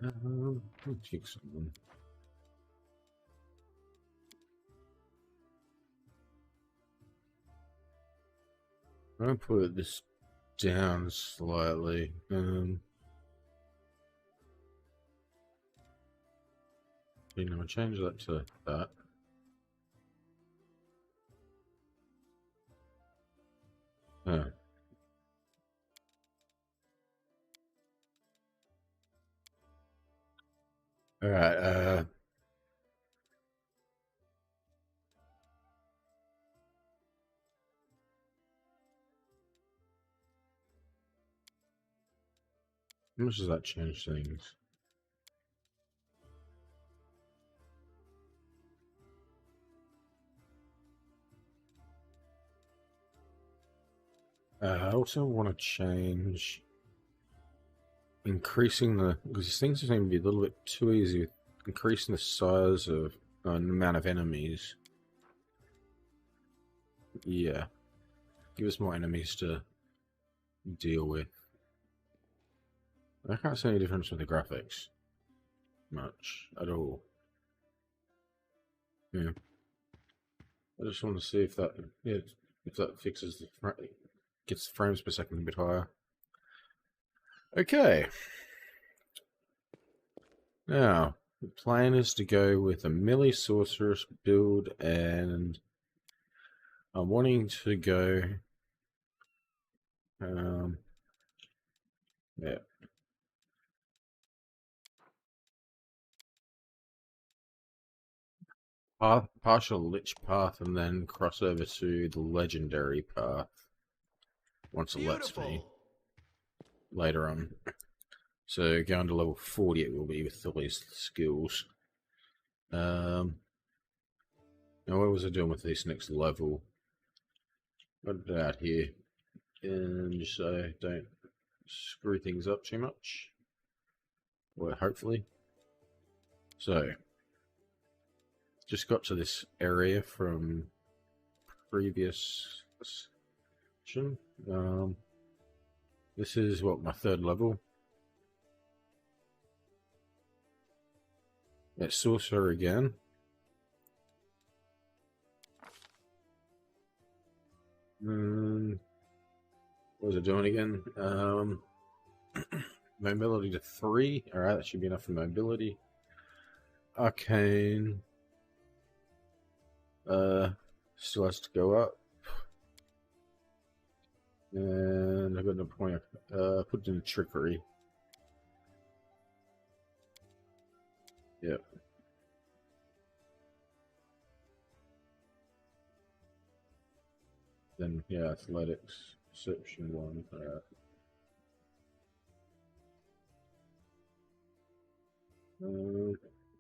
Let's fix something. I'll put this down slightly. You know, change that to that. All right. How much does that change things? I also want to change increasing because things seem to be a little bit too easy with increasing the size of the amount of enemies. Yeah, give us more enemies to deal with. I can't see any difference with the graphics much at all. Yeah, I just want to see if that if that fixes gets the frames per second a bit higher. Okay. Now, the plan is to go with a melee sorceress build, and I'm wanting to go. Yeah. Partial Lich path, and then cross over to the legendary path once it lets me later on. So going to level 40 it will be with all these skills. Now what was I doing with this next level? Got it out here, and just so I don't screw things up too much. Well, hopefully. So, just got to this area from previous session. This is what, my third level. It's Sorcerer again. What was it doing again? Mobility to 3. Alright, that should be enough for mobility. Arcane. Still has to go up. And I've got no point. Put it in trickery. Yep. Then, yeah, athletics. Perception 1. Alright.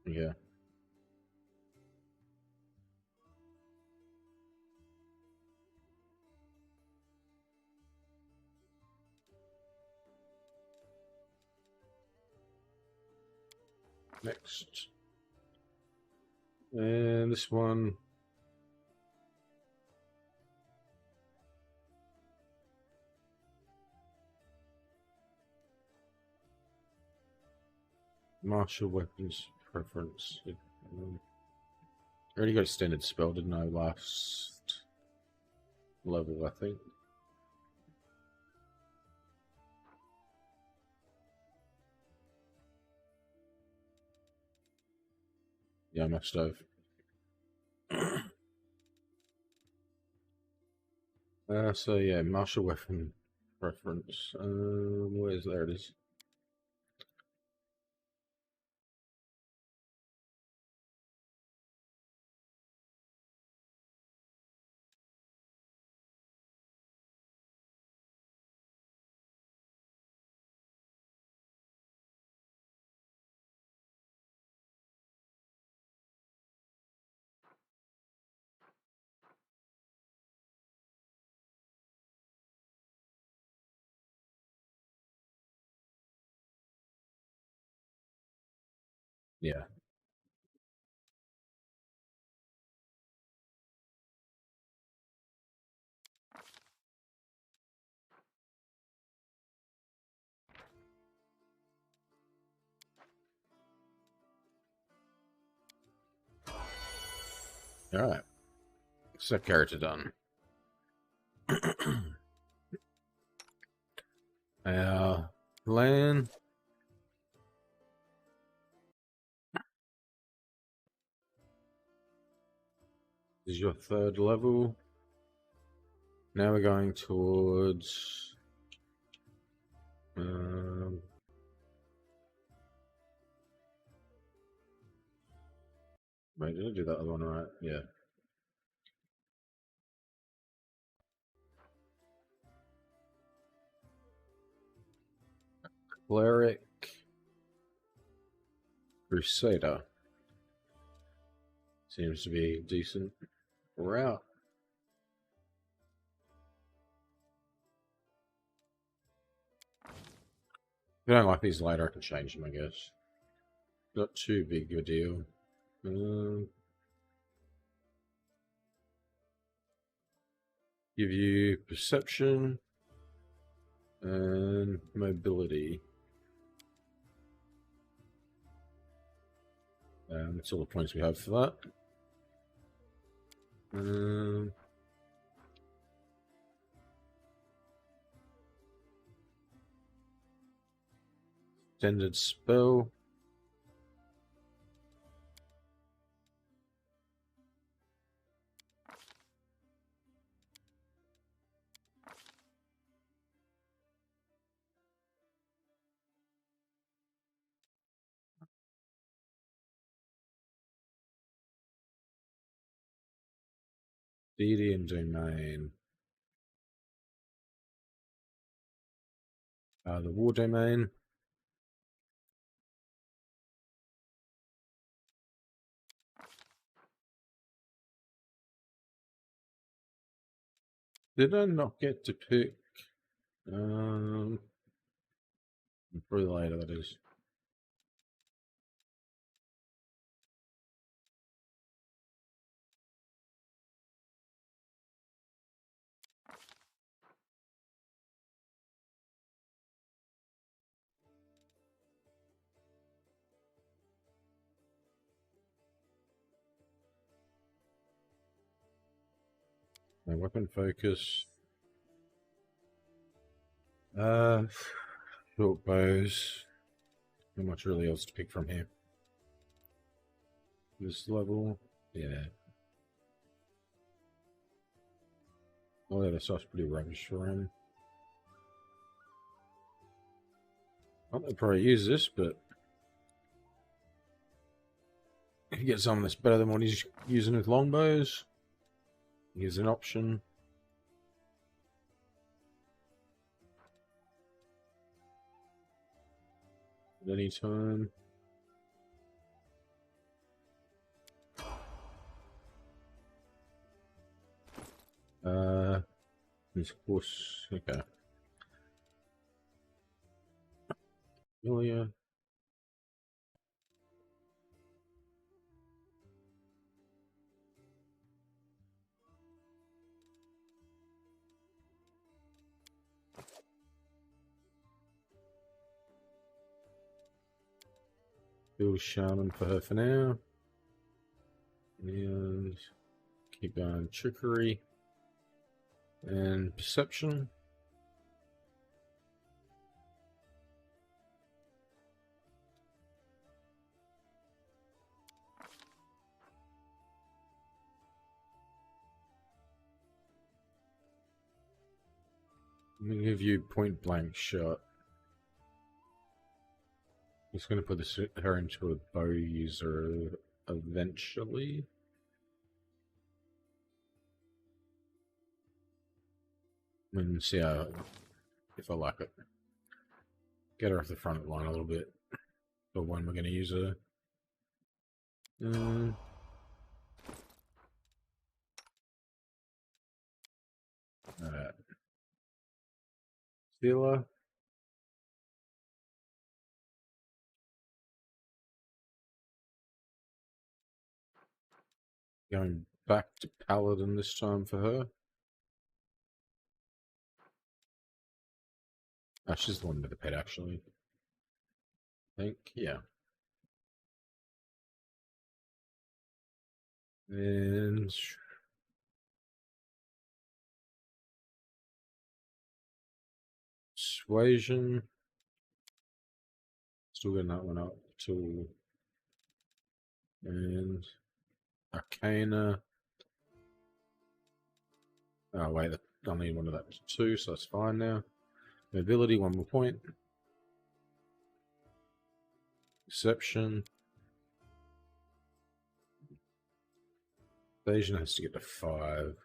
Yeah. Next. And this one. Martial weapons preference. I already got a standard spell, didn't I, last level, I think. Yeah, I must have. So yeah, martial weapon preference. Where's there it is. Yeah. Alright. Set character done. Plan. This is your 3rd level. Now we're going towards... wait, did I do that other one right? Yeah. Cleric. Crusader. Seems to be a decent route. If I don't like these later, I can change them, I guess. Not too big a deal. Give you perception and mobility. That's all the points we have for that. Extended spell. Deity and domain. The war domain. Did I not get to pick? Probably later, that is. My weapon focus. Short bows. Not much really else to pick from here. This level, yeah. Oh, yeah, the stuff's pretty rubbish for him. I'll probably use this, but if you get someone that's better than what he's using with longbows, here's an option. At any time. Of course, okay. Familiar. Build Shaman for her for now. And keep going trickery and perception. I'm going to give you point blank shot. He's going to put her into a bow user eventually. And see how, if I like it. Get her off the front line a little bit. But when we're going to use her. Alright. Stealer. Going back to Paladin this time for her. Oh, she's the one with the pet, actually. I think, yeah. And Persuasion. Still getting that one up. Tool. And Arcana. Oh, wait. I need one of that too, so that's fine now. Mobility, 1 more point. Deception. Evasion has to get to 5.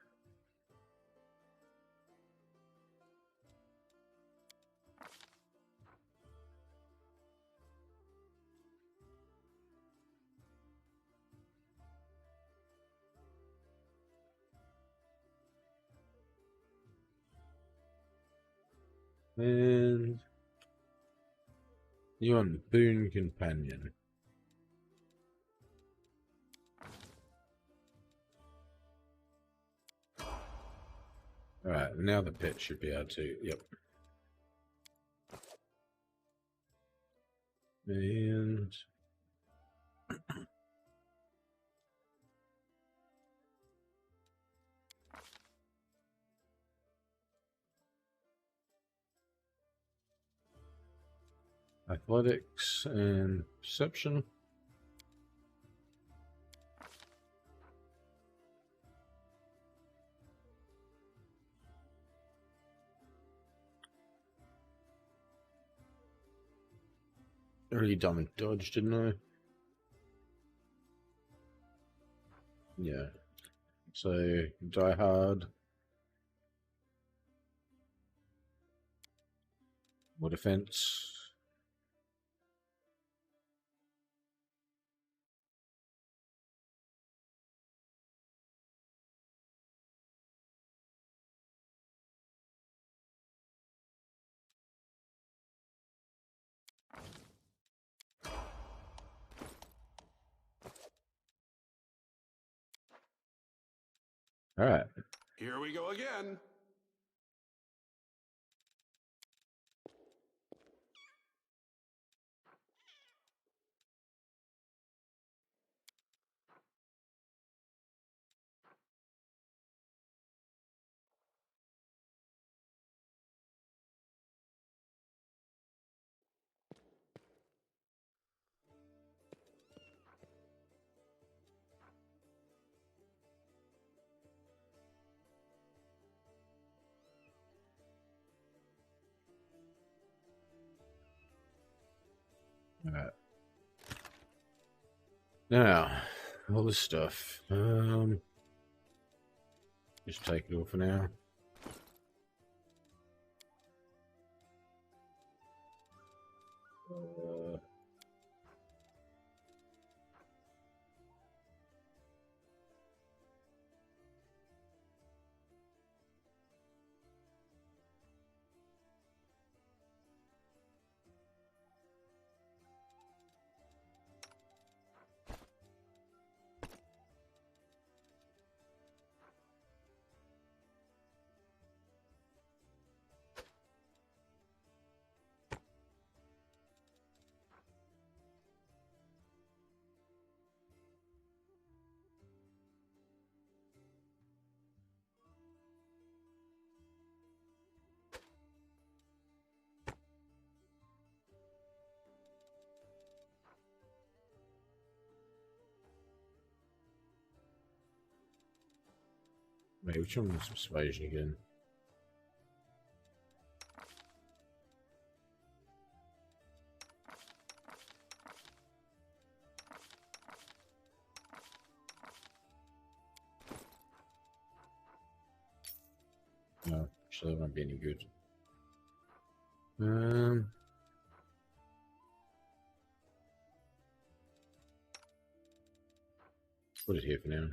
And you want Boon Companion. Alright, now the pet should be able to, yep. And Athletics and Perception. Already done with Dodge, didn't I? Yeah. So, Die Hard. More defense. Alright. Here we go again. Alright. Now, all this stuff. Just take it all for now. Wait, which one was Persuasion again? No, actually that won't be any good. Put it here for now.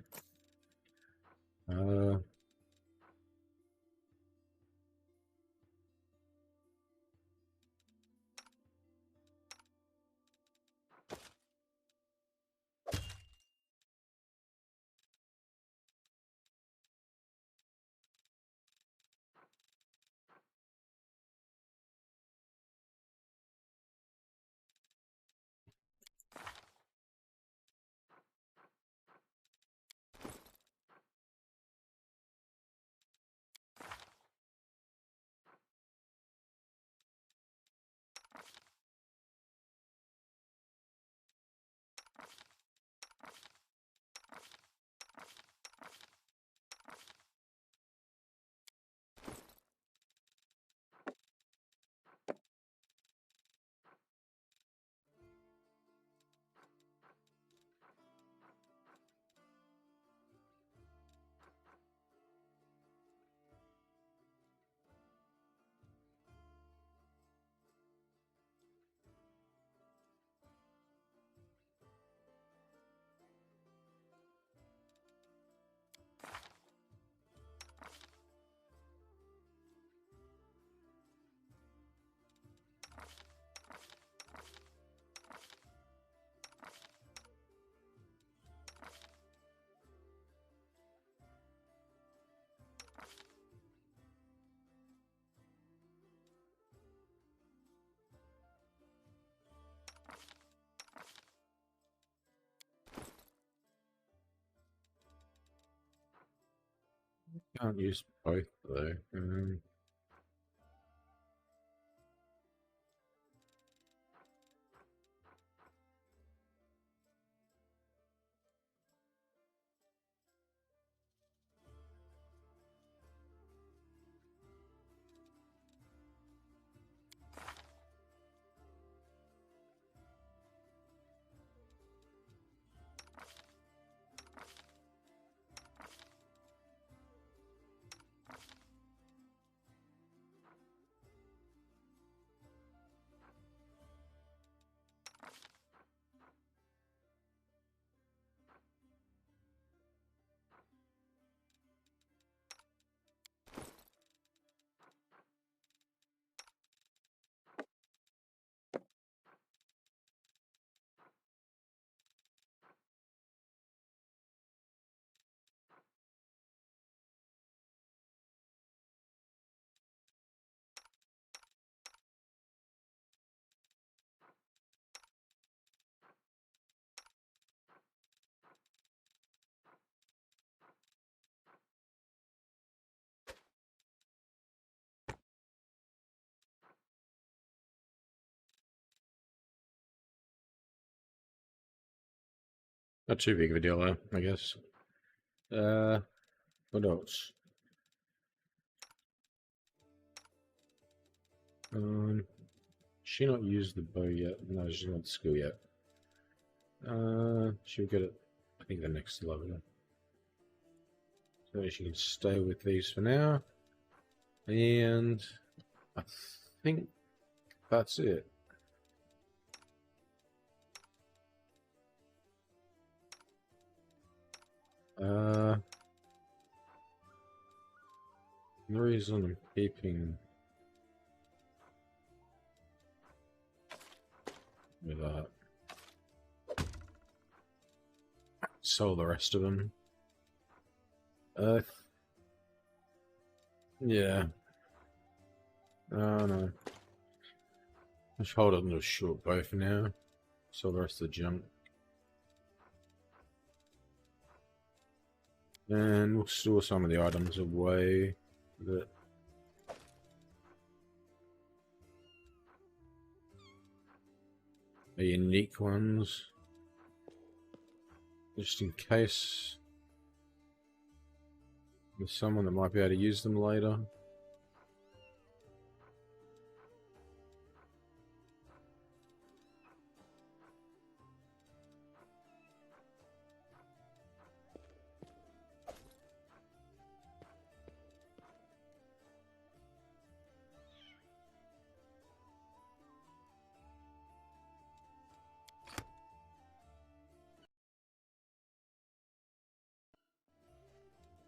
Can't use both though. Not too big of a deal though, I guess. What else? She not used the bow yet? No, she's not the skill yet. She'll get it, I think, the next level. So she can stay with these for now. And I think that's it. The reason I'm keeping with that, sell the rest of them. Yeah. No. Let's hold on to a short bow for now. Sell the rest of the junk. And we'll store some of the items away that are unique ones, just in case there's someone that might be able to use them later.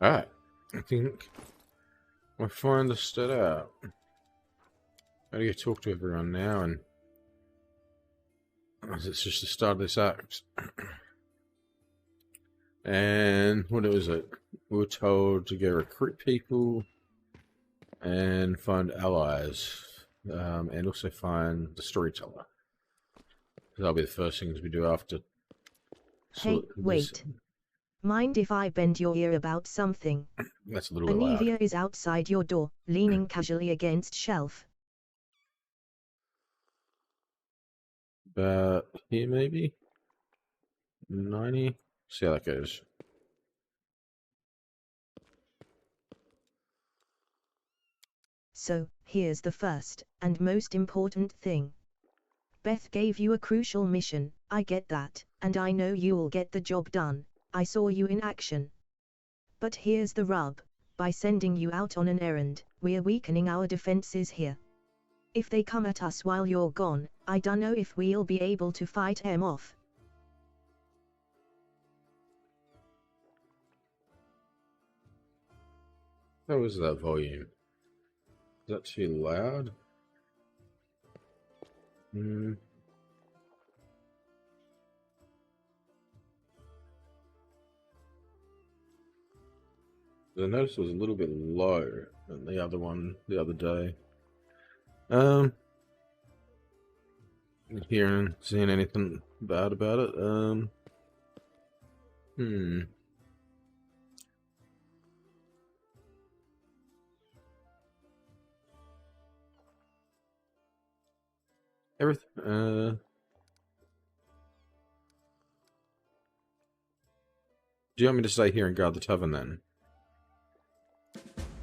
Alright, I think we'll find the stat out. Gotta go talk to everyone now, and it's just the start of this act. And what was it? We were told to go recruit people and find allies, and also find the Storyteller. That'll be the first things we do after. Hey, wait. Mind if I bend your ear about something? That's a little bit loud. Anivia is outside your door, leaning casually against shelf. About here, maybe? 90? See how that goes. So, here's the first, and most important thing. Beth gave you a crucial mission, I get that, and I know you'll get the job done. I saw you in action. But here's the rub, by sending you out on an errand, we're weakening our defenses here. If they come at us while you're gone, I dunno if we'll be able to fight them off. How was that volume? Is that too loud? I noticed it was a little bit low than the other one the other day. Hearing, seeing anything bad about it? Everything. Do you want me to stay here and guard the tavern then?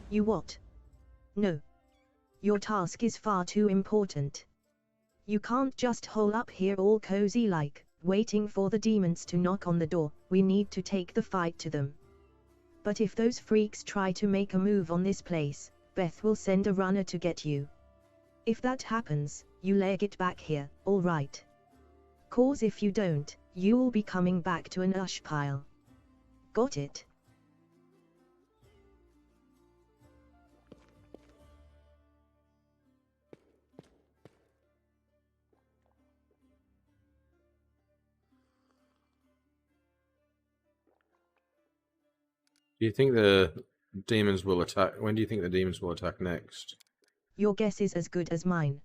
You what? No. Your task is far too important. You can't just hole up here all cozy like, waiting for the demons to knock on the door. We need to take the fight to them. But if those freaks try to make a move on this place, Beth will send a runner to get you. If that happens, you leg it back here, alright? 'Cause if you don't, you'll be coming back to an ash pile. Got it? Do you think the demons will attack? When do you think the demons will attack next? Your guess is as good as mine.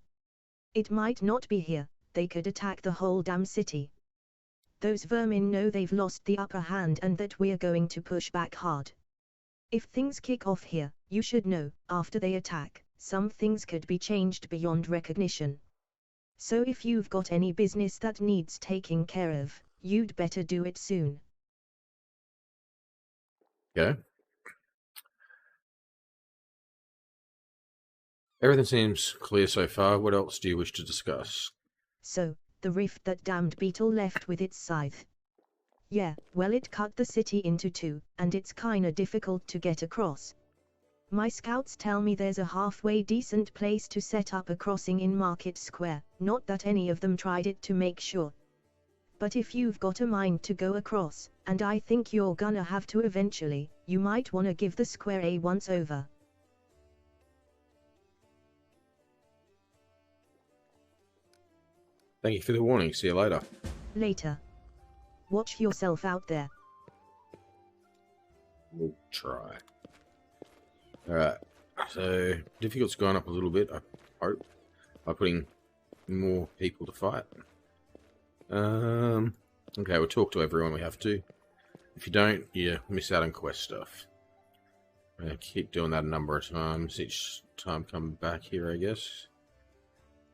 It might not be here, they could attack the whole damn city. Those vermin know they've lost the upper hand and that we're going to push back hard. If things kick off here, you should know, after they attack, some things could be changed beyond recognition. So if you've got any business that needs taking care of, you'd better do it soon. Okay. Everything seems clear so far. What else do you wish to discuss? So, the rift that damned beetle left with its scythe. Yeah, well it cut the city into two, and it's kinda difficult to get across. My scouts tell me there's a halfway decent place to set up a crossing in Market Square, not that any of them tried it to make sure. But if you've got a mind to go across, and I think you're gonna have to eventually, you might wanna give the square a once over. Thank you for the warning. See you later. Later. Watch yourself out there. We'll try. Alright. So, difficulty's gone up a little bit, I hope, by putting more people to fight. Okay, we'll talk to everyone we have to. If you don't, you miss out on quest stuff. I'm gonna keep doing that a number of times. Each time come back here, I guess.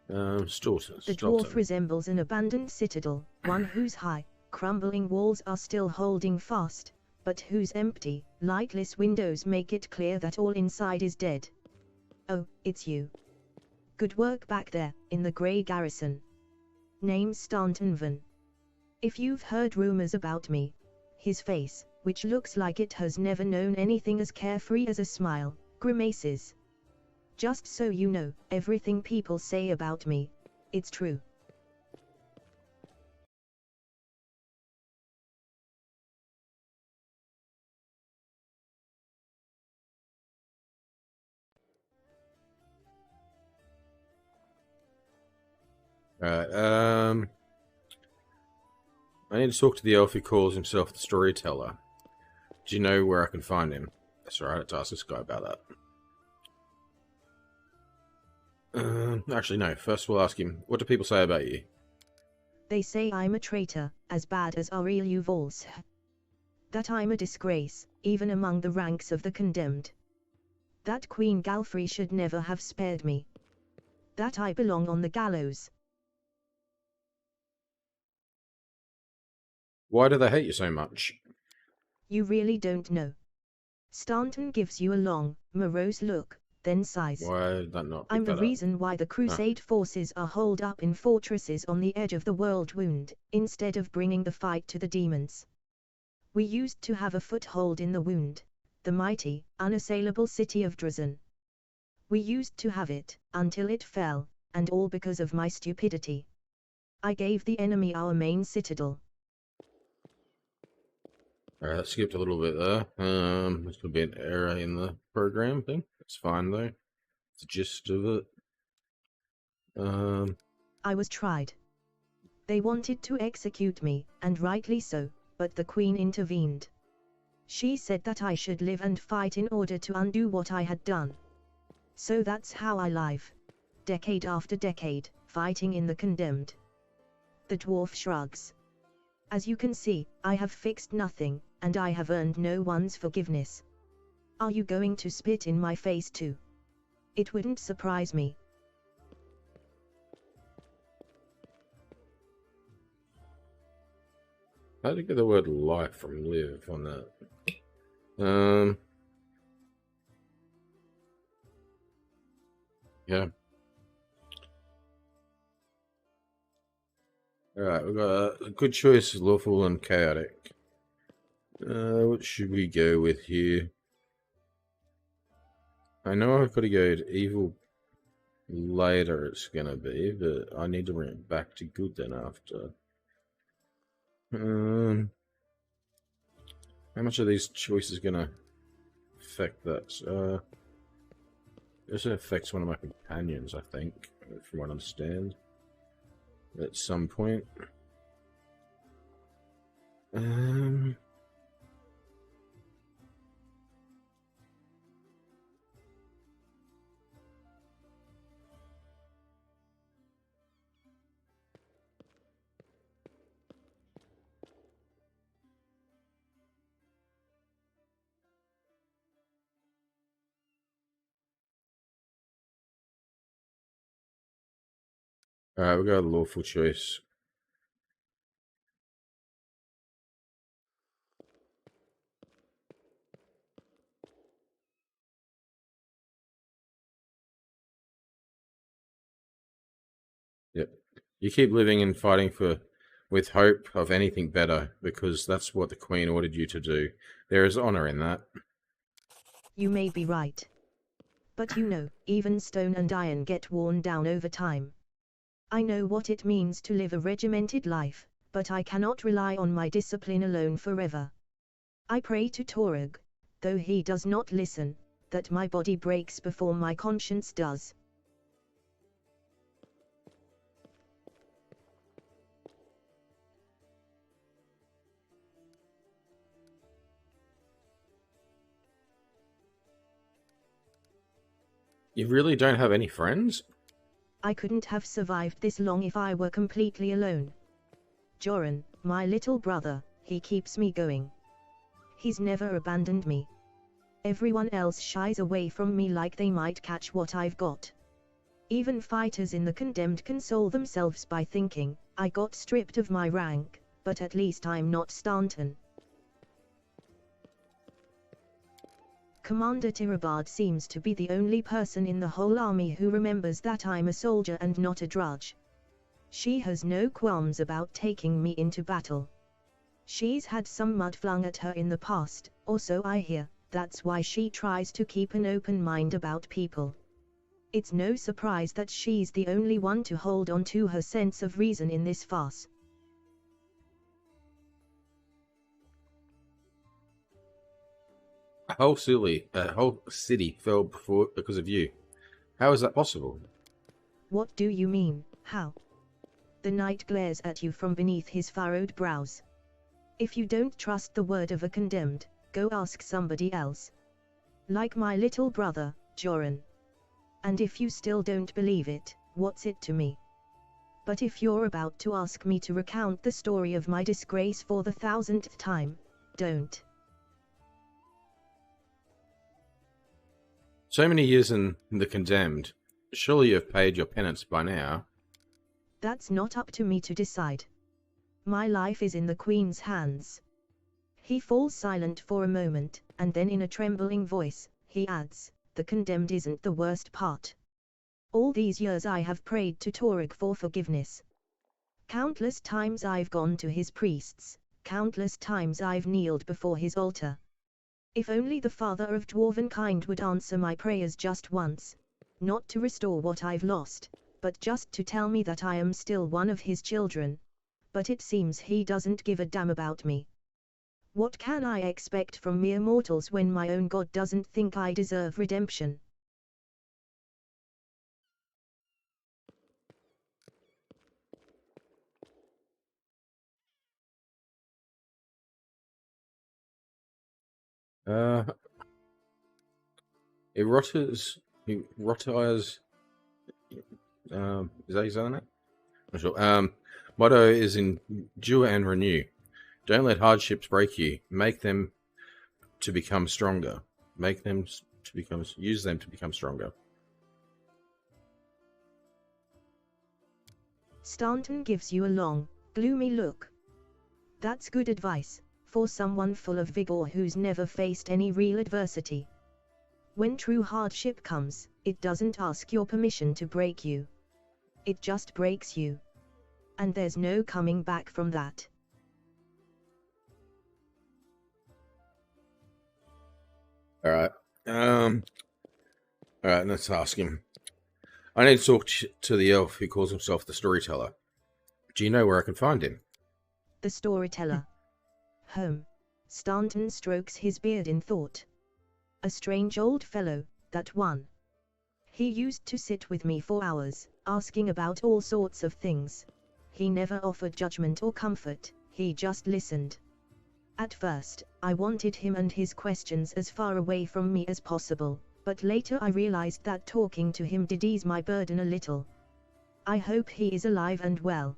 The dwarf resembles an abandoned citadel, one whose high, crumbling walls are still holding fast, but whose empty, lightless windows make it clear that all inside is dead. Oh, it's you. Good work back there, in the grey garrison. Name's Stanton. If you've heard rumors about me, his face, which looks like it has never known anything as carefree as a smile, grimaces. Just so you know, everything people say about me, it's true. Alright, I need to talk to the elf who calls himself the Storyteller. Do you know where I can find him? That's alright, I had to ask this guy about that. Actually, no. First we'll ask him, what do people say about you? They say I'm a traitor, as bad as Ariel Uval's. That I'm a disgrace, even among the ranks of the condemned. That Queen Galfrey should never have spared me. That I belong on the gallows. Why do they hate you so much? You really don't know. Stanton gives you a long, morose look, then sighs. Why did that not pick I'm the that up? reason why the Crusade forces are holed up in fortresses on the edge of the world wound, instead of bringing the fight to the demons. We used to have a foothold in the wound, the mighty, unassailable city of Drazen. We used to have it, until it fell, and all because of my stupidity. I gave the enemy our main citadel. Alright, that skipped a little bit there. There's could be an error in the program thing. It's fine though. It's the gist of it. I was tried. They wanted to execute me, and rightly so, but the Queen intervened. She said that I should live and fight in order to undo what I had done. So that's how I live. Decade after decade, fighting in the condemned. The dwarf shrugs. As you can see, I have fixed nothing, and I have earned no one's forgiveness. Are you going to spit in my face too? It wouldn't surprise me. How did you get the word life from live on that? Yeah. Alright, we've got a good choice, lawful and chaotic. What should we go with here? I know I've got to go to evil later, it's gonna be, but I need to bring it back to good then after. How much are these choices gonna affect that? This affects one of my companions, I think, from what I understand. At some point. Alright, we'll go with lawful choice. Yep. You keep living and fighting with hope of anything better, because that's what the Queen ordered you to do. There is honor in that. You may be right. But you know, even stone and iron get worn down over time. I know what it means to live a regimented life, but I cannot rely on my discipline alone forever. I pray to Torug, though he does not listen, that my body breaks before my conscience does. You really don't have any friends? I couldn't have survived this long if I were completely alone. Joran, my little brother, he keeps me going. He's never abandoned me. Everyone else shies away from me like they might catch what I've got. Even fighters in the Condemned console themselves by thinking, I got stripped of my rank, but at least I'm not Stanton. Commander Tirabard seems to be the only person in the whole army who remembers that I'm a soldier and not a drudge. She has no qualms about taking me into battle. She's had some mud flung at her in the past, or so I hear, that's why she tries to keep an open mind about people. It's no surprise that she's the only one to hold on to her sense of reason in this farce. A whole city fell because of you. How is that possible? What do you mean, how? The knight glares at you from beneath his furrowed brows. If you don't trust the word of a condemned, go ask somebody else. Like my little brother, Joran. And if you still don't believe it, what's it to me? But if you're about to ask me to recount the story of my disgrace for the 1000th time, don't. So many years in the Condemned. Surely you have paid your penance by now. That's not up to me to decide. My life is in the Queen's hands. He falls silent for a moment, and then in a trembling voice, he adds, the Condemned isn't the worst part. All these years I have prayed to Torug for forgiveness. Countless times I've gone to his priests, countless times I've kneeled before his altar. If only the Father of Dwarvenkind would answer my prayers just once, not to restore what I've lost, but just to tell me that I am still one of his children. But it seems he doesn't give a damn about me. What can I expect from mere mortals when my own God doesn't think I deserve redemption? Erotize, is that his other name? Not sure. Motto is endure and renew. Don't let hardships break you. Make them to become stronger. Use them to become stronger. Stanton gives you a long, gloomy look. That's good advice, for someone full of vigor who's never faced any real adversity. When true hardship comes, it doesn't ask your permission to break you. It just breaks you. And there's no coming back from that. Alright. Alright, let's ask him. I need to talk to the elf who calls himself the Storyteller. Do you know where I can find him? The Storyteller. Stanton strokes his beard in thought. A strange old fellow, that one. He used to sit with me for hours, asking about all sorts of things. He never offered judgment or comfort, he just listened. At first, I wanted him and his questions as far away from me as possible, but later I realized that talking to him did ease my burden a little. I hope he is alive and well.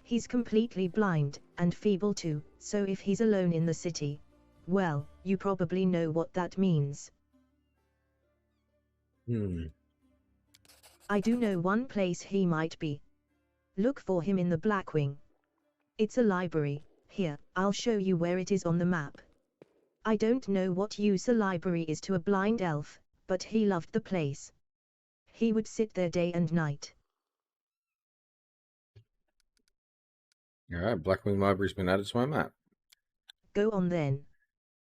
He's completely blind, and feeble too, so if he's alone in the city, well, you probably know what that means. I do know one place he might be. Look for him in the Blackwing. It's a library. Here, I'll show you where it is on the map. I don't know what use a library is to a blind elf, but he loved the place. He would sit there day and night. Alright, Blackwing Library's been added to my map. Go on then.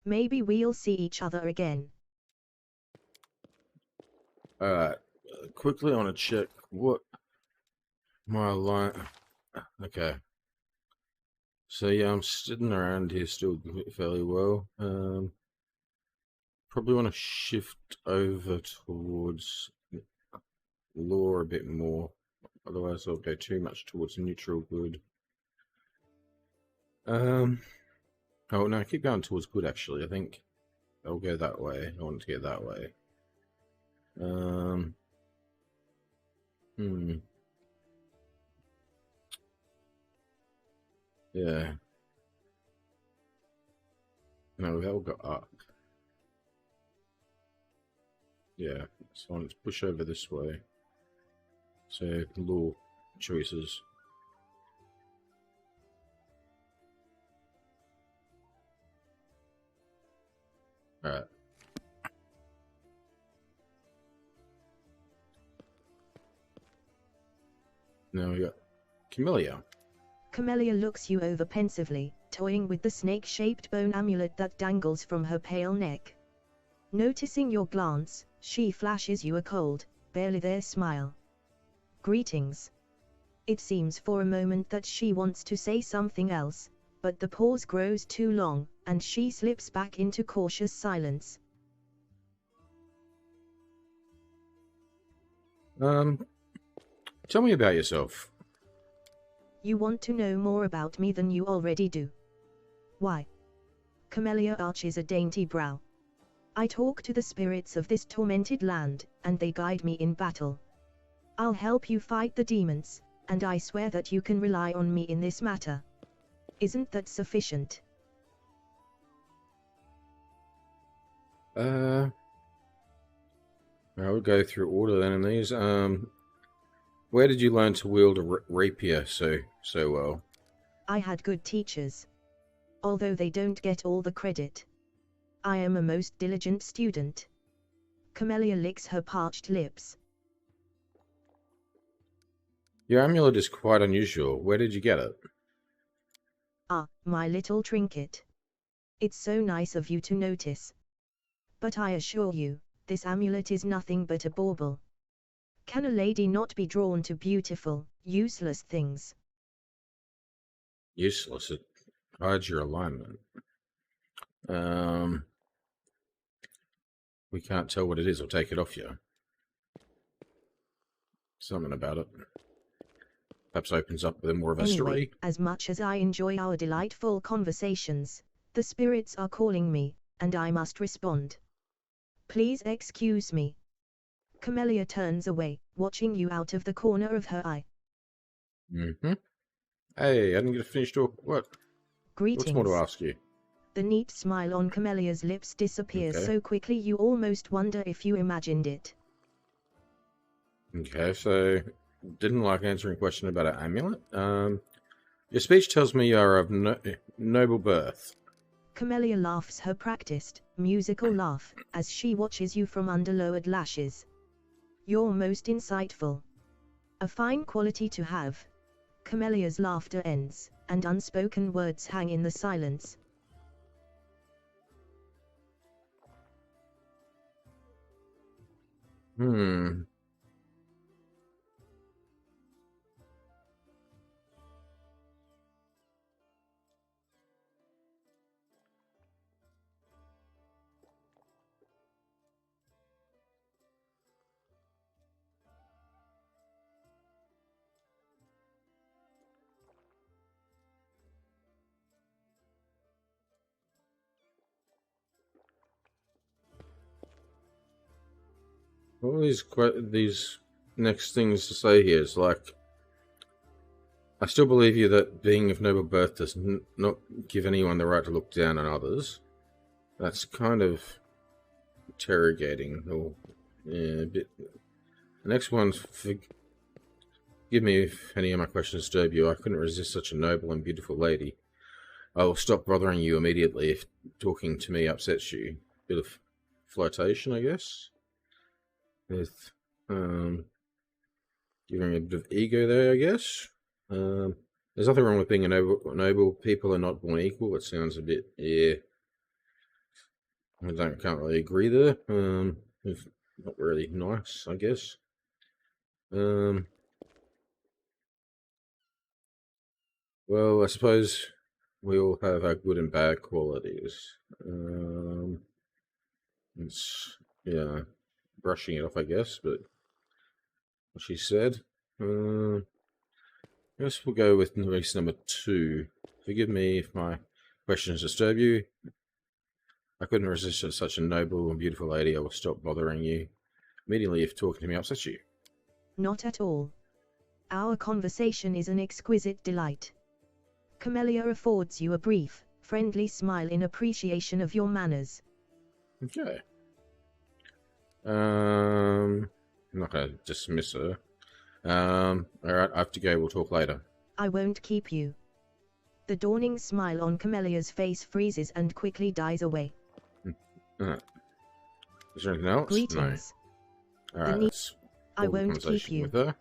Maybe we'll see each other again. Alright, quickly I want to check what my line... Okay. So yeah, I'm sitting around here still fairly well. Probably want to shift over towards law a bit more. Otherwise I'll go too much towards neutral good. Oh no, keep going towards good actually. I think I'll go that way. I want to go that way. Yeah. No, that'll go up. Yeah, so let's push over this way. So, law choices. Alright. Now we got Camellia. Camellia looks you over pensively, toying with the snake-shaped bone amulet that dangles from her pale neck. Noticing your glance, she flashes you a cold, barely there smile. Greetings. It seems for a moment that she wants to say something else, but the pause grows too long, and she slips back into cautious silence. Tell me about yourself. You want to know more about me than you already do. Why? Camellia arches a dainty brow. I talk to the spirits of this tormented land, and they guide me in battle. I'll help you fight the demons, and I swear that you can rely on me in this matter. Isn't that sufficient? I'll go through order then in these. Where did you learn to wield a rapier so well? I had good teachers. Although they don't get all the credit. I am a most diligent student. Camellia licks her parched lips. Your amulet is quite unusual. Where did you get it? Ah, my little trinket. It's so nice of you to notice. But I assure you, this amulet is nothing but a bauble. Can a lady not be drawn to beautiful, useless things? Useless. It hides your alignment. We can't tell what it is or take it off you. Something about it. Perhaps opens up with more of a story. As much as I enjoy our delightful conversations, the spirits are calling me, and I must respond. Please excuse me. Camellia turns away, watching you out of the corner of her eye. Hey, I didn't get to finish talk. What? Greetings. What's more to ask you? The neat smile on Camellia's lips disappears so quickly you almost wonder if you imagined it. Okay, so didn't like answering a question about an amulet. Your speech tells me you are of noble birth. Camellia laughs her practiced, musical laugh, as she watches you from under lowered lashes. You're most insightful. A fine quality to have. Camellia's laughter ends, and unspoken words hang in the silence. All these next things to say here is like, I still believe you that being of noble birth does not give anyone the right to look down on others. That's kind of interrogating, or yeah, a bit. The next one's, forgive me if any of my questions disturb you. I couldn't resist such a noble and beautiful lady. I will stop bothering you immediately if talking to me upsets you. Bit of flirtation, I guess. With giving a bit of ego there, I guess. There's nothing wrong with being a noble. People are not born equal. It sounds a bit, yeah. Can't really agree there. It's not really nice, I guess. Well, I suppose we all have our good and bad qualities. It's, yeah, brushing it off, I guess, but what she said. I guess we'll go with race number 2. Forgive me if my questions disturb you. I couldn't resist such a noble and beautiful lady. I will stop bothering you immediately if talking to me upsets you. Not at all. Our conversation is an exquisite delight. Camellia affords you a brief, friendly smile in appreciation of your manners. Okay. I'm not going to dismiss her. Alright, I have to go. We'll talk later. I won't keep you. The dawning smile on Camellia's face freezes and quickly dies away. Is there anything else? Greetings. No. Alright, I won't keep you. With her.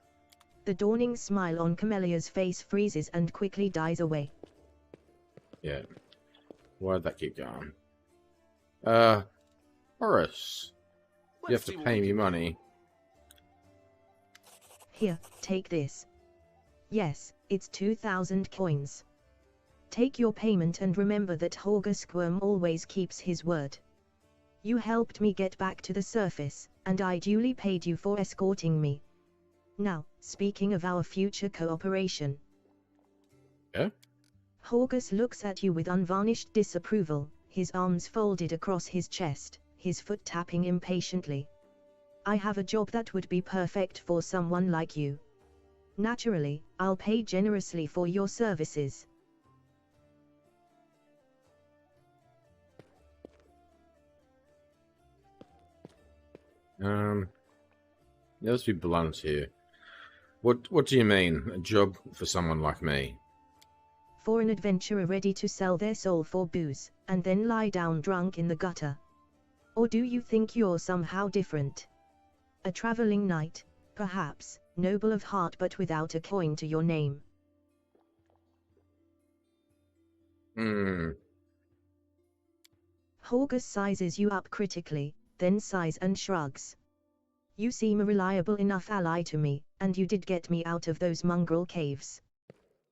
The dawning smile on Camellia's face freezes and quickly dies away. Yeah. Why'd that keep going? Horace. You have to pay me money. Here, take this. Yes, it's 2,000 coins. Take your payment and remember that Holger Squirm always keeps his word. You helped me get back to the surface, and I duly paid you for escorting me. Now, speaking of our future cooperation. Yeah? Horgus looks at you with unvarnished disapproval, his arms folded across his chest, his foot tapping impatiently. I have a job that would be perfect for someone like you. Naturally, I'll pay generously for your services. Let's be blunt here. What do you mean, a job for someone like me? For an adventurer ready to sell their soul for booze, and then lie down drunk in the gutter. Or do you think you're somehow different? A traveling knight, perhaps, noble of heart but without a coin to your name. Horgus sizes you up critically, then sighs and shrugs. You seem a reliable enough ally to me, and you did get me out of those mongrel caves.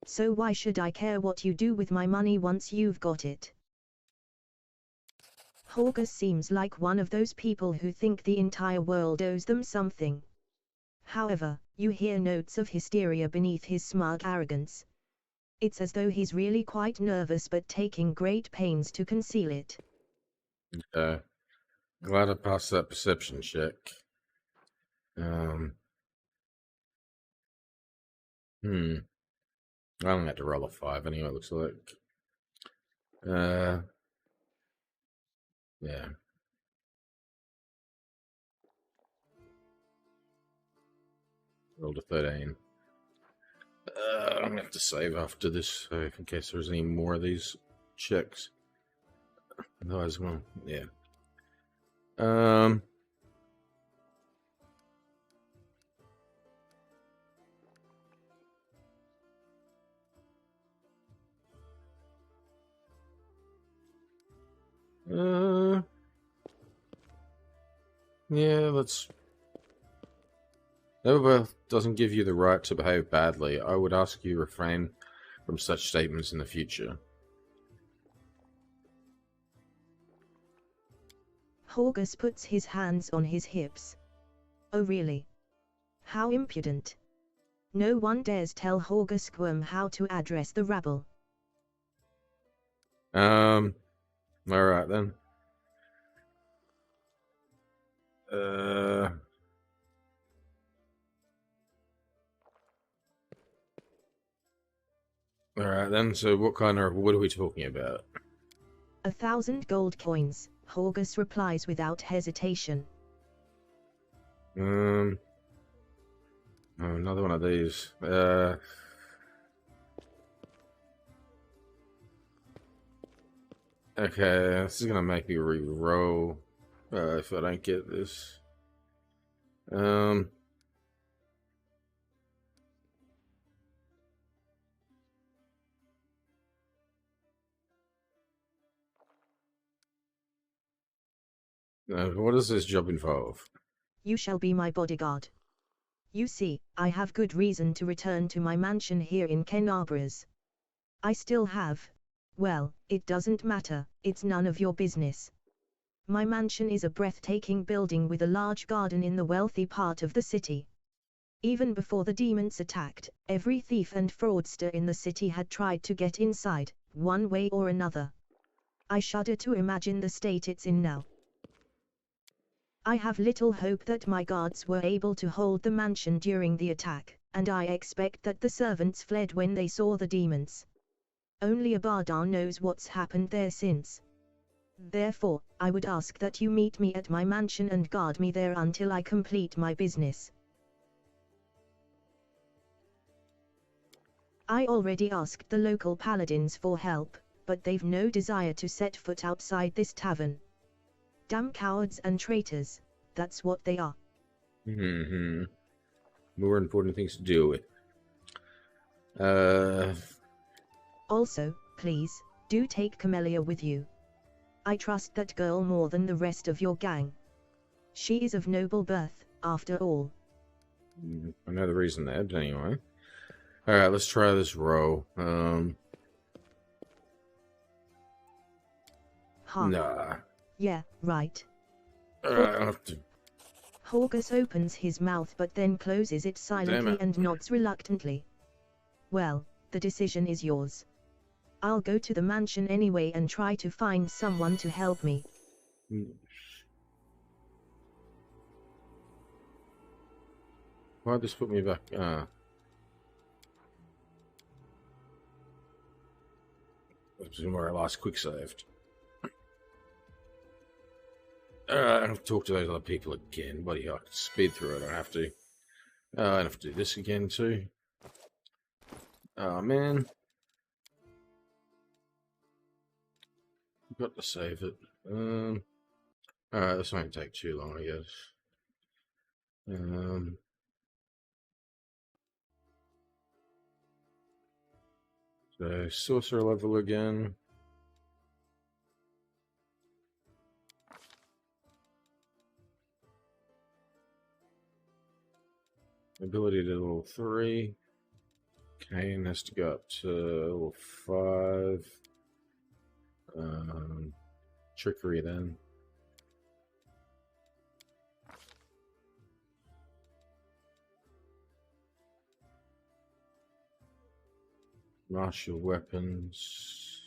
So why should I care what you do with my money once you've got it? Horgus seems like one of those people who think the entire world owes them something. However, you hear notes of hysteria beneath his smug arrogance. It's as though he's really quite nervous but taking great pains to conceal it. Glad I passed that perception check. I only had to roll a 5 anyway, it looks like. Yeah. Rolled a 13. I'm gonna have to save after this in case there's any more of these checks. Otherwise, well, yeah. Yeah, let's... Though doesn't give you the right to behave badly, I would ask you refrain from such statements in the future. Horgus puts his hands on his hips. Oh really? How impudent. No one dares tell Horgus Quirm how to address the rabble. Alright then. Alright then, so what are we talking about? 1,000 gold coins, Horgus replies without hesitation. Oh, another one of these. Okay, this is gonna make me re-roll if I don't get this. What does this job involve? You shall be my bodyguard. You see, I have good reason to return to my mansion here in Kenabras. I still have. Well, it doesn't matter, it's none of your business. My mansion is a breathtaking building with a large garden in the wealthy part of the city. Even before the demons attacked, every thief and fraudster in the city had tried to get inside, one way or another. I shudder to imagine the state it's in now. I have little hope that my guards were able to hold the mansion during the attack, and I expect that the servants fled when they saw the demons. Only Abaddon knows what's happened there since. Therefore, I would ask that you meet me at my mansion and guard me there until I complete my business. I already asked the local paladins for help, but they've no desire to set foot outside this tavern. Damn cowards and traitors, that's what they are. More important things to deal with. Also, please, do take Camellia with you. I trust that girl more than the rest of your gang. She is of noble birth, after all. I know the reason there, but anyway. Alright, let's try this roll. Nah. Yeah, right. Alright, I'll have to... Horgus opens his mouth but then closes it silently and nods reluctantly. Well, the decision is yours. I'll go to the mansion anyway and try to find someone to help me. Why'd this put me back? This is where I last quick saved. I don't have to talk to those other people again. Bloody hell, I can speed through it. I don't have to. I don't have to do this again too. Oh man. Got to save it. Alright, this won't take too long, I guess. So, Sorcerer level again. Ability to level 3. Kane has to go up to level 5. Trickery then. Martial weapons.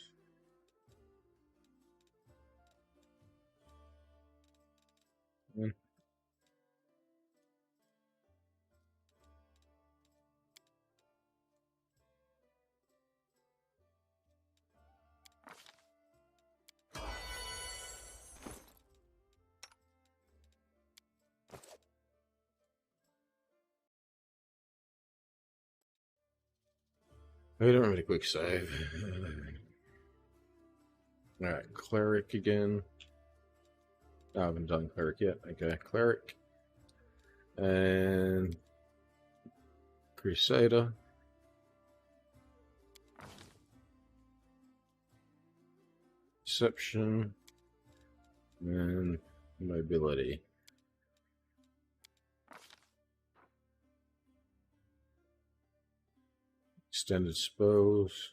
We don't have a quick save. Alright, Cleric again. I haven't done Cleric yet. Okay, Cleric. And Crusader. Deception. And Mobility. Extended spells.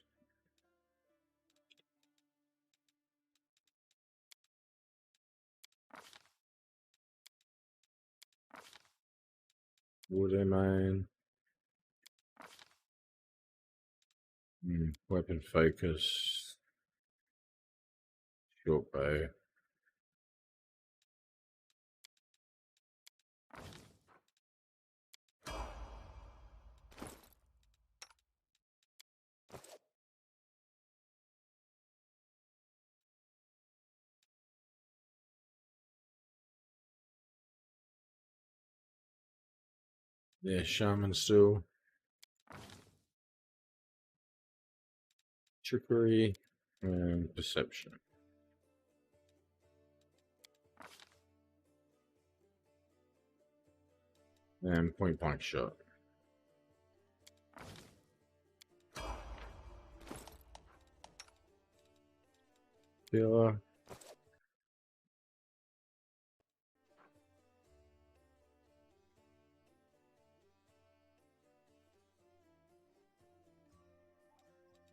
Wardomain. Weapon focus. Short bow. Yeah, Shaman still. Trickery and Perception. And point blank shot. Healer.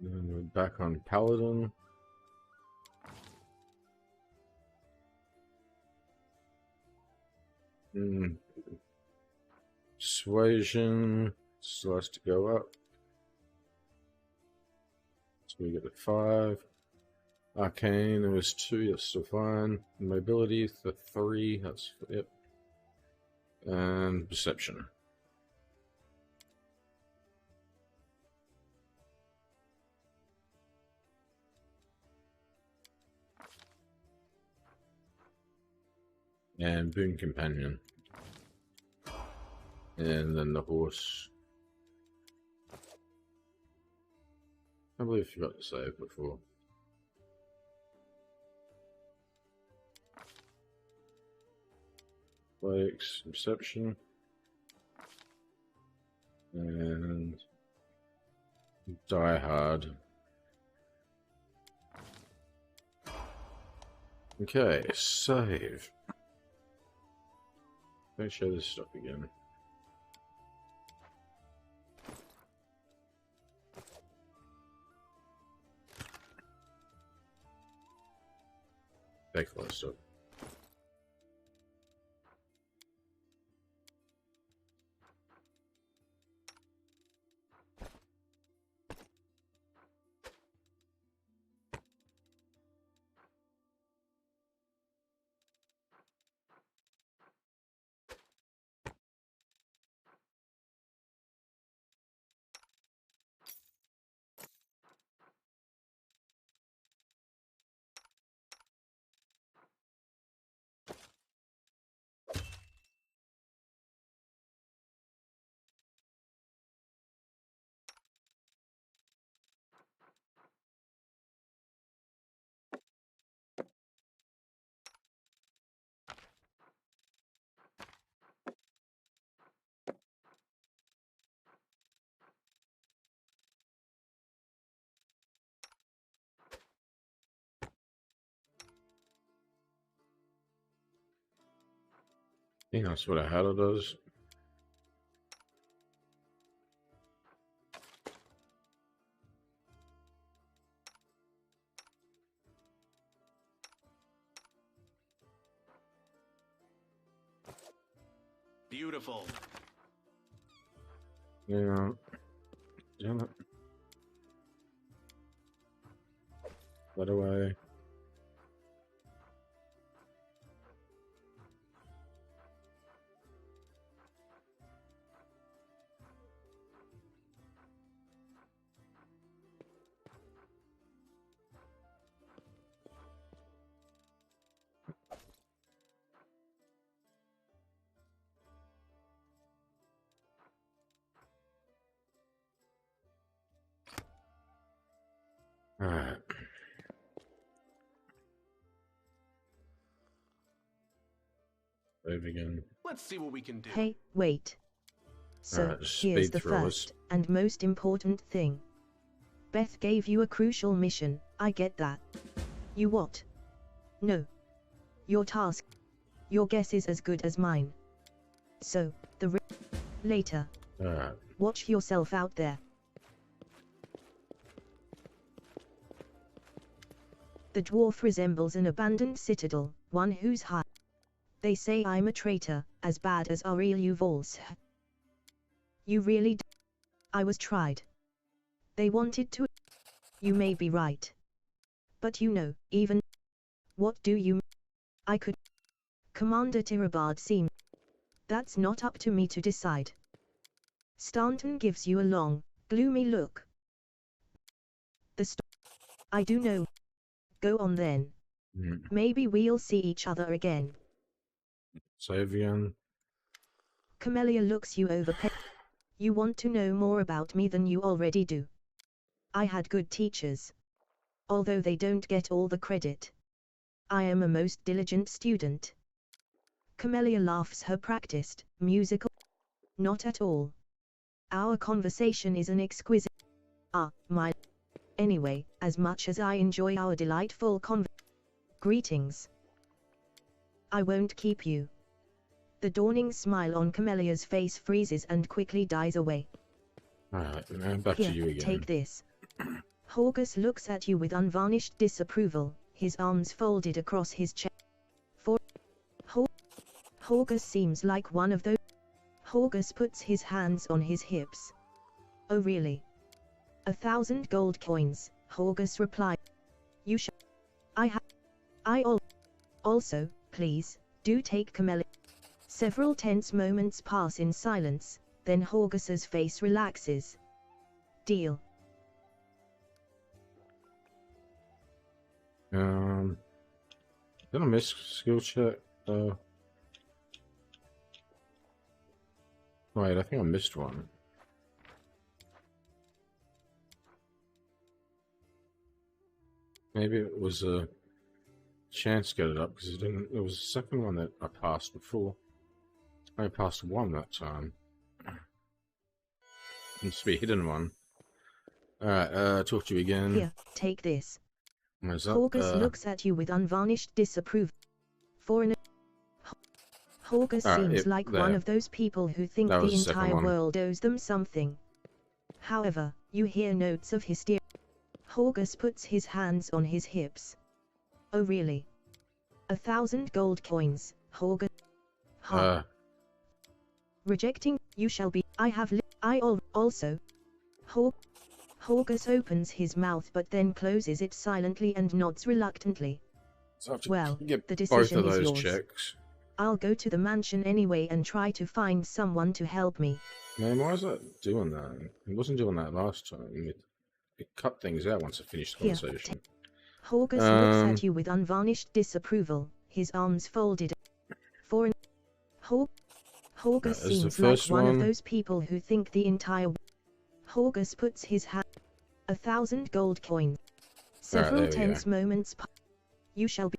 And we're back on Paladin. Persuasion still has to go up. So we get a 5. Arcane, there was 2, that's still fine. Mobility, the 3, that's, yep. And Perception. And Boon Companion. And then the horse. I believe I forgot to save before. Athletics, Perception. And Die Hard. Okay, save. Don't show this stuff again. Take all that stuff. I think that's what a Hadder does. Beautiful. Yeah. Damn it. That away. Alright. Save again. Let's see what we can do. Hey, wait. So, Alright, here's speed the through us. first and most important thing. Beth gave you a crucial mission, I get that. You what? No. Your task. Your guess is as good as mine. So, later. Alright. Watch yourself out there. The dwarf resembles an abandoned citadel, one who's high. They say I'm a traitor, as bad as Ariel Uval's. You really d- I was tried. They wanted to. You may be right. But you know, even. What do you. I could. Commander Tirabard seemed. That's not up to me to decide. Stanton gives you a long, gloomy look. I do know. Go on then. Maybe we'll see each other again. Save again. Camellia looks you over. You want to know more about me than you already do. I had good teachers. Although they don't get all the credit. I am a most diligent student. Camellia laughs her practiced, musical. Not at all. Our conversation is an exquisite. My. Anyway, as much as I enjoy our delightful greetings. I won't keep you. The dawning smile on Camellia's face freezes and quickly dies away. Alright, now back Here, to you again. take this. Horgus looks at you with unvarnished disapproval, his arms folded across his chest. Horgus seems like one of those. Horgus puts his hands on his hips. Oh really? 1,000 gold coins, Horgus replied. You shall. Also, please, do take Camellia. Several tense moments pass in silence, then Horgus's face relaxes. Deal. Did I miss skill check? Wait, I think I missed one. Maybe it was a chance to get it up because it didn't. It was the second one that I passed before. I passed one that time. It must be a hidden one. Alright, talk to you again. Here, take this. Where's that? Horgus looks at you with unvarnished disapproval. Horgus seems like one of those people who think the entire world owes them something. However, you hear notes of hysteria. Horgus puts his hands on his hips. Oh really? 1,000 gold coins, Horgus. Rejecting, you shall be. Also. Horgus opens his mouth but then closes it silently and nods reluctantly. So well, get the decision both of is those yours. checks. I'll go to the mansion anyway and try to find someone to help me. Man, why is that doing that? It wasn't doing that last time. It cut things out once I finished the conversation. Horgus looks at you with unvarnished disapproval, his arms folded. Horgus seems like one of those people who think the entire. Horgus puts his hand. 1,000 gold coins. Several tense moments. You shall be.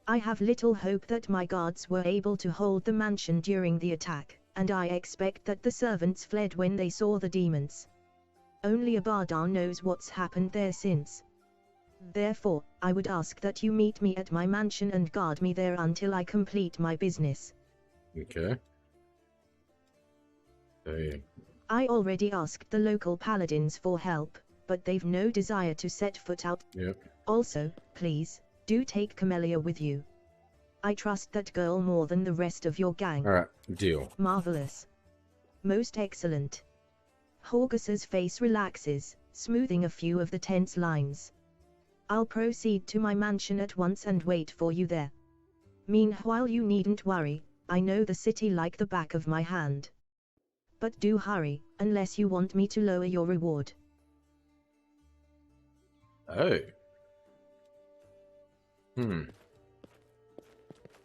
I have little hope that my guards were able to hold the mansion during the attack, and I expect that the servants fled when they saw the demons. Only Abaddon knows what's happened there since. Therefore, I would ask that you meet me at my mansion and guard me there until I complete my business. Okay. Hey. I already asked the local paladins for help, but they've no desire to set foot out. Yep. Also, please, do take Camellia with you. I trust that girl more than the rest of your gang. Alright, deal. Marvelous. Most excellent. Horgus's face relaxes, smoothing a few of the tense lines. I'll proceed to my mansion at once and wait for you there. Meanwhile, you needn't worry, I know the city like the back of my hand. But do hurry, unless you want me to lower your reward. Oh.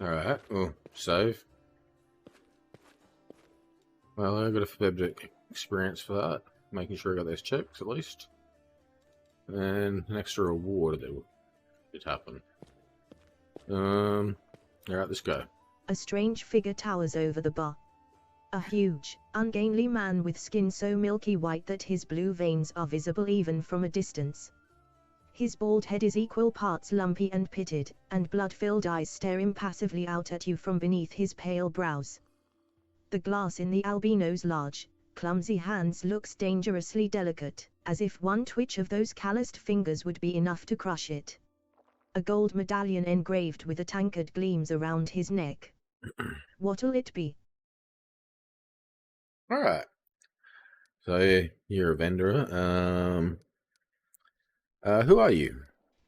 Alright, well, save. Well, I got a fair bit of experience for that. Making sure I got those checks, at least. And an extra reward that did happen. Alright, let's go. A strange figure towers over the bar. A huge, ungainly man with skin so milky white that his blue veins are visible even from a distance. His bald head is equal parts lumpy and pitted, and blood-filled eyes stare impassively out at you from beneath his pale brows. The glass in the albino's large, clumsy hands looks dangerously delicate, as if one twitch of those calloused fingers would be enough to crush it. A gold medallion engraved with a tankard gleams around his neck. What'll it be? Alright. So, you're a vendor. Who are you?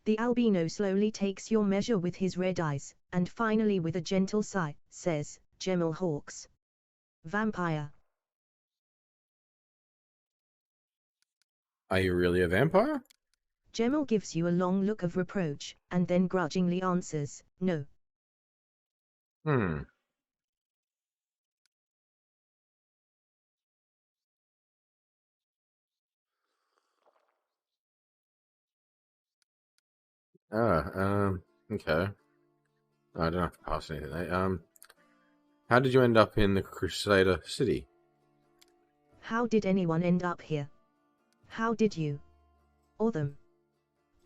The albino slowly takes your measure with his red eyes, and finally with a gentle sigh, says, Gemel Hawks. Vampire. Are you really a vampire? Gemel gives you a long look of reproach, and then grudgingly answers, no. Okay. I don't have to pass anything. How did you end up in the Crusader City? How did anyone end up here? How did you? Or them?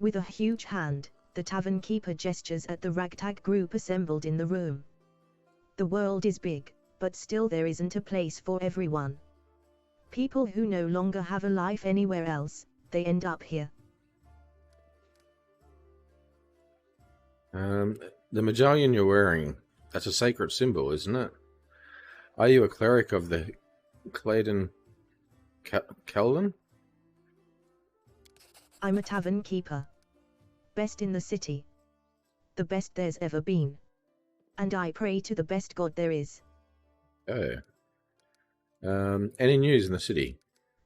With a huge hand, the tavern keeper gestures at the ragtag group assembled in the room. The world is big, but still there isn't a place for everyone. People who no longer have a life anywhere else, they end up here. The medallion you're wearing, that's a sacred symbol, isn't it? Are you a cleric of the Paladin Paladin? I'm a tavern keeper. Best in the city. The best there's ever been. And I pray to the best god there is. Oh. Any news in the city?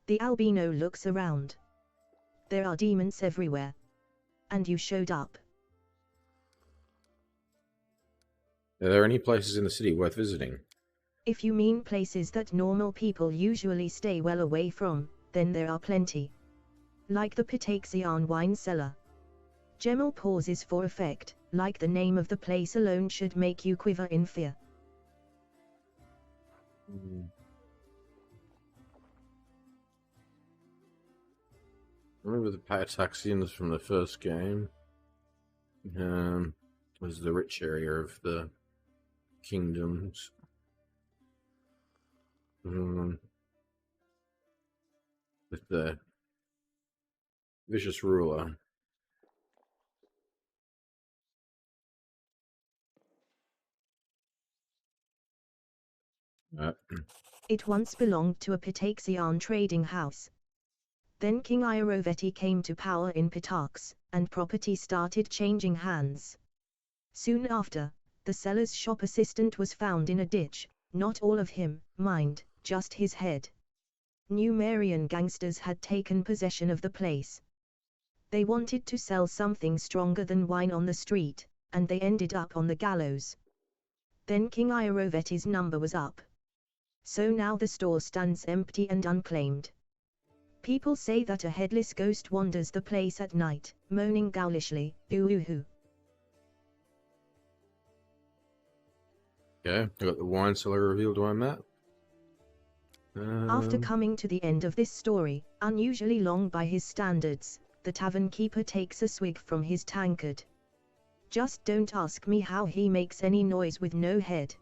The albino looks around. There are demons everywhere. And you showed up. Are there any places in the city worth visiting? If you mean places that normal people usually stay well away from, then there are plenty. Like the Pathfinder wine cellar. Gemel pauses for effect, like the name of the place alone should make you quiver in fear. Remember the Pataxians from the first game? Was the rich area of the kingdoms. With the vicious ruler. It once belonged to a Pitaxian trading house. Then King Ioroveti came to power in Pitax, and property started changing hands. Soon after, the seller's shop assistant was found in a ditch, not all of him, mind, just his head. Numerian gangsters had taken possession of the place. They wanted to sell something stronger than wine on the street, and they ended up on the gallows. Then King Ioroveti's number was up. So now the store stands empty and unclaimed. People say that a headless ghost wanders the place at night, moaning ghoulishly, ooh-ooh-hoo. Okay, I got the wine cellar revealed where I'm at. After coming to the end of this story, unusually long by his standards, the tavern keeper takes a swig from his tankard. Just don't ask me how he makes any noise with no head.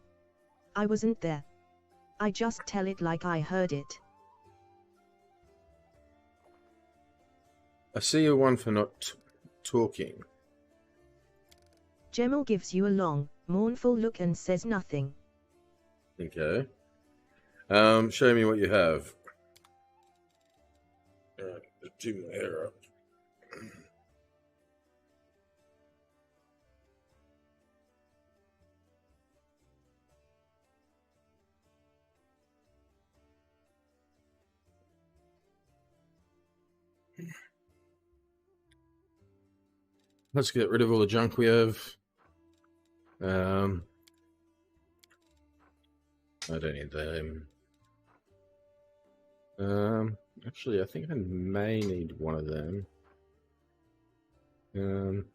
I wasn't there. I just tell it like I heard it. I see you're one for not talking. Gemel gives you a long, mournful look and says nothing. Okay. Show me what you have. Just do my hair up. Let's get rid of all the junk we have. I don't need them. Actually, I think I may need one of them. One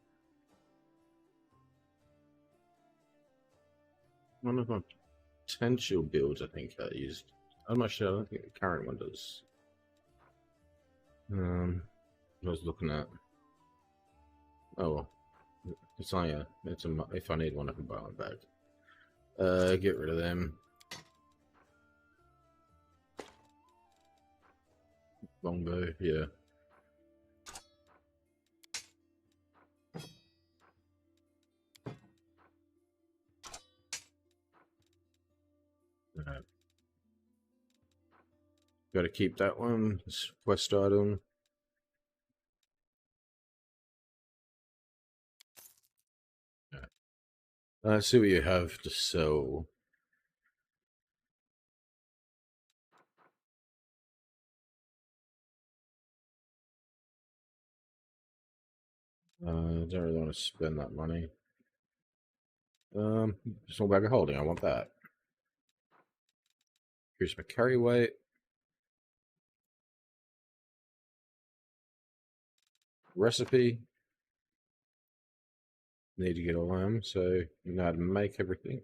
of my potential builds, I think I used. I'm not sure. I don't think the current one does. I was looking at. Oh well, it's only if I need one, I can buy one back. Get rid of them. Longbow, yeah. Right. Got to keep that one. This quest item. Let's see what you have to sell. Don't really want to spend that money. Small bag of holding. I want that. Here's my carry weight. Recipe. Need to get all them, so you know how to make everything.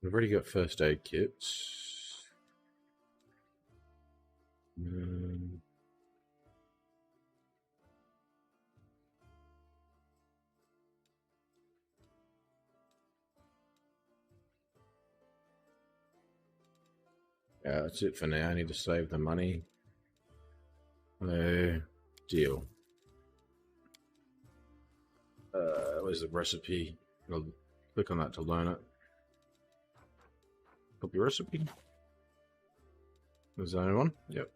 We've already got first aid kits. Yeah, that's it for now. I need to save the money. Deal. Where's the recipe? I'll click on that to learn it. Copy recipe. There's the only one? Yep.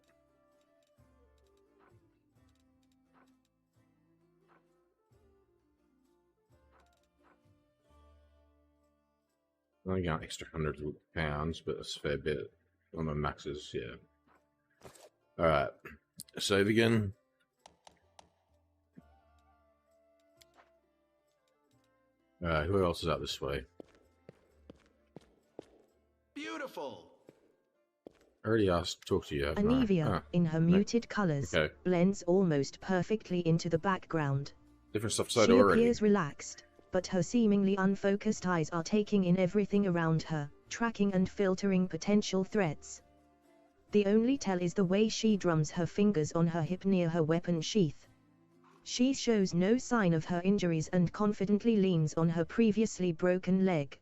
I only got an extra £100, but that's a fair bit on the maxes, yeah. Alright. Save again. Alright, who else is out this way? Beautiful. I already asked to talk to you. Anivia, in her muted colours, okay. blends almost perfectly into the background. Different stuff She appears relaxed, but her seemingly unfocused eyes are taking in everything around her, tracking and filtering potential threats. The only tell is the way she drums her fingers on her hip near her weapon sheath. She shows no sign of her injuries and confidently leans on her previously broken leg.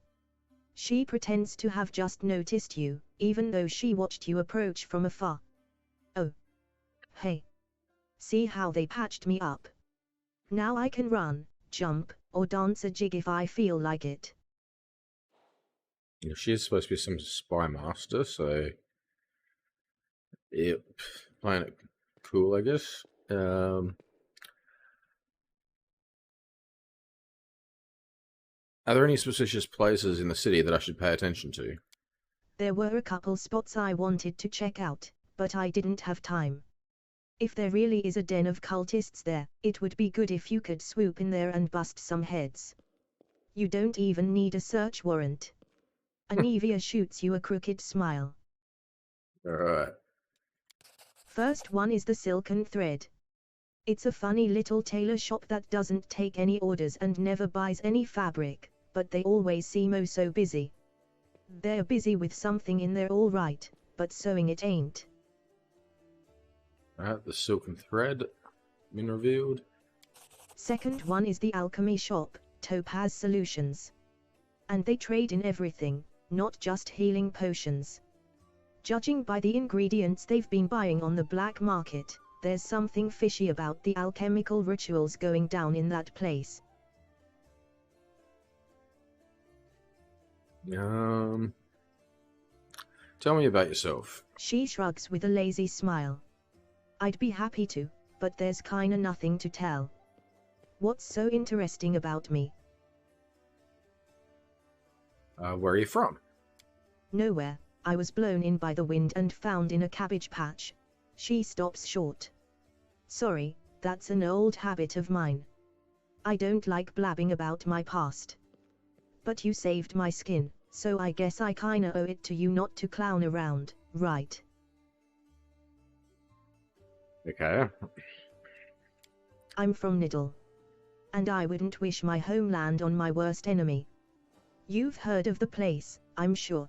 She pretends to have just noticed you, even though she watched you approach from afar. Oh. Hey. See how they patched me up? Now I can run, jump, or dance a jig if I feel like it. She is supposed to be some spy master, so... Yep. Playing it cool, I guess. Are there any suspicious places in the city that I should pay attention to? There were a couple spots I wanted to check out, but I didn't have time. If there really is a den of cultists there, it would be good if you could swoop in there and bust some heads. You don't even need a search warrant. Anivia shoots you a crooked smile. Alright. First one is the Silken Thread. It's a funny little tailor shop that doesn't take any orders and never buys any fabric, but they always seem oh so busy. They're busy with something in there all right, but sewing it ain't. The Silken Thread been revealed. Second one is the Alchemy Shop, Topaz Solutions. And they trade in everything, not just healing potions. Judging by the ingredients they've been buying on the black market, there's something fishy about the alchemical rituals going down in that place. Tell me about yourself. She shrugs with a lazy smile. I'd be happy to, but there's kinda nothing to tell. What's so interesting about me? Where are you from? Nowhere. I was blown in by the wind and found in a cabbage patch. She stops short. Sorry, that's an old habit of mine. I don't like blabbing about my past. But you saved my skin, so I guess I kinda owe it to you not to clown around, right? Okay. I'm from Niddle. And I wouldn't wish my homeland on my worst enemy. You've heard of the place, I'm sure.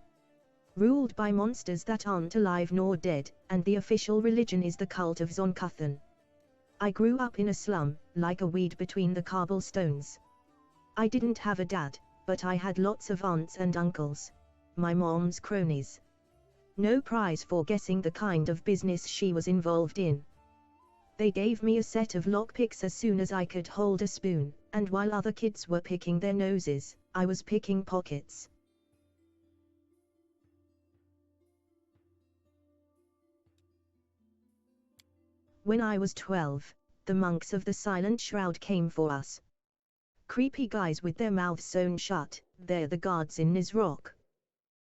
Ruled by monsters that aren't alive nor dead, and the official religion is the cult of Zonkuthan. I grew up in a slum, like a weed between the cobblestones. I didn't have a dad, but I had lots of aunts and uncles. My mom's cronies. No prize for guessing the kind of business she was involved in. They gave me a set of lockpicks as soon as I could hold a spoon, and while other kids were picking their noses, I was picking pockets. When I was 12, the monks of the Silent Shroud came for us. Creepy guys with their mouths sewn shut, they're the guards in Nizrock.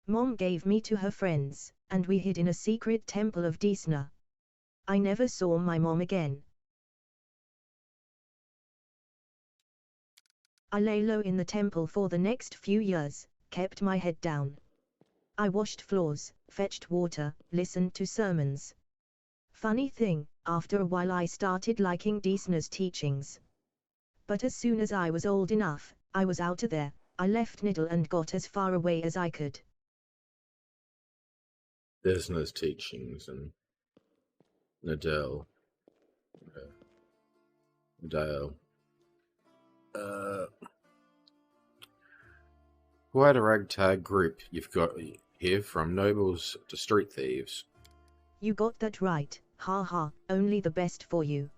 Mom gave me to her friends, and we hid in a secret temple of Desna. I never saw my mom again. I lay low in the temple for the next few years, kept my head down. I washed floors, fetched water, listened to sermons. Funny thing, after a while I started liking Desna's teachings. But as soon as I was old enough, I was out of there. I left Niddle and got as far away as I could. Desna's teachings and Nadell. Nadell. Quite a ragtag group you've got here, from nobles to street thieves. You got that right, ha ha, only the best for you.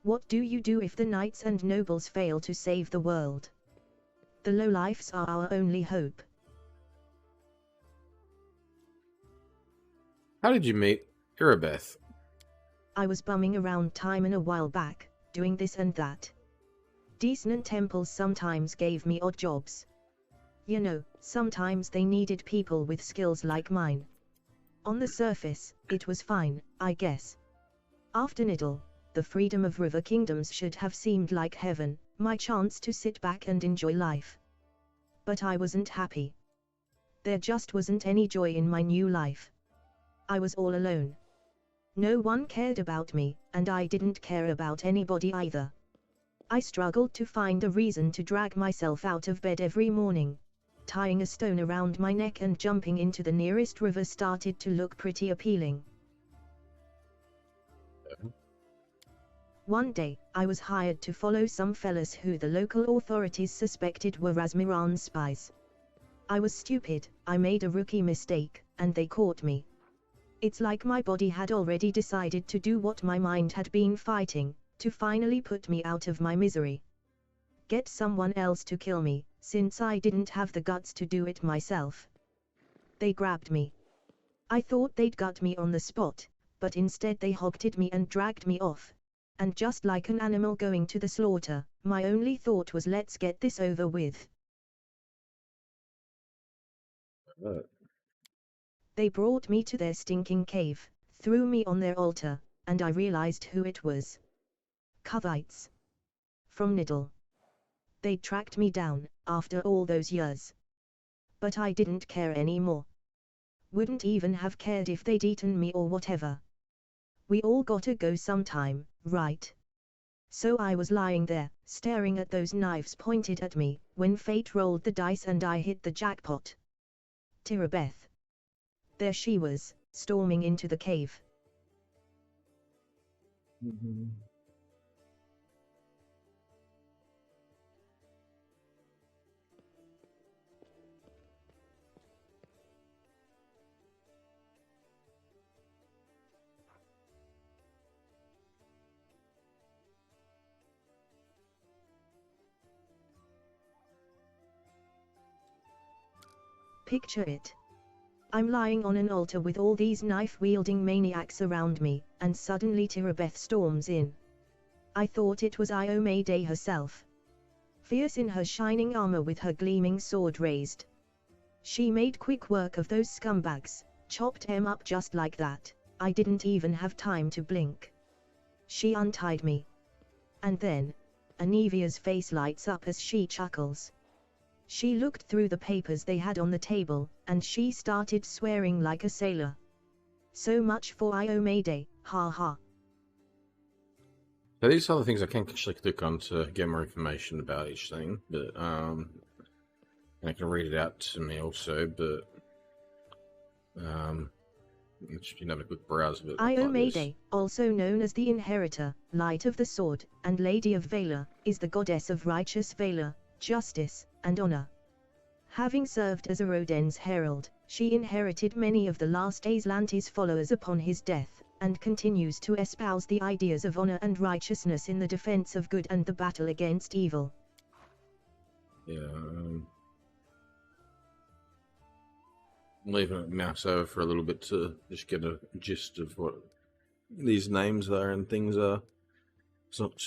What do you do if the knights and nobles fail to save the world? The lowlifes are our only hope. How did you meet Irabeth? I was bumming around Timon a while back, doing this and that. Decent temples sometimes gave me odd jobs. You know, sometimes they needed people with skills like mine. On the surface, it was fine, I guess. After Niddle, the freedom of River Kingdoms should have seemed like heaven, my chance to sit back and enjoy life. But I wasn't happy. There just wasn't any joy in my new life. I was all alone. No one cared about me, and I didn't care about anybody either. I struggled to find a reason to drag myself out of bed every morning. Tying a stone around my neck and jumping into the nearest river started to look pretty appealing. One day, I was hired to follow some fellas who the local authorities suspected were Razmiran's spies. I was stupid, I made a rookie mistake, and they caught me. It's like my body had already decided to do what my mind had been fighting, to finally put me out of my misery. Get someone else to kill me, since I didn't have the guts to do it myself. They grabbed me. I thought they'd gut me on the spot, but instead they hogtied me and dragged me off. And just like an animal going to the slaughter, my only thought was, let's get this over with. They brought me to their stinking cave, threw me on their altar, and I realized who it was. Covites. From Niddle. They tracked me down, after all those years. But I didn't care anymore. Wouldn't even have cared if they'd eaten me or whatever. We all gotta go sometime, right? So I was lying there, staring at those knives pointed at me, when fate rolled the dice and I hit the jackpot. Tirabeth. There she was, storming into the cave. Picture it. I'm lying on an altar with all these knife-wielding maniacs around me, and suddenly Tirabeth storms in. I thought it was Iomade herself. Fierce in her shining armor with her gleaming sword raised. She made quick work of those scumbags, chopped them up just like that. I didn't even have time to blink. She untied me. And then, Anevia's face lights up as she chuckles. She looked through the papers they had on the table, and she started swearing like a sailor. So much for Iomade, ha ha. So these are the things I can actually click on to get more information about each thing, but I can read it out to me also, but you can have a quick browse of it like this. Iomade, also known as the Inheritor, Light of the Sword, and Lady of Valor, is the goddess of righteous valor, justice, and honor. Having served as Aroden's herald, she inherited many of the last Aslante's followers upon his death, and continues to espouse the ideas of honor and righteousness in the defense of good and the battle against evil. Yeah, I'm leaving it mouse over for a little bit to just get a gist of what these names are and things are. It's not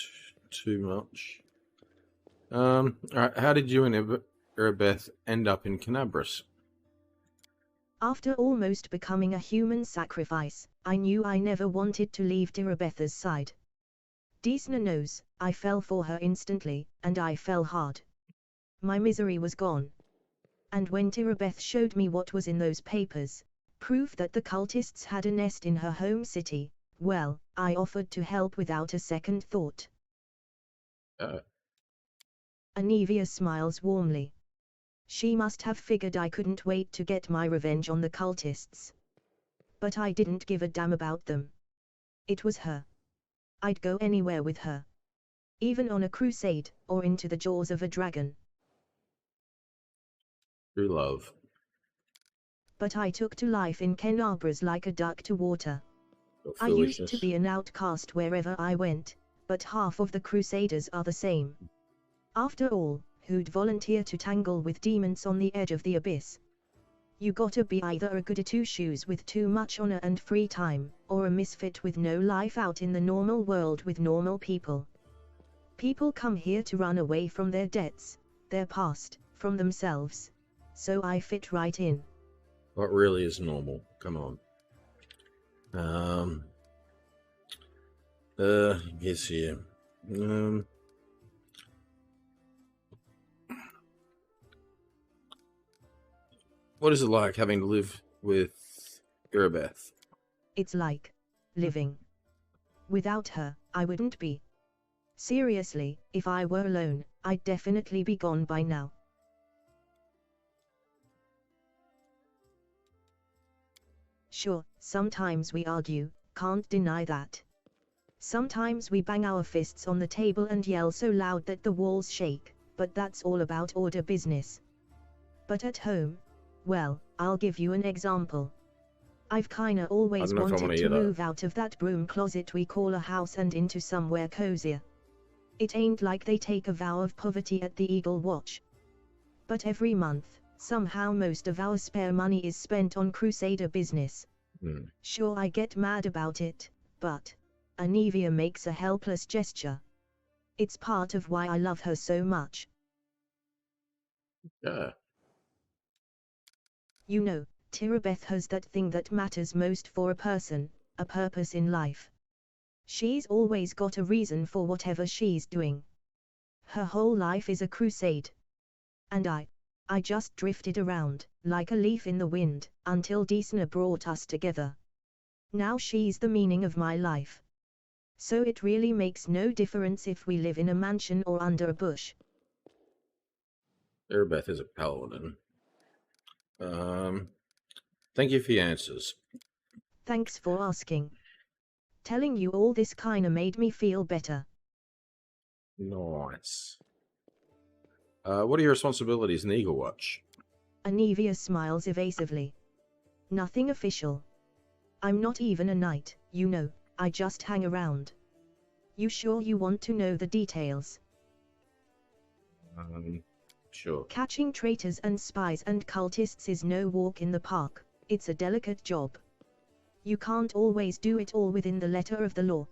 too much. Alright, how did you and Erebeth end up in Canabras? After almost becoming a human sacrifice, I knew I never wanted to leave Tirabetha's side. Desna knows, I fell for her instantly, and I fell hard. My misery was gone. And when Tirabeth showed me what was in those papers, proof that the cultists had a nest in her home city, well, I offered to help without a second thought. Anivia smiles warmly. She must have figured I couldn't wait to get my revenge on the cultists. But I didn't give a damn about them. It was her. I'd go anywhere with her. Even on a crusade, or into the jaws of a dragon. True love. But I took to life in Canabras like a duck to water. I used to be an outcast wherever I went, but half of the crusaders are the same. After all, who'd volunteer to tangle with demons on the edge of the abyss? You gotta be either a goody two-shoes with too much honor and free time, or a misfit with no life out in the normal world with normal people. People come here to run away from their debts, their past, from themselves. So I fit right in. What really is normal? Come on. Guess here. What is it like having to live with Erebeth? It's like living. Without her, I wouldn't be. Seriously, if I were alone, I'd definitely be gone by now. Sure, sometimes we argue, can't deny that. Sometimes we bang our fists on the table and yell so loud that the walls shake, but that's all about order business. But at home, well, I'll give you an example. I've kinda always wanted to move out of that broom closet we call a house and into somewhere cozier. It ain't like they take a vow of poverty at the Eagle Watch. But every month, somehow most of our spare money is spent on crusader business. Sure, I get mad about it, but Anivia makes a helpless gesture. It's part of why I love her so much. Yeah. You know, Tirabeth has that thing that matters most for a person, a purpose in life. She's always got a reason for whatever she's doing. Her whole life is a crusade. And I just drifted around, like a leaf in the wind, until Desna brought us together. Now she's the meaning of my life. So it really makes no difference if we live in a mansion or under a bush. Erebeth is a paladin. Thank you for your answers. Thanks for asking. Telling you all this kinda made me feel better. Nice. What are your responsibilities in Eagle Watch? Anivia smiles evasively. Nothing official. I'm not even a knight, you know, I just hang around. You sure you want to know the details? Sure. Catching traitors and spies and cultists is no walk in the park, it's a delicate job. You can't always do it all within the letter of the law.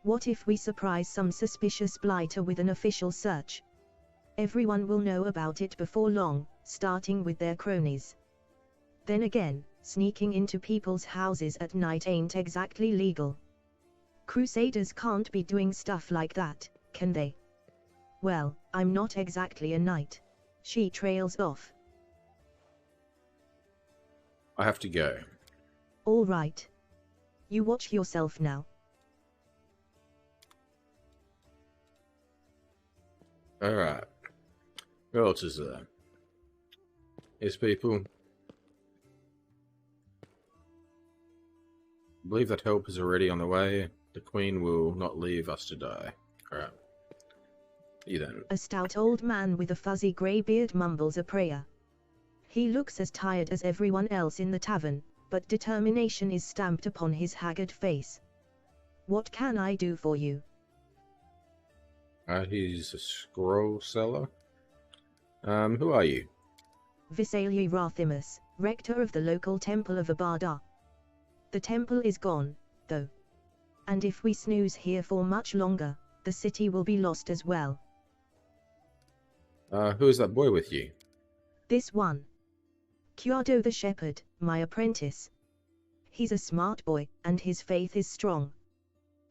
What if we surprise some suspicious blighter with an official search? Everyone will know about it before long, starting with their cronies. Then again, sneaking into people's houses at night ain't exactly legal. Crusaders can't be doing stuff like that, can they? Well, I'm not exactly a knight. She trails off. I have to go. All right. You watch yourself now. Alright. Who else is there? His people. I believe that help is already on the way. The Queen will not leave us to die. Alright. You then. A stout old man with a fuzzy grey beard mumbles a prayer. He looks as tired as everyone else in the tavern, but determination is stamped upon his haggard face. What can I do for you? He's a scroll seller. Who are you? Visalia Rathimus, rector of the local temple of Abada. The temple is gone, though. And if we snooze here for much longer, the city will be lost as well. Who is that boy with you? This one. Kyado the shepherd, my apprentice. He's a smart boy, and his faith is strong.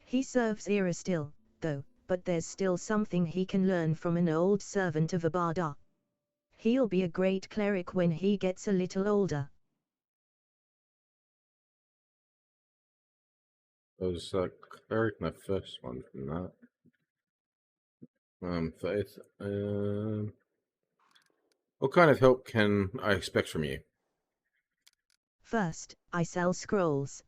He serves Era still, though, but there's still something he can learn from an old servant of Abada. He'll be a great cleric when he gets a little older. Was Cleric my first one from that? Faith. What kind of help can I expect from you? First, I sell scrolls.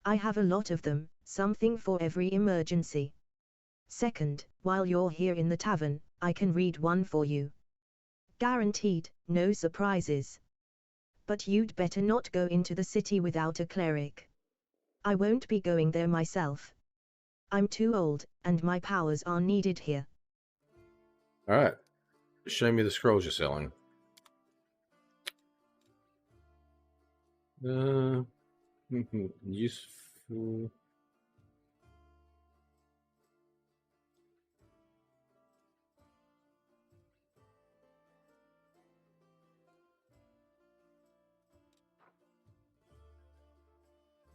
I have a lot of them, something for every emergency. Second, while you're here in the tavern, I can read one for you. Guaranteed, no surprises. But you'd better not go into the city without a cleric. I won't be going there myself. I'm too old, and my powers are needed here. Alright. Show me the scrolls you're selling. Useful.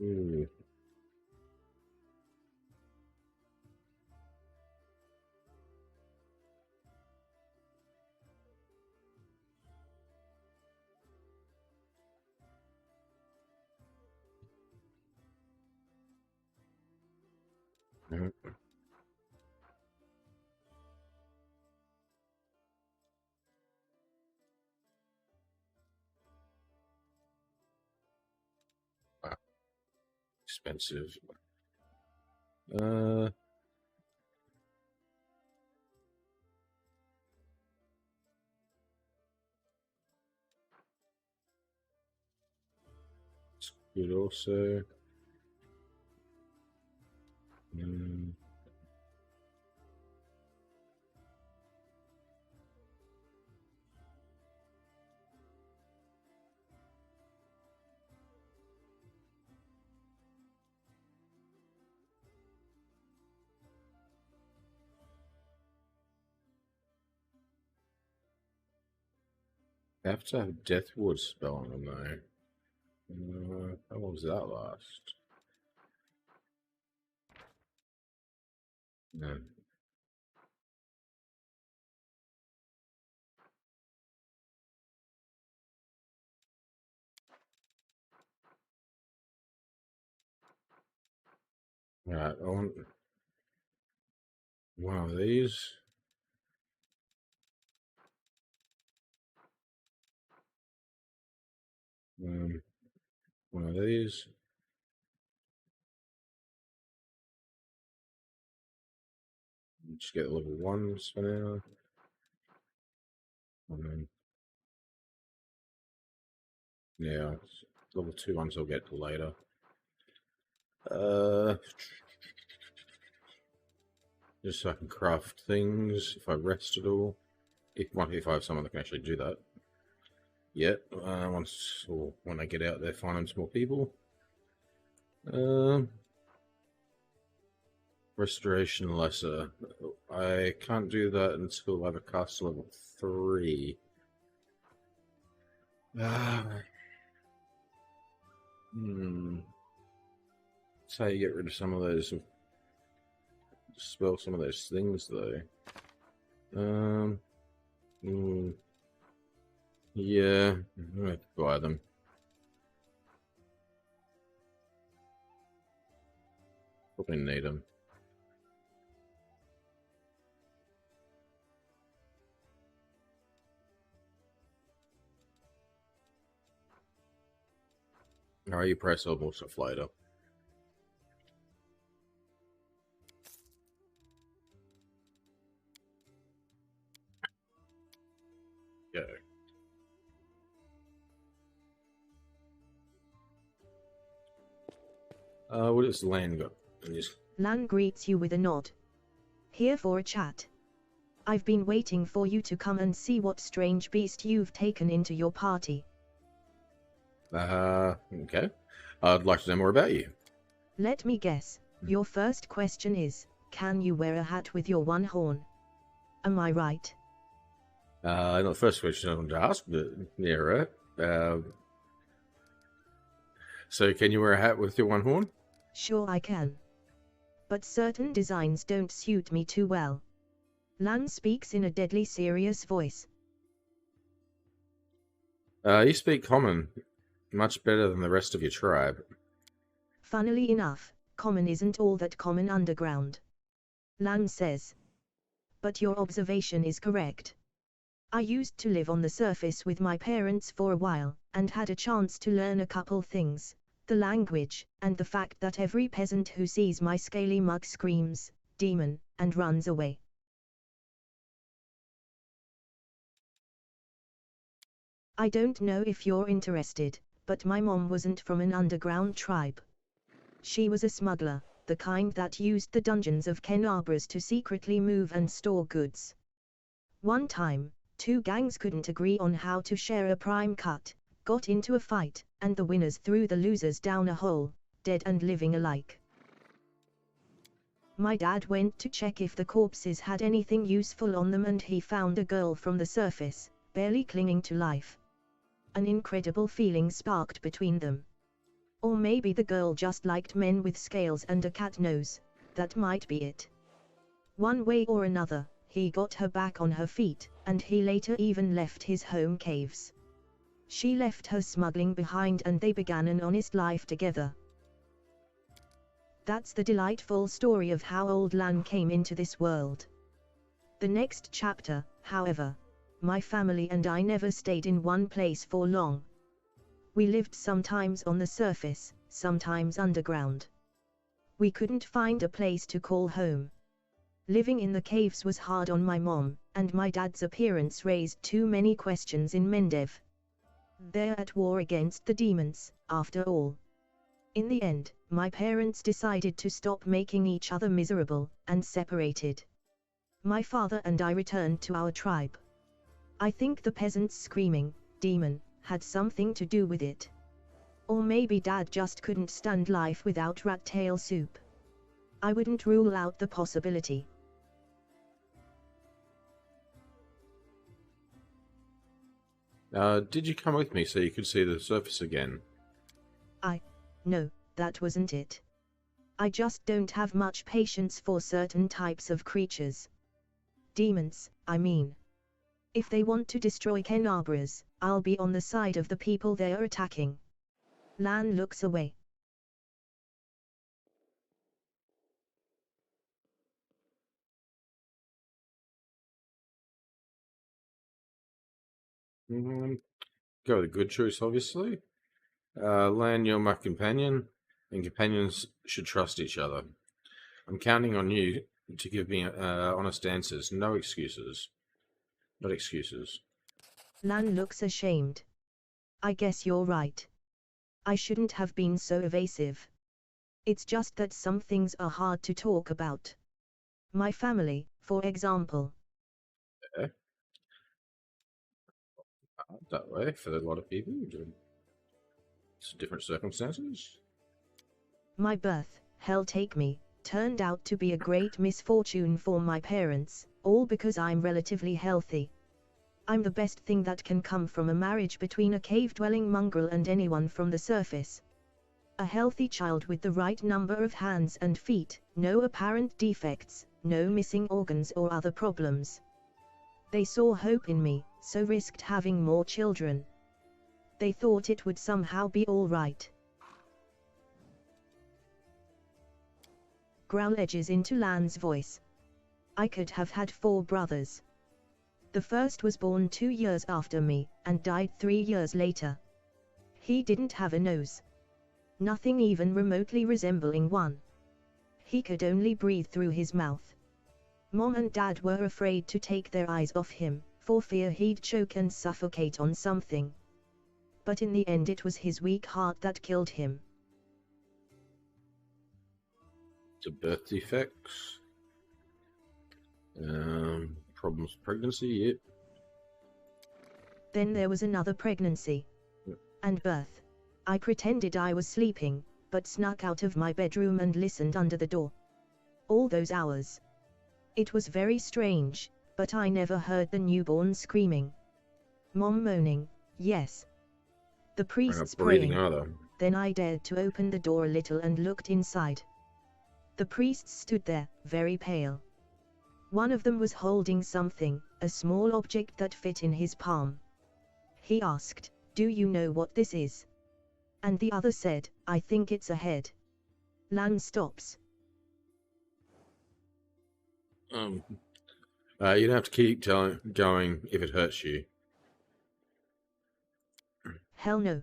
Ooh. Expensive. It's good also. I have to have Deathward spell on them though. How long does that last? No. Alright, I want one of these. One of these. Just get level 1s for now. And then, yeah, level 2 ones I'll get later. Just so I can craft things if I rest at all. If I have someone that can actually do that. Yep, once or when I get out there finding some more people. Restoration Lesser. I can't do that until I have a cast level 3. That's how you get rid of some of those. Spell some of those things though. Yeah, I'm gonna have to buy them. Probably need them. Alright, you press up, more stuff later. Go. What does Lan got? Lan greets you with a nod. Here for a chat. I've been waiting for you to come and see what strange beast you've taken into your party. Okay. I'd like to know more about you. Let me guess. Your first question is, can you wear a hat with your one horn? Am I right? Not the first question I wanted to ask, but yeah, right. So can you wear a hat with your one horn? Sure I can. But certain designs don't suit me too well. Lan speaks in a deadly serious voice. You speak common, much better than the rest of your tribe. Funnily enough, common isn't all that common underground. Lan says. But your observation is correct. I used to live on the surface with my parents for a while, and had a chance to learn a couple things. The language, and the fact that every peasant who sees my scaly mug screams, demon, and runs away. I don't know if you're interested, but my mom wasn't from an underground tribe. She was a smuggler, the kind that used the dungeons of Kenabras to secretly move and store goods. One time, two gangs couldn't agree on how to share a prime cut, got into a fight, and the winners threw the losers down a hole, dead and living alike. My dad went to check if the corpses had anything useful on them and he found a girl from the surface, barely clinging to life. An incredible feeling sparked between them. Or maybe the girl just liked men with scales and a cat nose, that might be it. One way or another, he got her back on her feet, and he later even left his home caves. She left her smuggling behind and they began an honest life together. That's the delightful story of how old Lan came into this world. The next chapter, however, my family and I never stayed in one place for long. We lived sometimes on the surface, sometimes underground. We couldn't find a place to call home. Living in the caves was hard on my mom, and my dad's appearance raised too many questions in Mendev. They're at war against the demons, after all. In the end, my parents decided to stop making each other miserable, and separated. My father and I returned to our tribe. I think the peasants screaming, demon, had something to do with it. Or maybe Dad just couldn't stand life without rat tail soup. I wouldn't rule out the possibility. Did you come with me so you could see the surface again? No, that wasn't it. I just don't have much patience for certain types of creatures. Demons, I mean. If they want to destroy Kenabras, I'll be on the side of the people they are attacking. Lan looks away. Go with a good choice, obviously. Lan, you're my companion, and companions should trust each other. I'm counting on you to give me honest answers, no excuses. Not excuses. Lan looks ashamed. I guess you're right. I shouldn't have been so evasive. It's just that some things are hard to talk about. My family, for example. Yeah. That way for a lot of people. It's different circumstances. My birth, hell take me, turned out to be a great misfortune for my parents, all because I'm relatively healthy. I'm the best thing that can come from a marriage between a cave-dwelling mongrel and anyone from the surface. A healthy child with the right number of hands and feet, no apparent defects, no missing organs or other problems. They saw hope in me, so risked having more children. They thought it would somehow be all right. Growl edges into Lan's voice. I could have had 4 brothers. The first was born 2 years after me, and died 3 years later. He didn't have a nose. Nothing even remotely resembling one. He could only breathe through his mouth. Mom and Dad were afraid to take their eyes off him, for fear he'd choke and suffocate on something. But in the end it was his weak heart that killed him. The birth defects. Problems with pregnancy, yep. Then there was another pregnancy. Yep. And birth. I pretended I was sleeping, but snuck out of my bedroom and listened under the door. All those hours. It was very strange, but I never heard the newborn screaming. Mom moaning, yes. The priests breathing praying. either. Then I dared to open the door a little and looked inside. The priests stood there, very pale. One of them was holding something, a small object that fit in his palm. He asked, "Do you know what this is?" And the other said, "I think it's a head." Lan stops. You'd have to keep going if it hurts you. Hell no.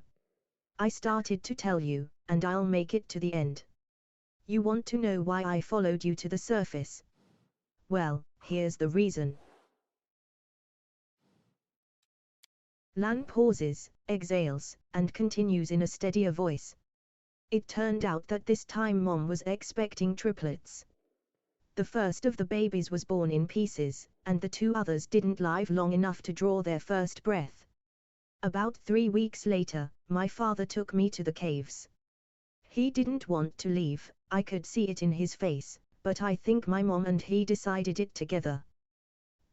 I started to tell you, and I'll make it to the end. You want to know why I followed you to the surface? Well, here's the reason. Lan pauses, exhales, and continues in a steadier voice. It turned out that this time Mom was expecting triplets. The first of the babies was born in pieces, and the two others didn't live long enough to draw their first breath. About 3 weeks later, my father took me to the caves. He didn't want to leave, I could see it in his face, but I think my mom and he decided it together.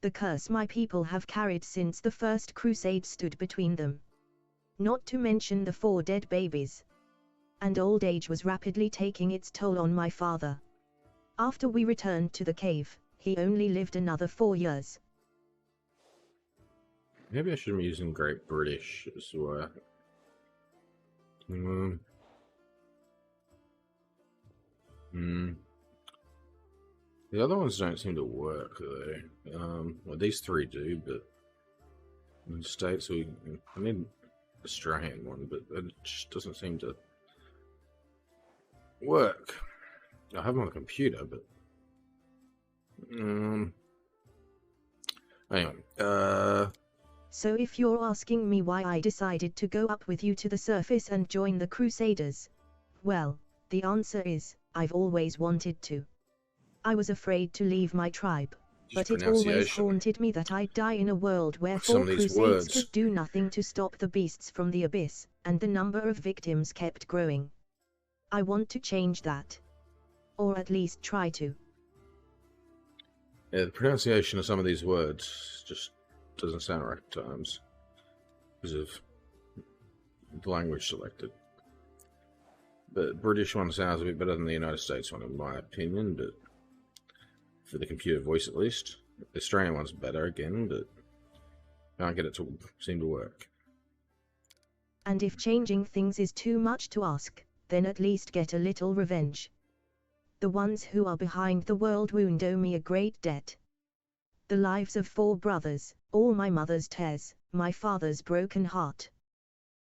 The curse my people have carried since the first crusade stood between them. Not to mention the 4 dead babies. And old age was rapidly taking its toll on my father. After we returned to the cave, he only lived another 4 years. Maybe I should be using Great British as well. The other ones don't seem to work though. Well, these 3 do, but in the States I need an Australian one, but it just doesn't seem to work. I have them on the computer, but anyway. So if you're asking me why I decided to go up with you to the surface and join the Crusaders, well, the answer is, I've always wanted to. I was afraid to leave my tribe, but it always haunted me that I'd die in a world where 4 crusades could do nothing to stop the beasts from the abyss, and the number of victims kept growing. I want to change that. Or at least try to. Yeah, the pronunciation of some of these words just doesn't sound right at times because of the language selected. The British one sounds a bit better than the United States one in my opinion, but for the computer voice at least. The Australian one's better again, but I can't get it to seem to work. And if changing things is too much to ask, then at least get a little revenge. The ones who are behind the world wound owe me a great debt. The lives of 4 brothers, all my mother's tears, my father's broken heart.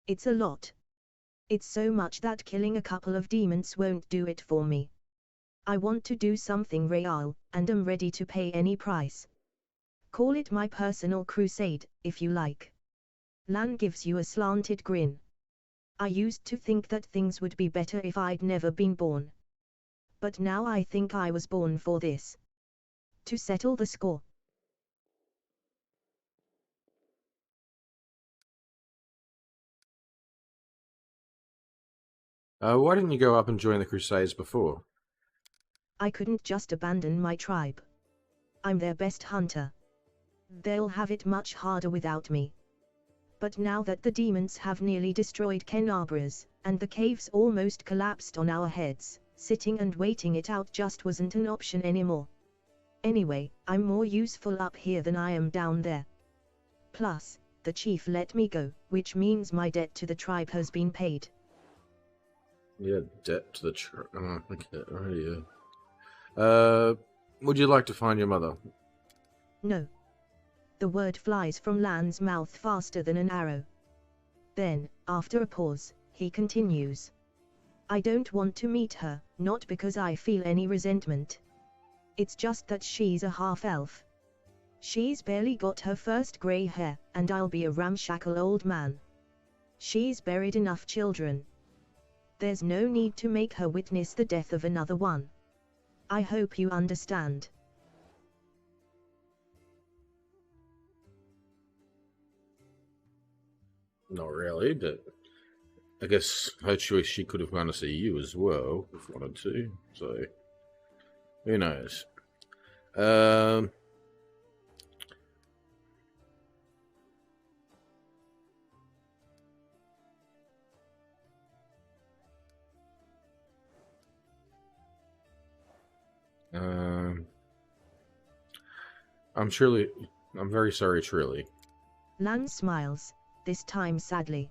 It's a lot. It's so much that killing a couple of demons won't do it for me. I want to do something real, and am ready to pay any price. Call it my personal crusade, if you like. Lan gives you a slanted grin. I used to think that things would be better if I'd never been born. But now I think I was born for this. To settle the score. Why didn't you go up and join the Crusades before? I couldn't just abandon my tribe. I'm their best hunter. They'll have it much harder without me. But now that the demons have nearly destroyed Kenabras, and the caves almost collapsed on our heads, sitting and waiting it out just wasn't an option anymore. Anyway, I'm more useful up here than I am down there. Plus, the chief let me go, which means my debt to the tribe has been paid. Yeah, debt to the tribe. Oh, okay, right, yeah. Would you like to find your mother? No. The word flies from Lan's mouth faster than an arrow. Then, after a pause, he continues. I don't want to meet her, not because I feel any resentment. It's just that she's a half-elf. She's barely got her first grey hair, and I'll be a ramshackle old man. She's buried enough children. There's no need to make her witness the death of another one. I hope you understand. Not really, but I guess her choice, she could have gone to see you as well, if wanted to, so who knows. I'm very sorry, truly. Lan smiles, this time sadly.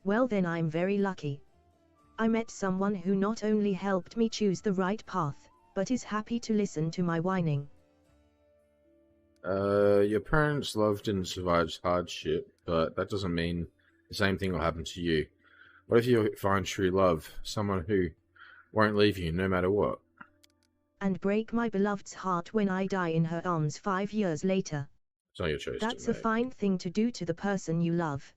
Well then, I'm very lucky. I met someone who not only helped me choose the right path, but is happy to listen to my whining. Your parents' love didn't survive hardship, but that doesn't mean the same thing will happen to you. What if you find true love, someone who won't leave you no matter what? And break my beloved's heart when I die in her arms 5 years later. It's not your choice. That's a fine thing to do to the person you love.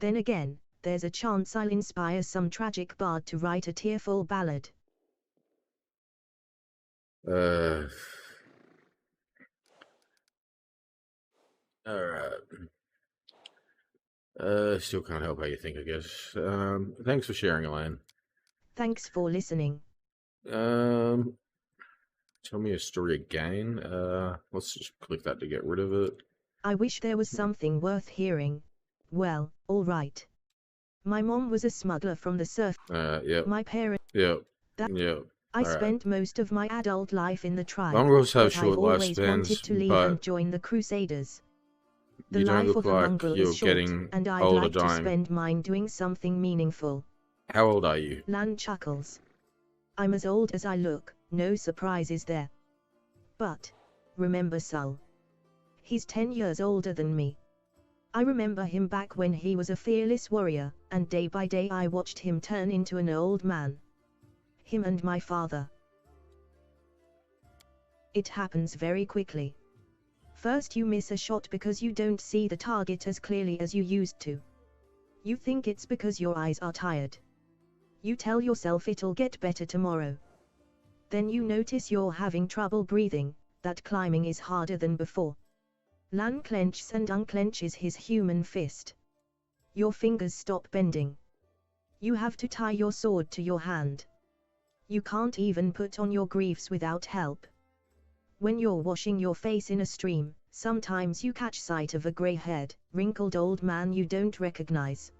Then again, there's a chance I'll inspire some tragic bard to write a tearful ballad. Alright. Still can't help how you think, I guess. Thanks for sharing, Elaine. Thanks for listening. Tell me a story again. Let's just click that to get rid of it. I wish there was something worth hearing. Well, alright. My mom was a smuggler from the surf. Yep. My parents. Yep. That. Yep. I spent most of my adult life in the tribe. Mongrels have but short I've always lifespans, wanted to leave but and join the Crusaders. The you don't life look of a like mongrel you're is short, getting and I'd old or like to dying. spend mine doing something meaningful. How old are you? Lan chuckles. I'm as old as I look, no surprises there. But, remember Sul. He's 10 years older than me. I remember him back when he was a fearless warrior, and day by day I watched him turn into an old man. Him and my father. It happens very quickly. First you miss a shot because you don't see the target as clearly as you used to. You think it's because your eyes are tired. You tell yourself it'll get better tomorrow. Then you notice you're having trouble breathing, that climbing is harder than before. Lan clenches and unclenches his human fist. Your fingers stop bending. You have to tie your sword to your hand. You can't even put on your greaves without help. When you're washing your face in a stream, sometimes you catch sight of a grey-haired, wrinkled old man you don't recognize.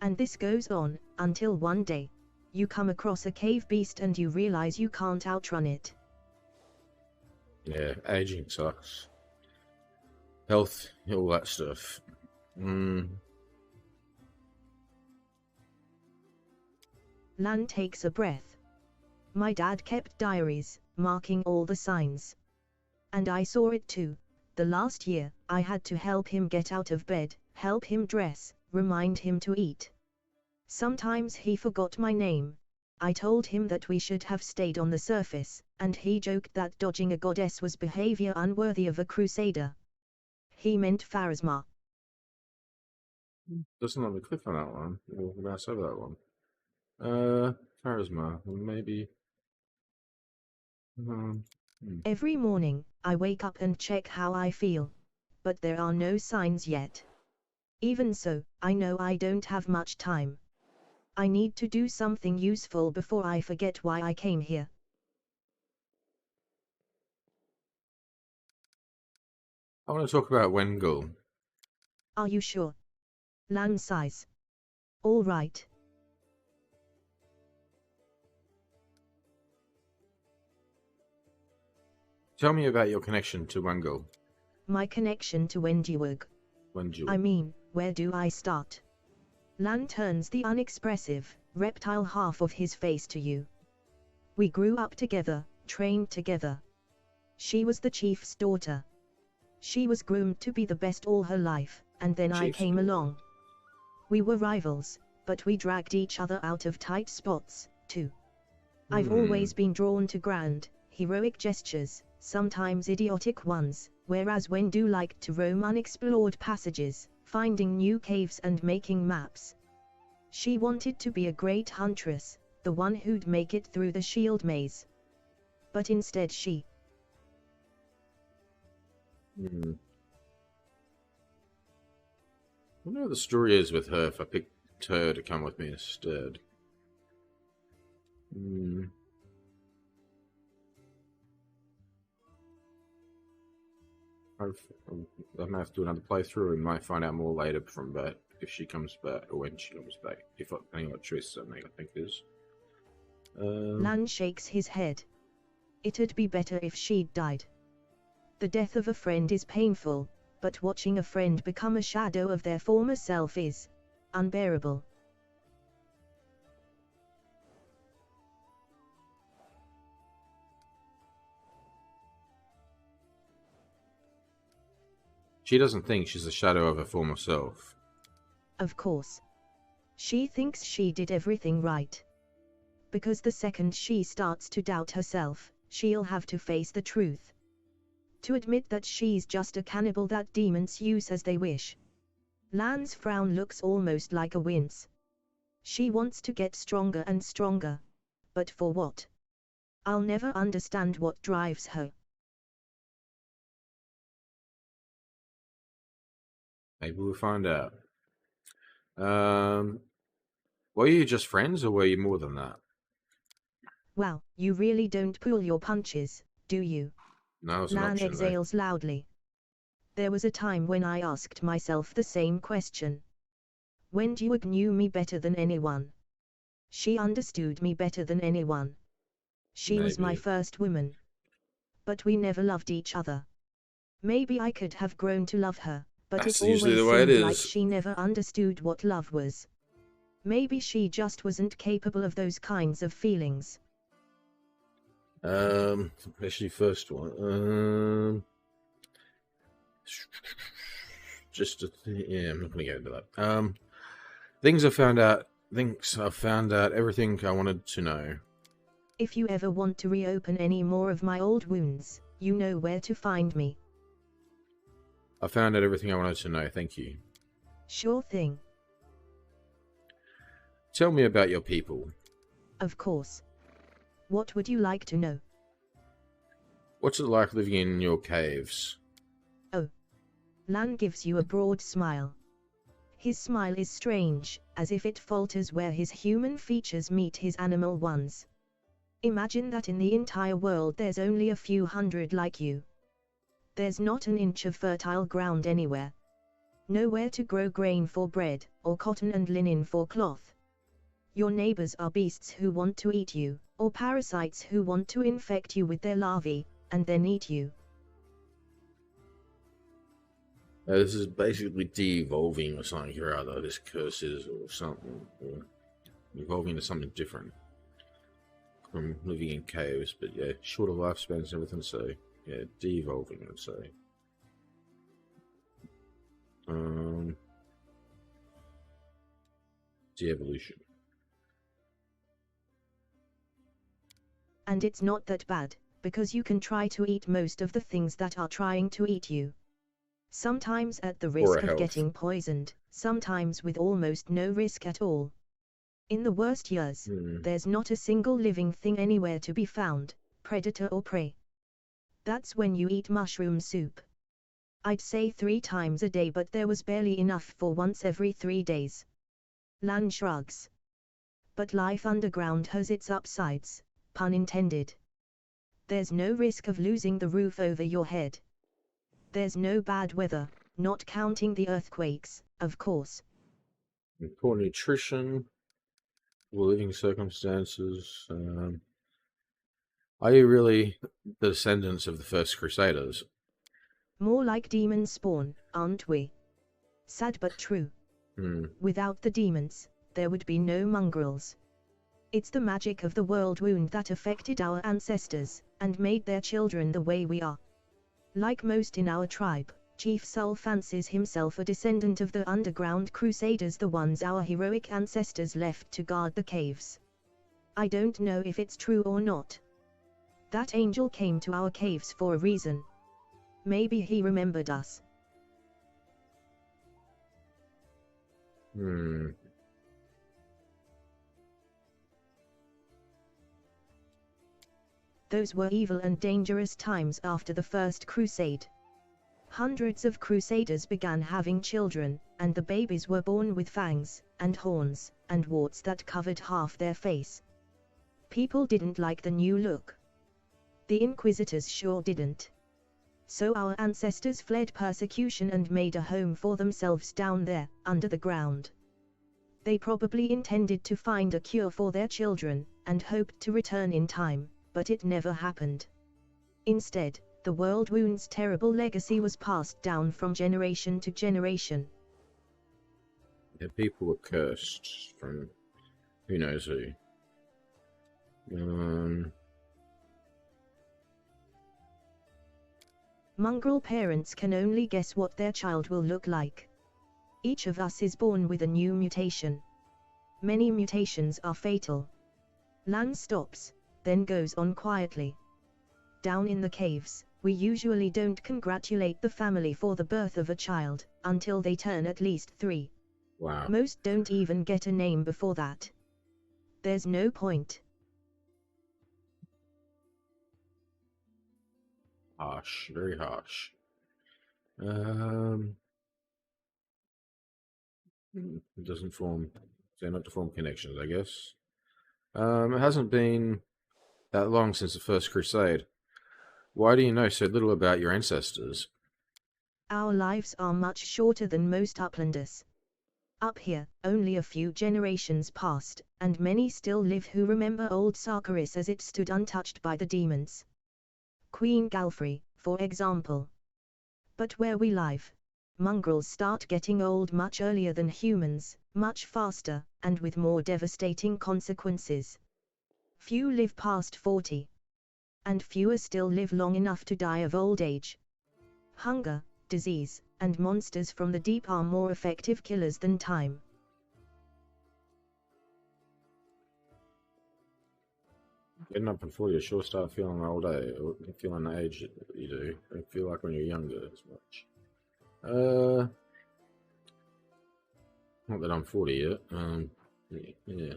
And this goes on, until one day, you come across a cave beast and you realize you can't outrun it. Yeah, aging sucks. Health, all that stuff. Lan takes a breath. My dad kept diaries, marking all the signs. And I saw it too. The last year, I had to help him get out of bed, help him dress, remind him to eat. Sometimes he forgot my name. I told him that we should have stayed on the surface, and he joked that dodging a goddess was behavior unworthy of a crusader. He meant Pharasma. Doesn't let me click on that one. We'll mouse over that one. Pharasma, maybe. Every morning, I wake up and check how I feel. But there are no signs yet. Even so, I know I don't have much time. I need to do something useful before I forget why I came here. I want to talk about Wengul. Are you sure? Lan sighs. All right. Tell me about your connection to Wengul. My connection to Wendiwug. I mean, where do I start? Lan turns the unexpressive, reptile half of his face to you. We grew up together, trained together. She was the chief's daughter. She was groomed to be the best all her life, and then I came along. We were rivals, but we dragged each other out of tight spots, too. I've always been drawn to grand, heroic gestures, sometimes idiotic ones, whereas Wendu liked to roam unexplored passages, finding new caves and making maps. She wanted to be a great huntress, the one who'd make it through the shield maze. But instead she... I wonder what the story is with her if I picked her to come with me instead. I might have to do another playthrough and might find out more later from that if she comes back or when she comes back. If depending on what choices I make, I think it is. Lan shakes his head. It'd be better if she'd died. The death of a friend is painful, but watching a friend become a shadow of their former self is unbearable. She doesn't think she's a shadow of her former self. Of course. She thinks she did everything right. Because the second she starts to doubt herself, she'll have to face the truth. To admit that she's just a cannibal that demons use as they wish. Lan's frown looks almost like a wince. She wants to get stronger and stronger. But for what? I'll never understand what drives her. Maybe we'll find out. Were you just friends or were you more than that? Wow, you really don't pull your punches, do you? No, it's an Lan option, exhales loudly. There was a time when I asked myself the same question. Wendu knew me better than anyone. She understood me better than anyone. She was my first woman. But we never loved each other. Maybe I could have grown to love her, but That's it always usually the way it seemed like is. she never understood what love was. Maybe she just wasn't capable of those kinds of feelings. Especially first one. Yeah, I'm not gonna get into that. Things I found out. Everything I wanted to know. If you ever want to reopen any more of my old wounds, you know where to find me. I found out everything I wanted to know. Thank you. Sure thing. Tell me about your people. Of course. What would you like to know? What's it like living in your caves? Oh. Lan gives you a broad smile. His smile is strange, as if it falters where his human features meet his animal ones. Imagine that in the entire world there's only a few hundred like you. There's not an inch of fertile ground anywhere. Nowhere to grow grain for bread, or cotton and linen for cloth. Your neighbors are beasts who want to eat you, or parasites who want to infect you with their larvae, and then eat you. This is basically de-evolving or something or other. This curse is or something. Or evolving to something different. From living in caves, but yeah, shorter lifespans and everything, so yeah, de-evolving, I'd say. De-evolution. And it's not that bad, because you can try to eat most of the things that are trying to eat you. Sometimes at the risk of getting poisoned, sometimes with almost no risk at all. In the worst years, there's not a single living thing anywhere to be found, predator or prey. That's when you eat mushroom soup. I'd say 3 times a day, but there was barely enough for once every 3 days. Lan shrugs. But life underground has its upsides, pun intended. There's no risk of losing the roof over your head. There's no bad weather, not counting the earthquakes, of course. Poor nutrition, living circumstances. Are you really the descendants of the first Crusaders? More like demon spawn, aren't we? Sad but true. Without the demons, there would be no mongrels. It's the magic of the world wound that affected our ancestors, and made their children the way we are. Like most in our tribe, Chief Sol fancies himself a descendant of the underground crusaders, the ones our heroic ancestors left to guard the caves. I don't know if it's true or not. That angel came to our caves for a reason. Maybe he remembered us. Those were evil and dangerous times after the First Crusade. Hundreds of crusaders began having children, and the babies were born with fangs, and horns, and warts that covered half their face. People didn't like the new look. The Inquisitors sure didn't. So our ancestors fled persecution and made a home for themselves down there, under the ground. They probably intended to find a cure for their children, and hoped to return in time, but it never happened. Instead, the World Wound's terrible legacy was passed down from generation to generation. Yeah, people were cursed from who knows who. Mongrel parents can only guess what their child will look like. Each of us is born with a new mutation. Many mutations are fatal. Lan stops, then goes on quietly. Down in the caves, we usually don't congratulate the family for the birth of a child, until they turn at least 3. Wow. Most don't even get a name before that. There's no point. Harsh, very harsh. It doesn't form, so not to form connections, I guess. It hasn't been that long since the First Crusade. Why do you know so little about your ancestors? Our lives are much shorter than most uplanders. Up here, only a few generations passed, and many still live who remember old Sargeras as it stood untouched by the demons. Queen Galfrey, for example. But where we live, mongrels start getting old much earlier than humans, much faster, and with more devastating consequences. Few live past 40. And fewer still live long enough to die of old age. Hunger, disease, and monsters from the deep are more effective killers than time. Getting up in 40, you sure start feeling old, or feeling the age that you do. I don't feel like when you're younger as much. Not that I'm 40 yet. Yeah.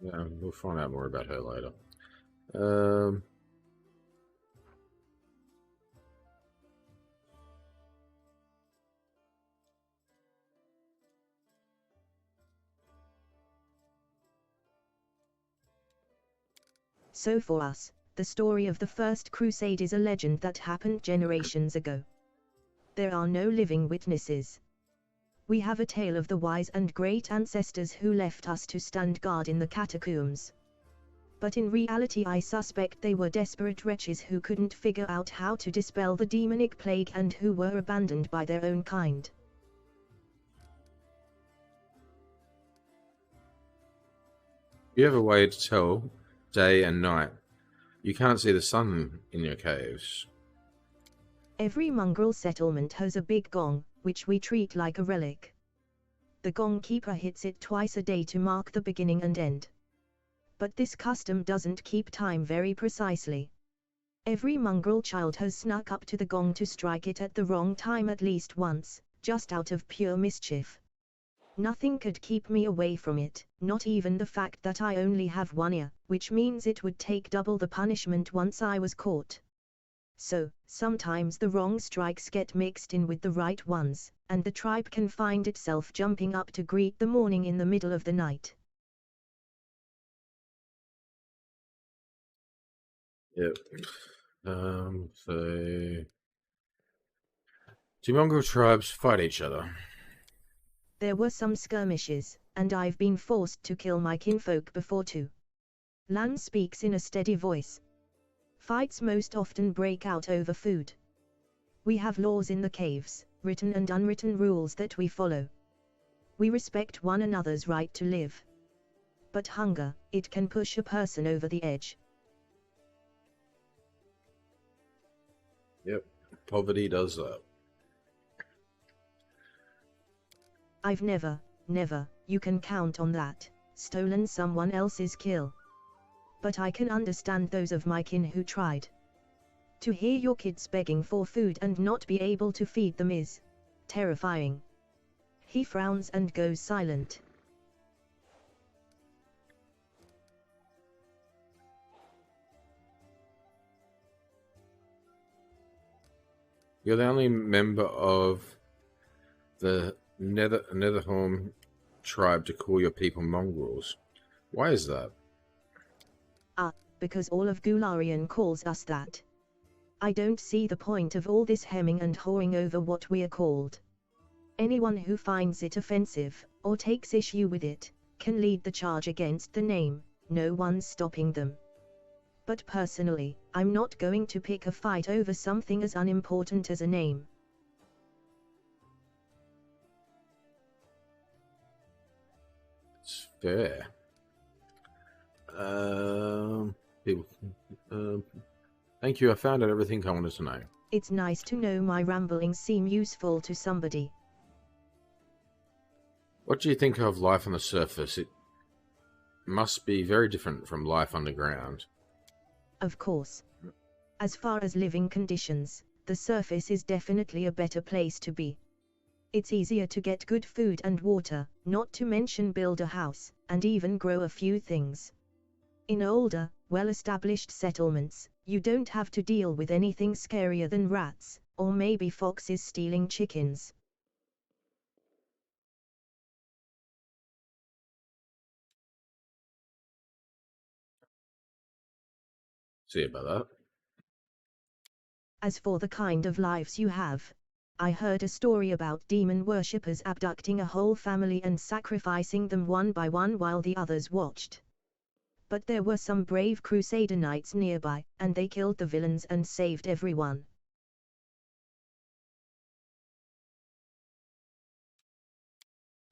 Yeah, we'll find out more about her later. So for us, the story of the First Crusade is a legend that happened generations ago. There are no living witnesses. We have a tale of the wise and great ancestors who left us to stand guard in the catacombs. But in reality I suspect they were desperate wretches who couldn't figure out how to dispel the demonic plague and who were abandoned by their own kind. You have a way to tell day and night. You can't see the sun in your caves. Every mongrel settlement has a big gong, which we treat like a relic. The gong keeper hits it twice a day to mark the beginning and end. But this custom doesn't keep time very precisely. Every mongrel child has snuck up to the gong to strike it at the wrong time at least once, just out of pure mischief. Nothing could keep me away from it, not even the fact that I only have one ear, which means it would take double the punishment once I was caught. So, sometimes the wrong strikes get mixed in with the right ones, and the tribe can find itself jumping up to greet the morning in the middle of the night. Yep. So... do mongrel tribes fight each other? There were some skirmishes, and I've been forced to kill my kinfolk before too. Lan speaks in a steady voice. Fights most often break out over food. We have laws in the caves, written and unwritten rules that we follow. We respect one another's right to live. But hunger, it can push a person over the edge. Yep, poverty does that. I've never, you can count on that, stolen someone else's kill. But I can understand those of my kin who tried. To hear your kids begging for food and not be able to feed them is terrifying. He frowns and goes silent. You're the only member of the Netherhome tribe to call your people mongrels. Why is that? Because all of Gularian calls us that. I don't see the point of all this hemming and hawing over what we are called. Anyone who finds it offensive, or takes issue with it, can lead the charge against the name, no one's stopping them. But personally, I'm not going to pick a fight over something as unimportant as a name. It's fair. People. Thank you. I found out everything I wanted to know. It's nice to know my ramblings seem useful to somebody. What do you think of life on the surface? It must be very different from life underground. Of course. As far as living conditions, the surface is definitely a better place to be. It's easier to get good food and water, not to mention build a house, and even grow a few things. In older, well-established settlements, you don't have to deal with anything scarier than rats, or maybe foxes stealing chickens. See about that. As for the kind of lives you have, I heard a story about demon worshippers abducting a whole family and sacrificing them one by one while the others watched. But there were some brave Crusader knights nearby, and they killed the villains and saved everyone.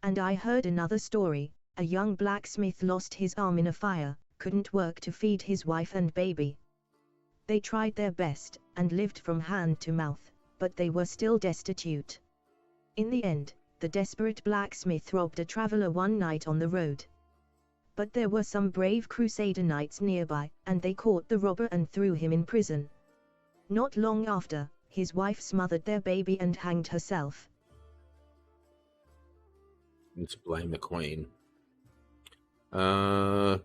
And I heard another story, a young blacksmith lost his arm in a fire, couldn't work to feed his wife and baby. They tried their best, and lived from hand to mouth, but they were still destitute. In the end, the desperate blacksmith robbed a traveler one night on the road. But there were some brave Crusader knights nearby, and they caught the robber and threw him in prison. Not long after, his wife smothered their baby and hanged herself. And to blame the queen. Up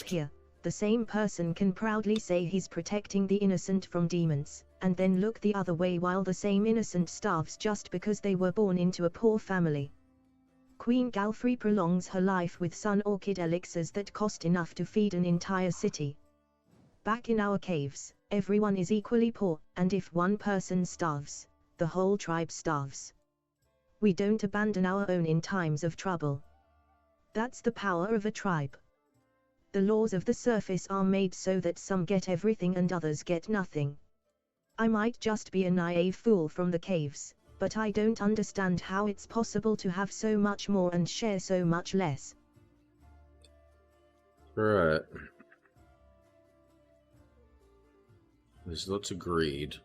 here, the same person can proudly say he's protecting the innocent from demons, and then look the other way while the same innocent starves just because they were born into a poor family. Queen Galfrey prolongs her life with sun orchid elixirs that cost enough to feed an entire city. Back in our caves, everyone is equally poor, and if one person starves, the whole tribe starves. We don't abandon our own in times of trouble. That's the power of a tribe. The laws of the surface are made so that some get everything and others get nothing. I might just be a naive fool from the caves, but I don't understand how it's possible to have so much more and share so much less. Right. There's lots of greed.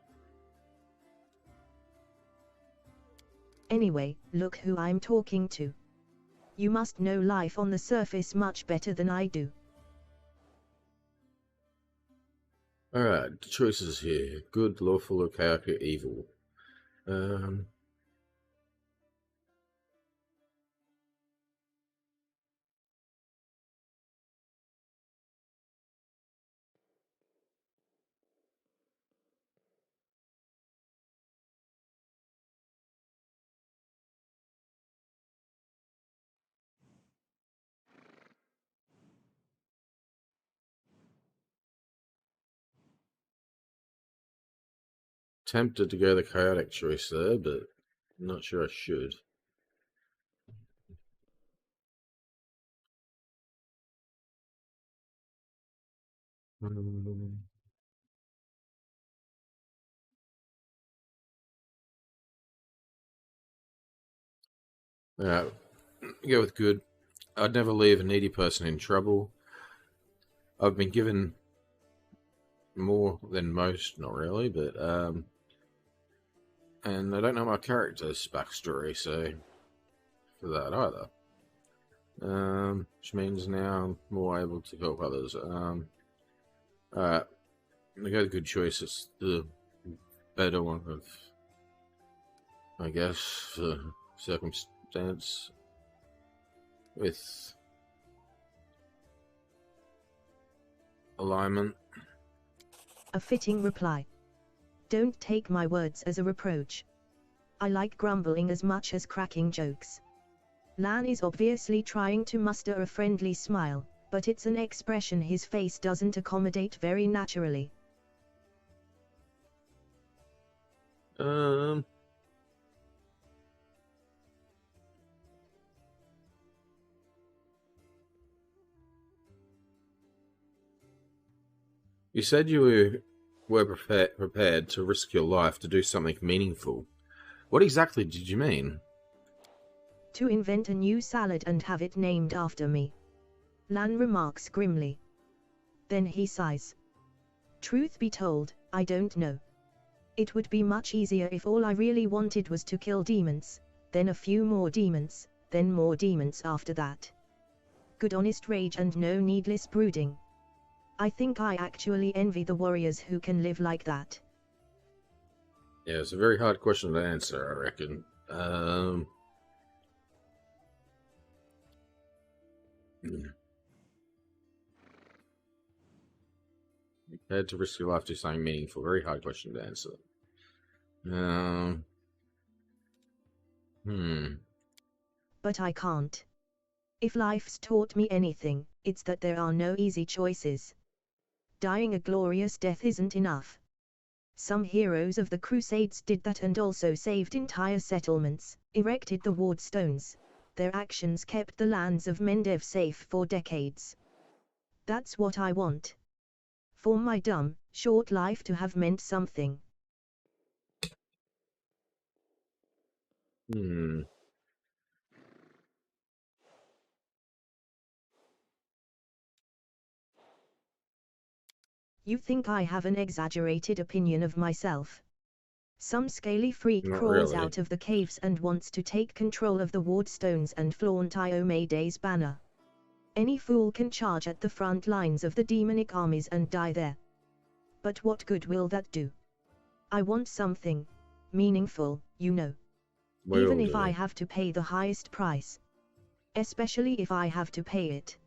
Anyway, look who I'm talking to. You must know life on the surface much better than I do. Alright, the choices here. Good, lawful, or chaotic, evil. Tempted to go the chaotic choice there, but not sure I should. Go with good. I'd never leave a needy person in trouble. I've been given more than most, not really, but and I don't know my character's backstory, so for that either. Which means now I'm more able to help others. Alright, I got a good choice. It's the better one of, I guess, for circumstance with alignment. A fitting reply. Don't take my words as a reproach. I like grumbling as much as cracking jokes. Lan is obviously trying to muster a friendly smile, but it's an expression his face doesn't accommodate very naturally. You said you were prepared to risk your life to do something meaningful. What exactly did you mean? To invent a new salad and have it named after me. Lan remarks grimly. Then he sighs. Truth be told, I don't know. It would be much easier if all I really wanted was to kill demons, then a few more demons, then more demons after that. Good honest rage and no needless brooding. I think I actually envy the warriors who can live like that. Yeah, it's a very hard question to answer, I reckon. Prepared to risk your life to do something meaningful. Very hard question to answer. But I can't. If life's taught me anything, it's that there are no easy choices. Dying a glorious death isn't enough. Some heroes of the Crusades did that and also saved entire settlements, erected the ward stones. Their actions kept the lands of Mendev safe for decades. That's what I want. For my dumb, short life to have meant something. You think I have an exaggerated opinion of myself? Some scaly freak Not crawls really. out of the caves and wants to take control of the ward stones and flaunt Iomede's banner. Any fool can charge at the front lines of the demonic armies and die there. But what good will that do? I want something meaningful, you know. Even if I have to pay the highest price. Especially if I have to pay it.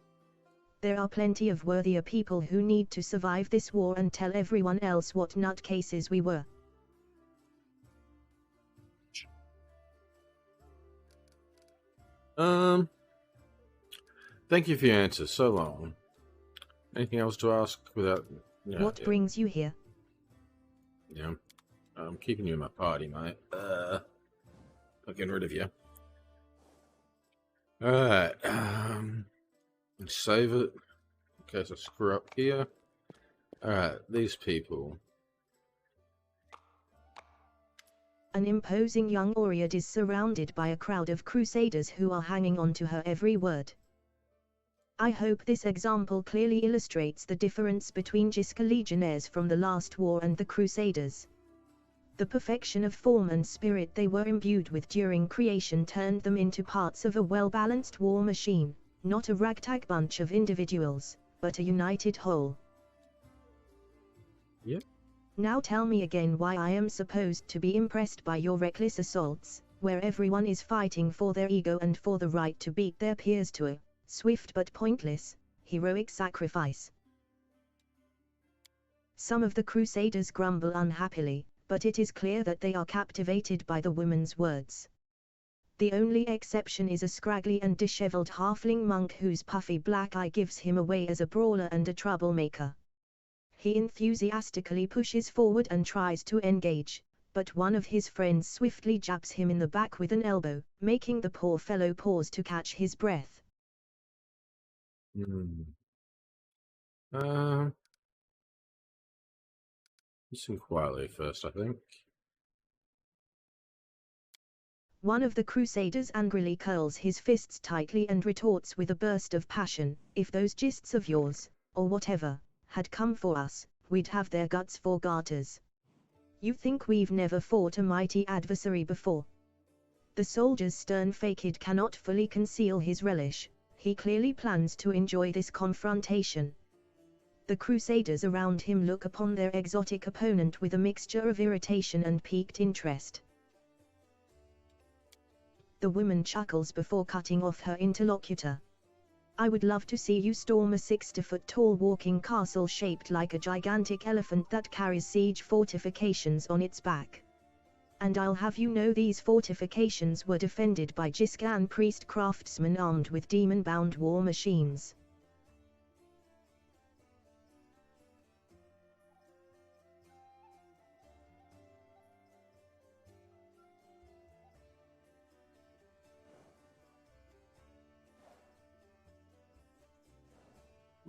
There are plenty of worthier people who need to survive this war and tell everyone else what nutcases we were. Thank you for your answer. So long. Anything else to ask without... What brings you here? Yeah. I'm keeping you in my party, mate. Not getting rid of you. Alright. Let's save it. In case I screw up here. Alright, these people. An imposing young Oread is surrounded by a crowd of crusaders who are hanging on to her every word. I hope this example clearly illustrates the difference between Jiska legionnaires from the last war and the crusaders. The perfection of form and spirit they were imbued with during creation turned them into parts of a well-balanced war machine, not a ragtag bunch of individuals, but a united whole. Yep. Now tell me again why I am supposed to be impressed by your reckless assaults, where everyone is fighting for their ego and for the right to beat their peers to a swift but pointless, heroic sacrifice. Some of the crusaders grumble unhappily, but it is clear that they are captivated by the woman's words. The only exception is a scraggly and disheveled halfling monk whose puffy black eye gives him away as a brawler and a troublemaker. He enthusiastically pushes forward and tries to engage, but one of his friends swiftly jabs him in the back with an elbow, making the poor fellow pause to catch his breath. Listen quietly first, I think. One of the Crusaders angrily curls his fists tightly and retorts with a burst of passion, "If those gists of yours, or whatever, had come for us, we'd have their guts for garters. You think we've never fought a mighty adversary before?" The soldier's stern facade cannot fully conceal his relish. He clearly plans to enjoy this confrontation. The Crusaders around him look upon their exotic opponent with a mixture of irritation and piqued interest. The woman chuckles before cutting off her interlocutor. "I would love to see you storm a 60-foot-tall walking castle shaped like a gigantic elephant that carries siege fortifications on its back. And I'll have you know these fortifications were defended by Jiscan priest craftsmen armed with demon-bound war machines."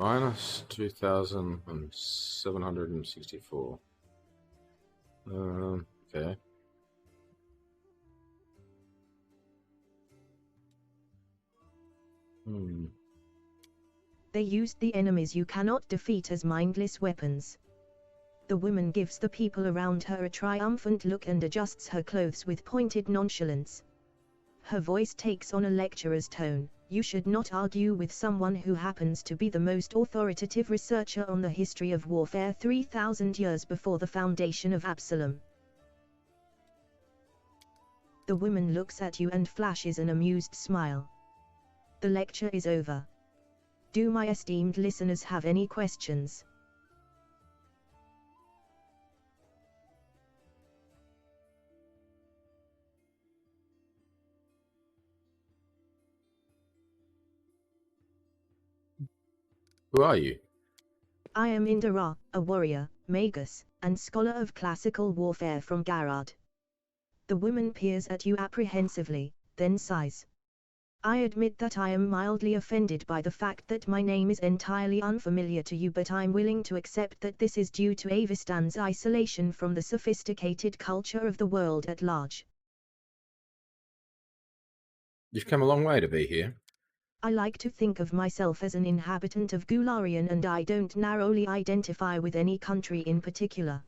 Minus 2,764. Okay. They used the enemies you cannot defeat as mindless weapons. The woman gives the people around her a triumphant look and adjusts her clothes with pointed nonchalance. Her voice takes on a lecturer's tone. "You should not argue with someone who happens to be the most authoritative researcher on the history of warfare 3,000 years before the foundation of Absalom." The woman looks at you and flashes an amused smile. The lecture is over. Do my esteemed listeners have any questions? Who are you? I am Indra, a warrior, magus, and scholar of classical warfare from Garad. The woman peers at you apprehensively, then sighs. "I admit that I am mildly offended by the fact that my name is entirely unfamiliar to you, but I'm willing to accept that this is due to Avistan's isolation from the sophisticated culture of the world at large." You've come a long way to be here. I like to think of myself as an inhabitant of Gularian, and I don't narrowly identify with any country in particular.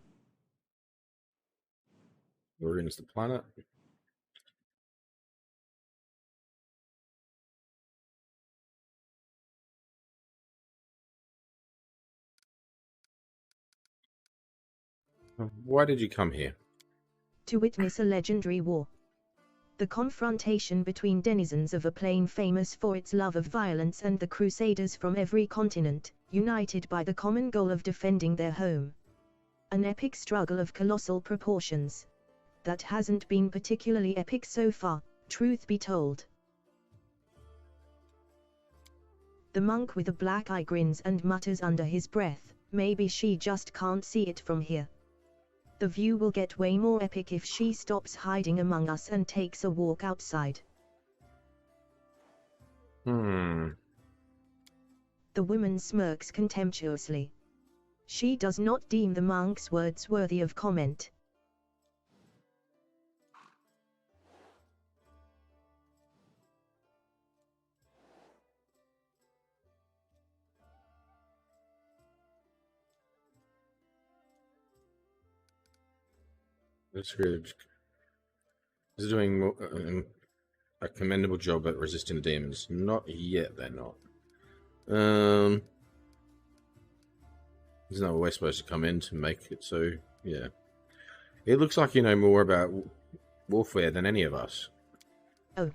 Loremaster's the planet. Why did you come here? To witness a legendary war. The confrontation between denizens of a plane famous for its love of violence and the crusaders from every continent, united by the common goal of defending their home. An epic struggle of colossal proportions. That hasn't been particularly epic so far, truth be told. The monk with a black eye grins and mutters under his breath, "Maybe she just can't see it from here. The view will get way more epic if she stops hiding among us and takes a walk outside." The woman smirks contemptuously. She does not deem the monk's words worthy of comment. This group is doing a commendable job at resisting the demons. Not yet, they're not. Isn't that where we're supposed to come in to make it so? Yeah. It looks like you know more about warfare than any of us. Oh.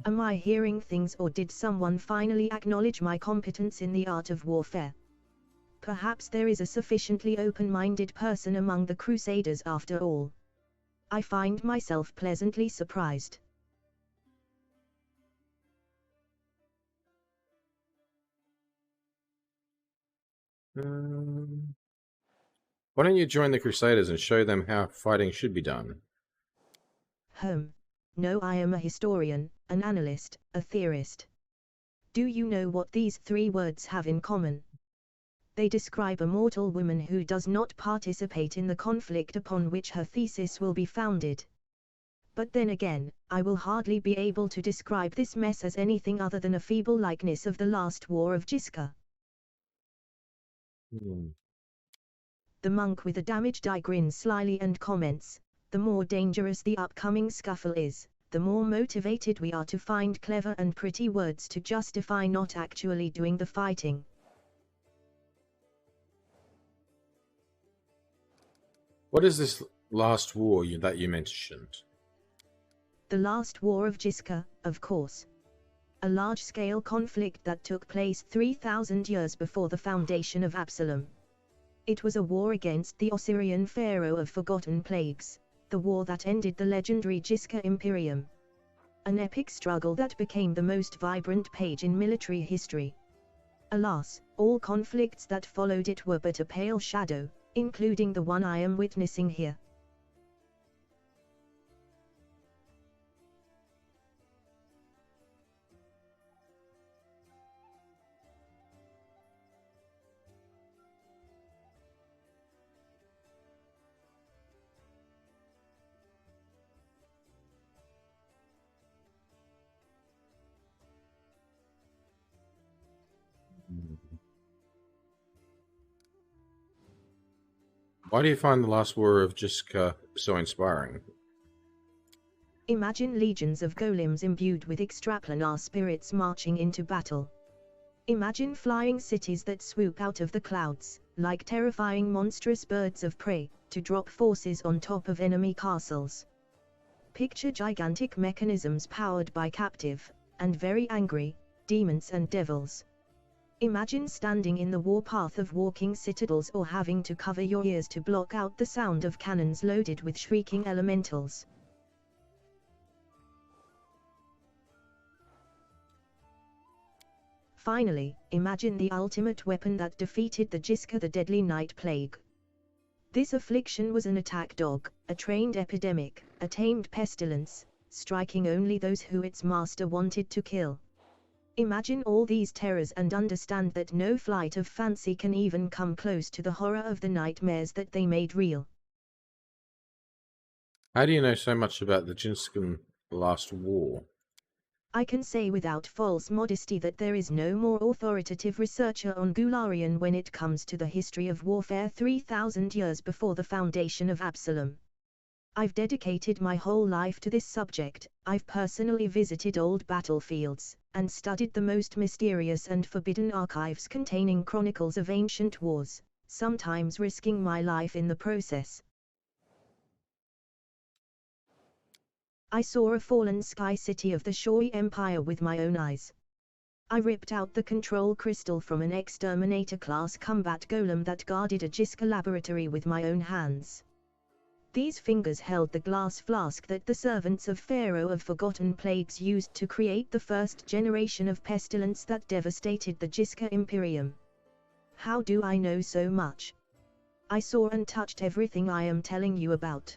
Am I hearing things, or did someone finally acknowledge my competence in the art of warfare? Perhaps there is a sufficiently open-minded person among the Crusaders after all. I find myself pleasantly surprised. Why don't you join the Crusaders and show them how fighting should be done? No, I am a historian, an analyst, a theorist. Do you know what these three words have in common? They describe a mortal woman who does not participate in the conflict upon which her thesis will be founded. But then again, I will hardly be able to describe this mess as anything other than a feeble likeness of the last war of Jiska. The monk with a damaged eye grins slyly and comments, "The more dangerous the upcoming scuffle is, the more motivated we are to find clever and pretty words to justify not actually doing the fighting." What is this last war that you mentioned? The last war of Jiska, of course. A large-scale conflict that took place 3,000 years before the foundation of Absalom. It was a war against the Osirian pharaoh of Forgotten Plagues, the war that ended the legendary Jiska Imperium. An epic struggle that became the most vibrant page in military history. Alas, all conflicts that followed it were but a pale shadow, including the one I am witnessing here. Why do you find the last war of Jiska so inspiring? Imagine legions of golems imbued with extraplanar spirits marching into battle. Imagine flying cities that swoop out of the clouds, like terrifying monstrous birds of prey, to drop forces on top of enemy castles. Picture gigantic mechanisms powered by captive, and very angry, demons and devils. Imagine standing in the warpath of walking citadels or having to cover your ears to block out the sound of cannons loaded with shrieking elementals. Finally, imagine the ultimate weapon that defeated the Jiska, the deadly night plague. This affliction was an attack dog, a trained epidemic, a tamed pestilence, striking only those who its master wanted to kill. Imagine all these terrors and understand that no flight of fancy can even come close to the horror of the nightmares that they made real. How do you know so much about the Jinskan last war? I can say without false modesty that there is no more authoritative researcher on Gularian when it comes to the history of warfare 3,000 years before the foundation of Absalom. I've dedicated my whole life to this subject. I've personally visited old battlefields, and studied the most mysterious and forbidden archives containing chronicles of ancient wars, sometimes risking my life in the process. I saw a fallen sky city of the Shoi Empire with my own eyes. I ripped out the control crystal from an exterminator-class combat golem that guarded a Jiska laboratory with my own hands. These fingers held the glass flask that the servants of Pharaoh of Forgotten Plagues used to create the first generation of pestilence that devastated the Jiska Imperium. How do I know so much? I saw and touched everything I am telling you about.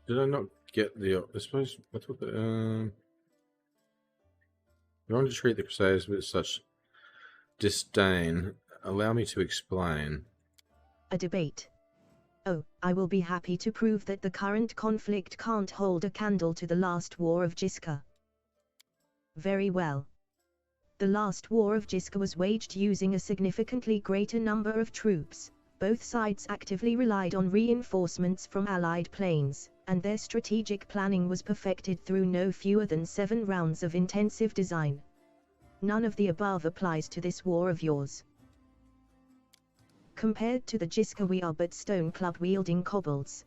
Did I not get the? I suppose I thought that. You want to treat the Crusaders with such disdain? Allow me to explain. A debate. Oh, I will be happy to prove that the current conflict can't hold a candle to the last war of Jiska. Very well. The last war of Jiska was waged using a significantly greater number of troops. Both sides actively relied on reinforcements from allied planes, and their strategic planning was perfected through no fewer than 7 rounds of intensive design. None of the above applies to this war of yours. Compared to the Jiska, we are but stone club wielding kobolds.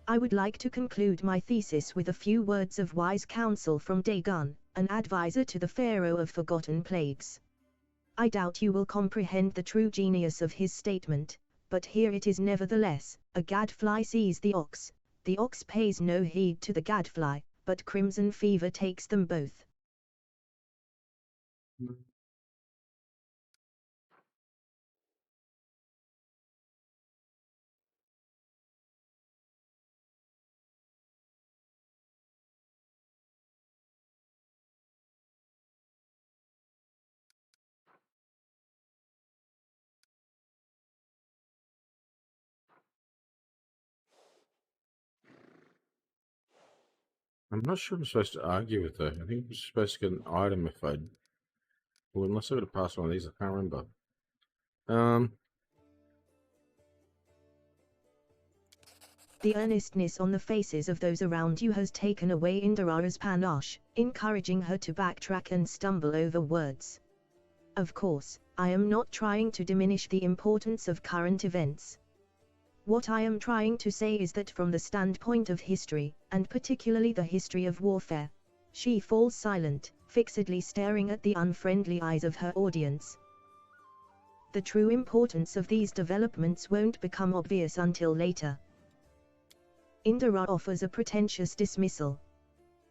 I would like to conclude my thesis with a few words of wise counsel from Dagon, an advisor to the Pharaoh of Forgotten Plagues. I doubt you will comprehend the true genius of his statement, but here it is nevertheless: a gadfly sees the ox pays no heed to the gadfly, but crimson fever takes them both. I'm not sure I'm supposed to argue with her. I think I'm supposed to get an item if I... Well, unless I would have passed one of these, I can't remember. The earnestness on the faces of those around you has taken away Indira's panache, encouraging her to backtrack and stumble over words. Of course, I am not trying to diminish the importance of current events. What I am trying to say is that from the standpoint of history, and particularly the history of warfare, she falls silent, fixedly staring at the unfriendly eyes of her audience. The true importance of these developments won't become obvious until later. Indira offers a pretentious dismissal.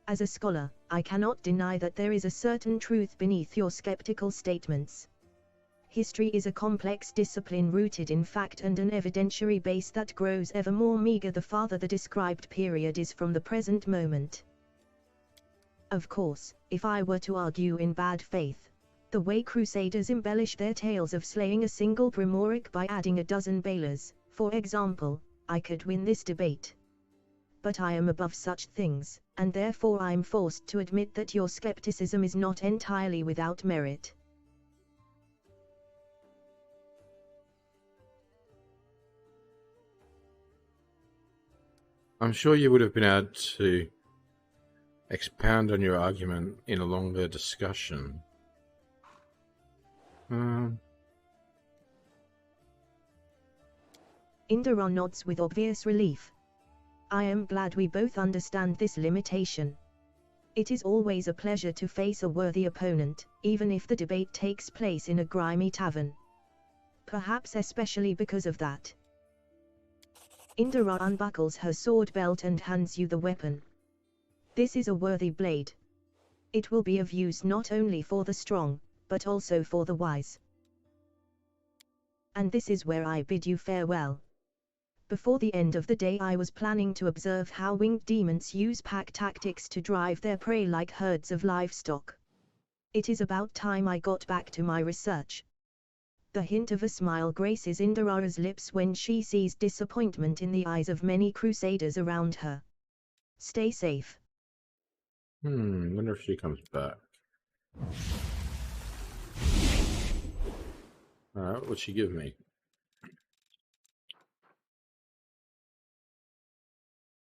As a scholar, I cannot deny that there is a certain truth beneath your skeptical statements. History is a complex discipline rooted in fact and an evidentiary base that grows ever more meager the farther the described period is from the present moment. Of course, if I were to argue in bad faith, the way Crusaders embellish their tales of slaying a single Primoric by adding a dozen Balers, for example, I could win this debate. But I am above such things, and therefore I am forced to admit that your skepticism is not entirely without merit. I'm sure you would have been able to expound on your argument in a longer discussion. Indira nods with obvious relief. I am glad we both understand this limitation. It is always a pleasure to face a worthy opponent, even if the debate takes place in a grimy tavern. Perhaps especially because of that. Indira unbuckles her sword belt and hands you the weapon. This is a worthy blade. It will be of use not only for the strong, but also for the wise. And this is where I bid you farewell. Before the end of the day I was planning to observe how winged demons use pack tactics to drive their prey like herds of livestock. It is about time I got back to my research. The hint of a smile graces Indira's lips when she sees disappointment in the eyes of many crusaders around her. Stay safe. Wonder if she comes back. Alright, what'd she give me?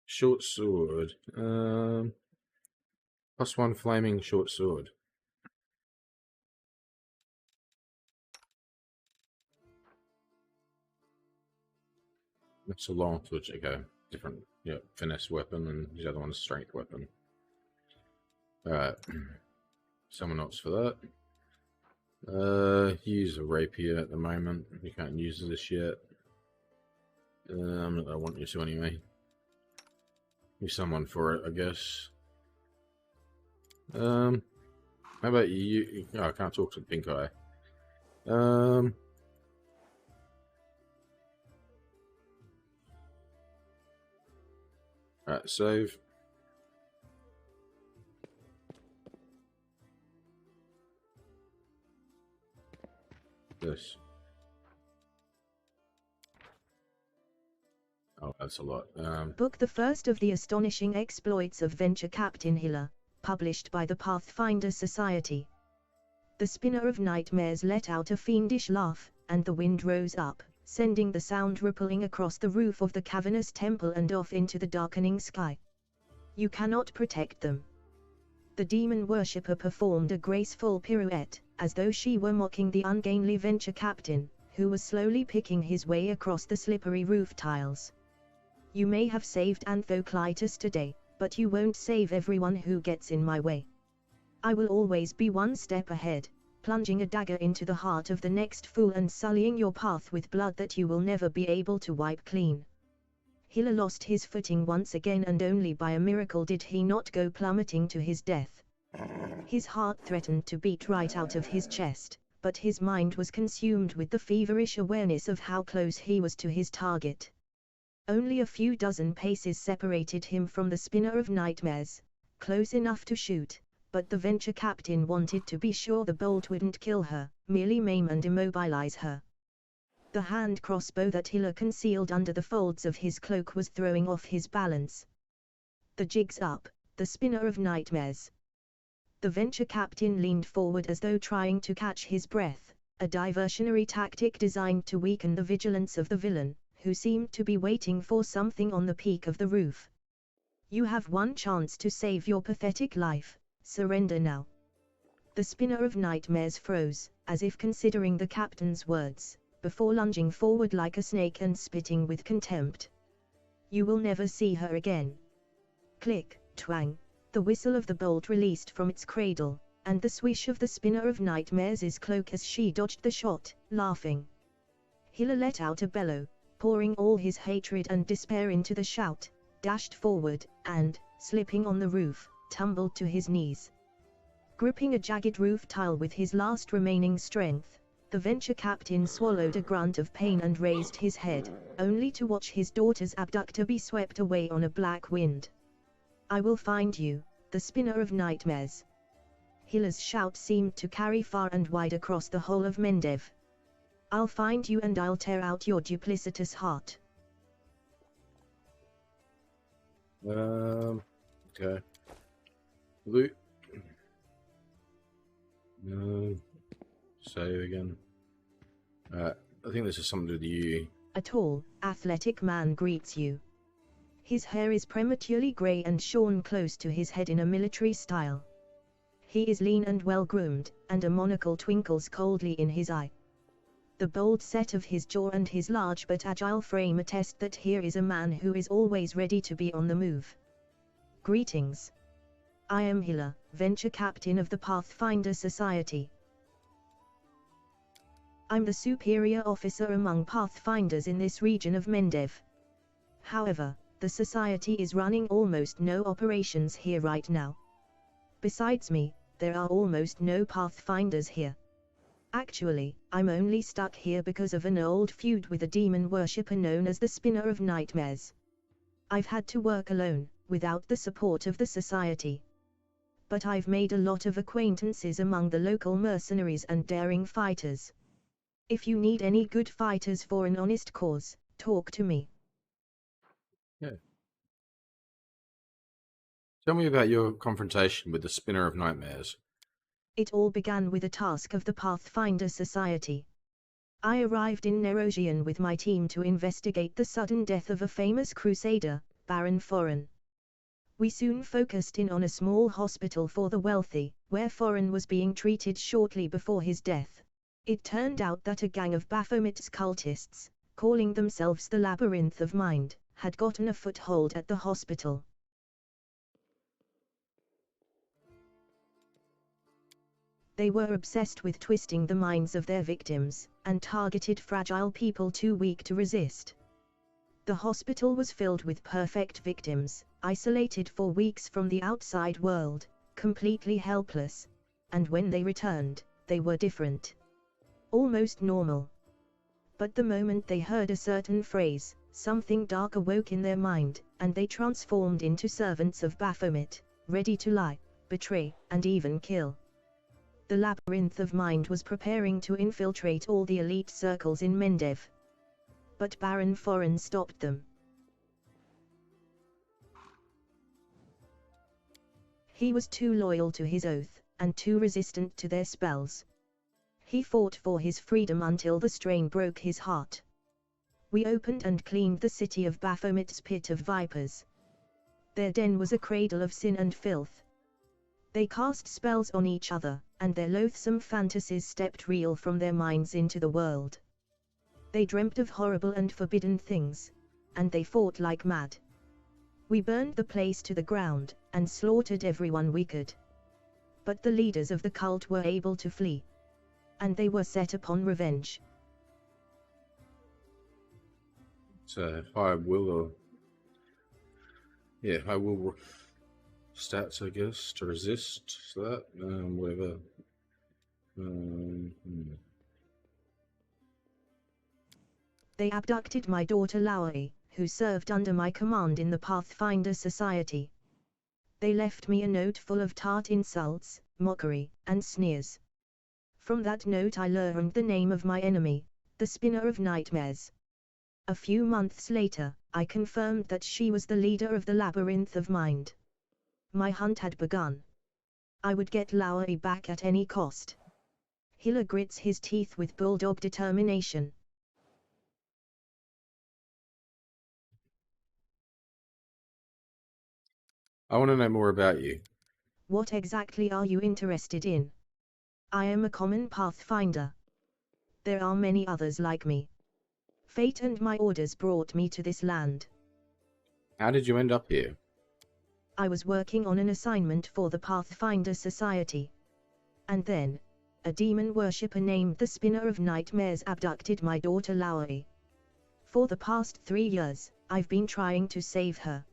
Short sword. +1 flaming short sword. That's a long sword. Okay, different. Yeah, finesse weapon, and the other one's strength weapon. Alright. Someone else for that. Use a rapier at the moment. You can't use this yet. I'm not gonna want you to anyway. Use someone for it, I guess. How about you? Oh, I can't talk to the pink eye. Alright, save. This. Oh, that's a lot. Book the first of the astonishing exploits of Venture Captain Hiller, published by the Pathfinder Society. The spinner of nightmares let out a fiendish laugh, and the wind rose up, sending the sound rippling across the roof of the cavernous temple and off into the darkening sky. You cannot protect them. The demon worshipper performed a graceful pirouette, as though she were mocking the ungainly Venture Captain, who was slowly picking his way across the slippery roof tiles. You may have saved Anthoclitus today, but you won't save everyone who gets in my way. I will always be one step ahead, plunging a dagger into the heart of the next fool and sullying your path with blood that you will never be able to wipe clean. Hiller lost his footing once again, and only by a miracle did he not go plummeting to his death. His heart threatened to beat right out of his chest, but his mind was consumed with the feverish awareness of how close he was to his target. Only a few dozen paces separated him from the spinner of nightmares, close enough to shoot, but the Venture Captain wanted to be sure the bolt wouldn't kill her, merely maim and immobilize her. The hand crossbow that Hiller concealed under the folds of his cloak was throwing off his balance. The jig's up, the spinner of nightmares. The venture captain leaned forward as though trying to catch his breath, a diversionary tactic designed to weaken the vigilance of the villain, who seemed to be waiting for something on the peak of the roof. You have one chance to save your pathetic life, surrender now. The spinner of nightmares froze, as if considering the captain's words, before lunging forward like a snake and spitting with contempt. You will never see her again. Click, twang, the whistle of the bolt released from its cradle, and the swish of the spinner of nightmares' cloak as she dodged the shot, laughing. Hiller let out a bellow, pouring all his hatred and despair into the shout, dashed forward, and, slipping on the roof, tumbled to his knees. Gripping a jagged roof tile with his last remaining strength, the venture captain swallowed a grunt of pain and raised his head, only to watch his daughter's abductor be swept away on a black wind. I will find you, the spinner of nightmares. Hiller's shout seemed to carry far and wide across the whole of Mendev. I'll find you and I'll tear out your duplicitous heart. Okay. Loot. Save again. I think this is something to do with you. A tall, athletic man greets you. His hair is prematurely grey and shorn close to his head in a military style. He is lean and well-groomed, and a monocle twinkles coldly in his eye. The bold set of his jaw and his large but agile frame attest that here is a man who is always ready to be on the move. Greetings. I am Hiller, venture captain of the Pathfinder Society. I'm the superior officer among Pathfinders in this region of Mendev. However, the Society is running almost no operations here right now. Besides me, there are almost no Pathfinders here. Actually, I'm only stuck here because of an old feud with a demon worshipper known as the Spinner of Nightmares. I've had to work alone, without the support of the Society. But I've made a lot of acquaintances among the local mercenaries and daring fighters. If you need any good fighters for an honest cause, talk to me. Yeah. Tell me about your confrontation with the Spinner of Nightmares. It all began with a task of the Pathfinder Society. I arrived in Nerosian with my team to investigate the sudden death of a famous crusader, Baron Foran. We soon focused in on a small hospital for the wealthy, where Foran was being treated shortly before his death. It turned out that a gang of Baphomet's cultists, calling themselves the Labyrinth of Mind, had gotten a foothold at the hospital. They were obsessed with twisting the minds of their victims, and targeted fragile people too weak to resist. The hospital was filled with perfect victims, isolated for weeks from the outside world, completely helpless, and when they returned, they were different. Almost normal. But the moment they heard a certain phrase, something dark awoke in their mind, and they transformed into servants of Baphomet, ready to lie, betray, and even kill. The Labyrinth of Mind was preparing to infiltrate all the elite circles in Mendev. But Baron Foran stopped them. He was too loyal to his oath, and too resistant to their spells. He fought for his freedom until the strain broke his heart. We opened and cleaned the city of Baphomet's pit of vipers. Their den was a cradle of sin and filth. They cast spells on each other, and their loathsome fantasies stepped real from their minds into the world. They dreamt of horrible and forbidden things, and they fought like mad. We burned the place to the ground, and slaughtered everyone we could. But the leaders of the cult were able to flee. And they were set upon revenge. So, I will stats, I guess, to resist that, whatever. They abducted my daughter Laoi, who served under my command in the Pathfinder Society. They left me a note full of tart insults, mockery, and sneers. From that note I learned the name of my enemy, the Spinner of Nightmares. A few months later, I confirmed that she was the leader of the Labyrinth of Mind. My hunt had begun. I would get Lowry back at any cost. Hiller grits his teeth with bulldog determination. I want to know more about you. What exactly are you interested in? I am a common Pathfinder. There are many others like me. Fate and my orders brought me to this land. How did you end up here? I was working on an assignment for the Pathfinder Society. And then, a demon worshipper named the Spinner of Nightmares abducted my daughter Lowry. For the past 3 years, I've been trying to save her.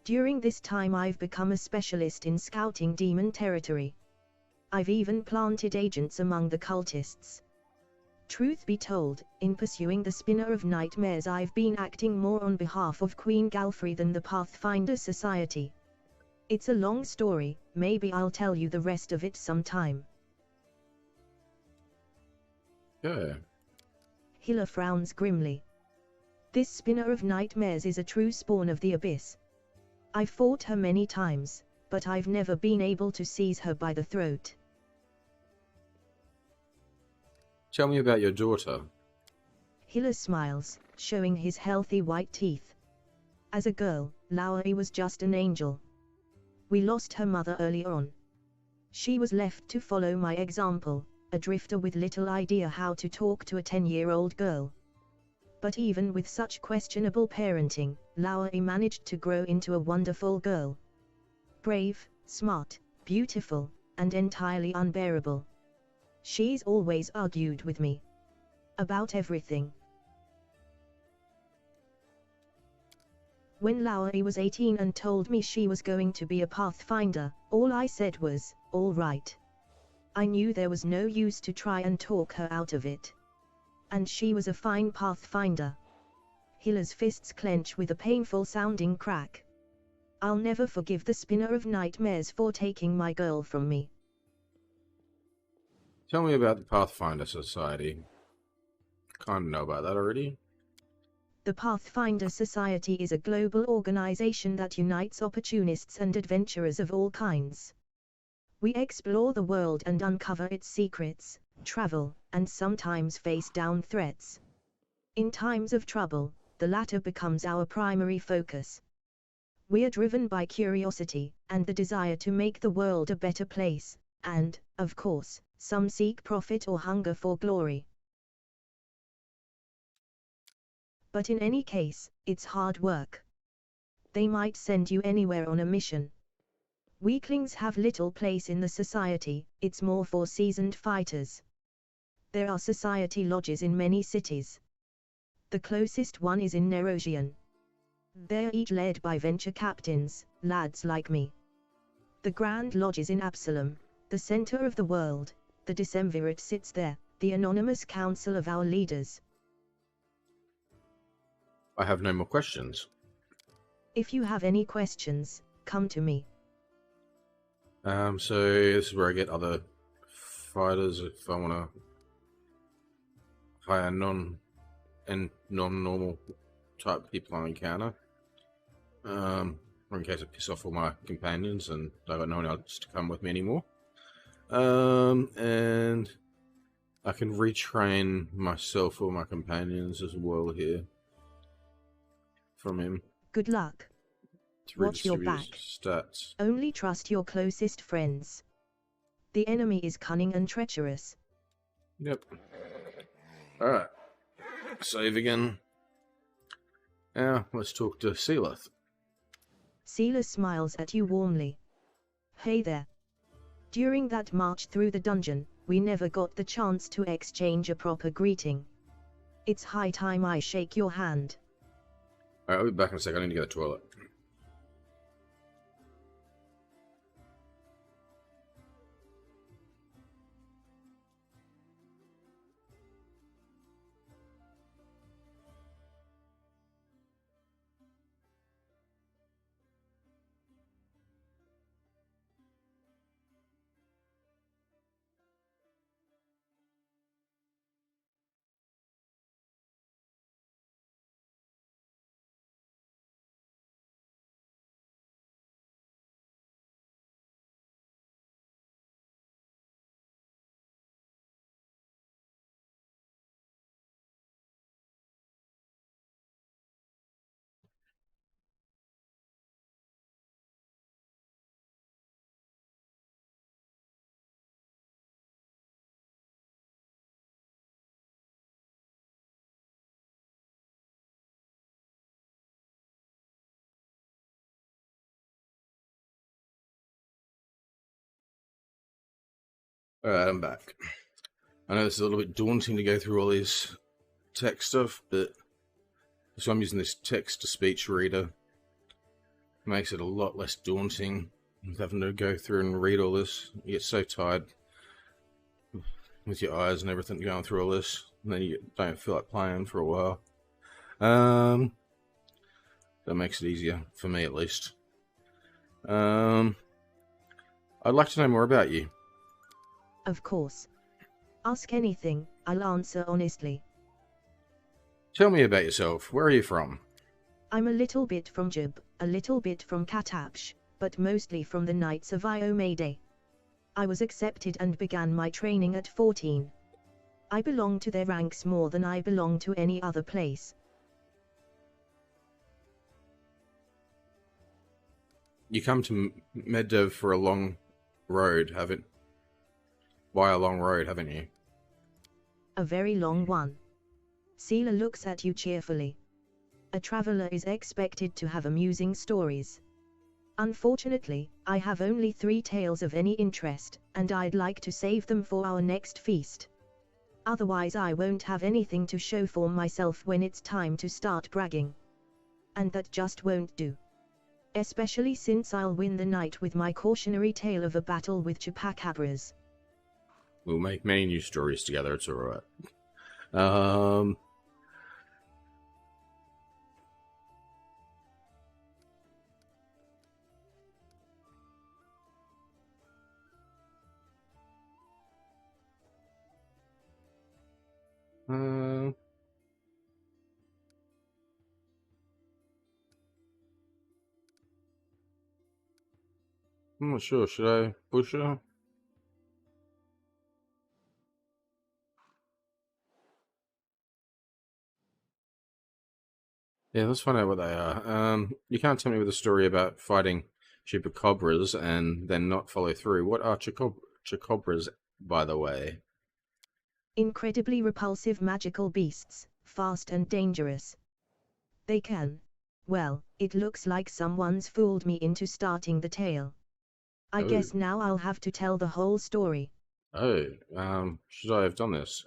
During this time I've become a specialist in scouting demon territory. I've even planted agents among the cultists. Truth be told, in pursuing the Spinner of Nightmares I've been acting more on behalf of Queen Galfrey than the Pathfinder Society. It's a long story, maybe I'll tell you the rest of it sometime. Yeah. Hiller frowns grimly. This Spinner of Nightmares is a true spawn of the Abyss. I've fought her many times, but I've never been able to seize her by the throat. Tell me about your daughter. Hiller smiles, showing his healthy white teeth. As a girl, Lowry was just an angel. We lost her mother early on. She was left to follow my example, a drifter with little idea how to talk to a 10-year-old girl. But even with such questionable parenting, Lowry managed to grow into a wonderful girl. Brave, smart, beautiful, and entirely unbearable. She's always argued with me. About everything. When Lowry was 18 and told me she was going to be a Pathfinder, all I said was, all right. I knew there was no use to try and talk her out of it. And she was a fine Pathfinder. Hiller's fists clench with a painful sounding crack. I'll never forgive the Spinner of Nightmares for taking my girl from me. Tell me about the Pathfinder Society. Kind of know about that already. The Pathfinder Society is a global organization that unites opportunists and adventurers of all kinds. We explore the world and uncover its secrets, travel, and sometimes face down threats. In times of trouble, the latter becomes our primary focus. We are driven by curiosity, and the desire to make the world a better place, and, of course, some seek profit or hunger for glory. But in any case, it's hard work. They might send you anywhere on a mission. Weaklings have little place in the society, it's more for seasoned fighters. There are society lodges in many cities. The closest one is in Nerosian. They're each led by venture captains, lads like me. The Grand Lodge is in Absalom, the center of the world. The Decemvirate sits there, the anonymous council of our leaders. I have no more questions. If you have any questions, come to me. So this is where I get other fighters if I want to hire non-normal type people I encounter. Or in case I piss off all my companions and I got no one else to come with me anymore. And I can retrain myself or my companions as well here from him. Good luck. To Watch your redistribute back. stats. Only trust your closest friends. The enemy is cunning and treacherous. Yep. Alright. Save again. Now, let's talk to Sealith. Seela smiles at you warmly. Hey there. During that march through the dungeon, we never got the chance to exchange a proper greeting. It's high time I shake your hand. Alright, I'll be back in a second. I need to go to the toilet. Alright, I'm back. I know it's a little bit daunting to go through all this text stuff, but so I'm using this text-to-speech reader. It makes it a lot less daunting having to go through and read all this. You get so tired with your eyes and everything going through all this, and then you don't feel like playing for a while. That makes it easier, for me at least. I'd like to know more about you. Of course. Ask anything, I'll answer honestly. Tell me about yourself. Where are you from? I'm a little bit from Jib, a little bit from Katapsh, but mostly from the Knights of Iomade. I was accepted and began my training at 14. I belong to their ranks more than I belong to any other place. You come to Meddev for a long road, haven't? By a long road, haven't you? A very long one. Seela looks at you cheerfully. A traveler is expected to have amusing stories. Unfortunately, I have only 3 tales of any interest, and I'd like to save them for our next feast. Otherwise I won't have anything to show for myself when it's time to start bragging. And that just won't do. Especially since I'll win the night with my cautionary tale of a battle with chupacabras. We'll make many new stories together, it's alright. I'm not sure, should I push her? Yeah, let's find out what they are. You can't tell me with a story about fighting chupacabras and then not follow through. What are chupacabras, by the way? Incredibly repulsive magical beasts, fast and dangerous. They can. Well, it looks like someone's fooled me into starting the tale. I guess now I'll have to tell the whole story. Oh, should I have done this?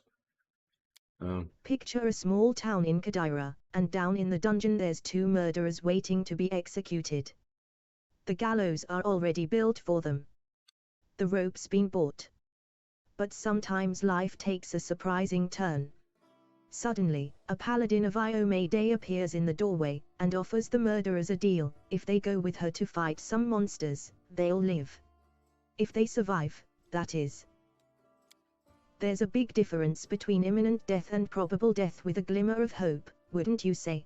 Picture a small town in Kadira, and down in the dungeon there's 2 murderers waiting to be executed. The gallows are already built for them. The rope's been bought. But sometimes life takes a surprising turn. Suddenly, a paladin of Iomade appears in the doorway, and offers the murderers a deal. If they go with her to fight some monsters, they'll live. If they survive, that is. There's a big difference between imminent death and probable death with a glimmer of hope, wouldn't you say?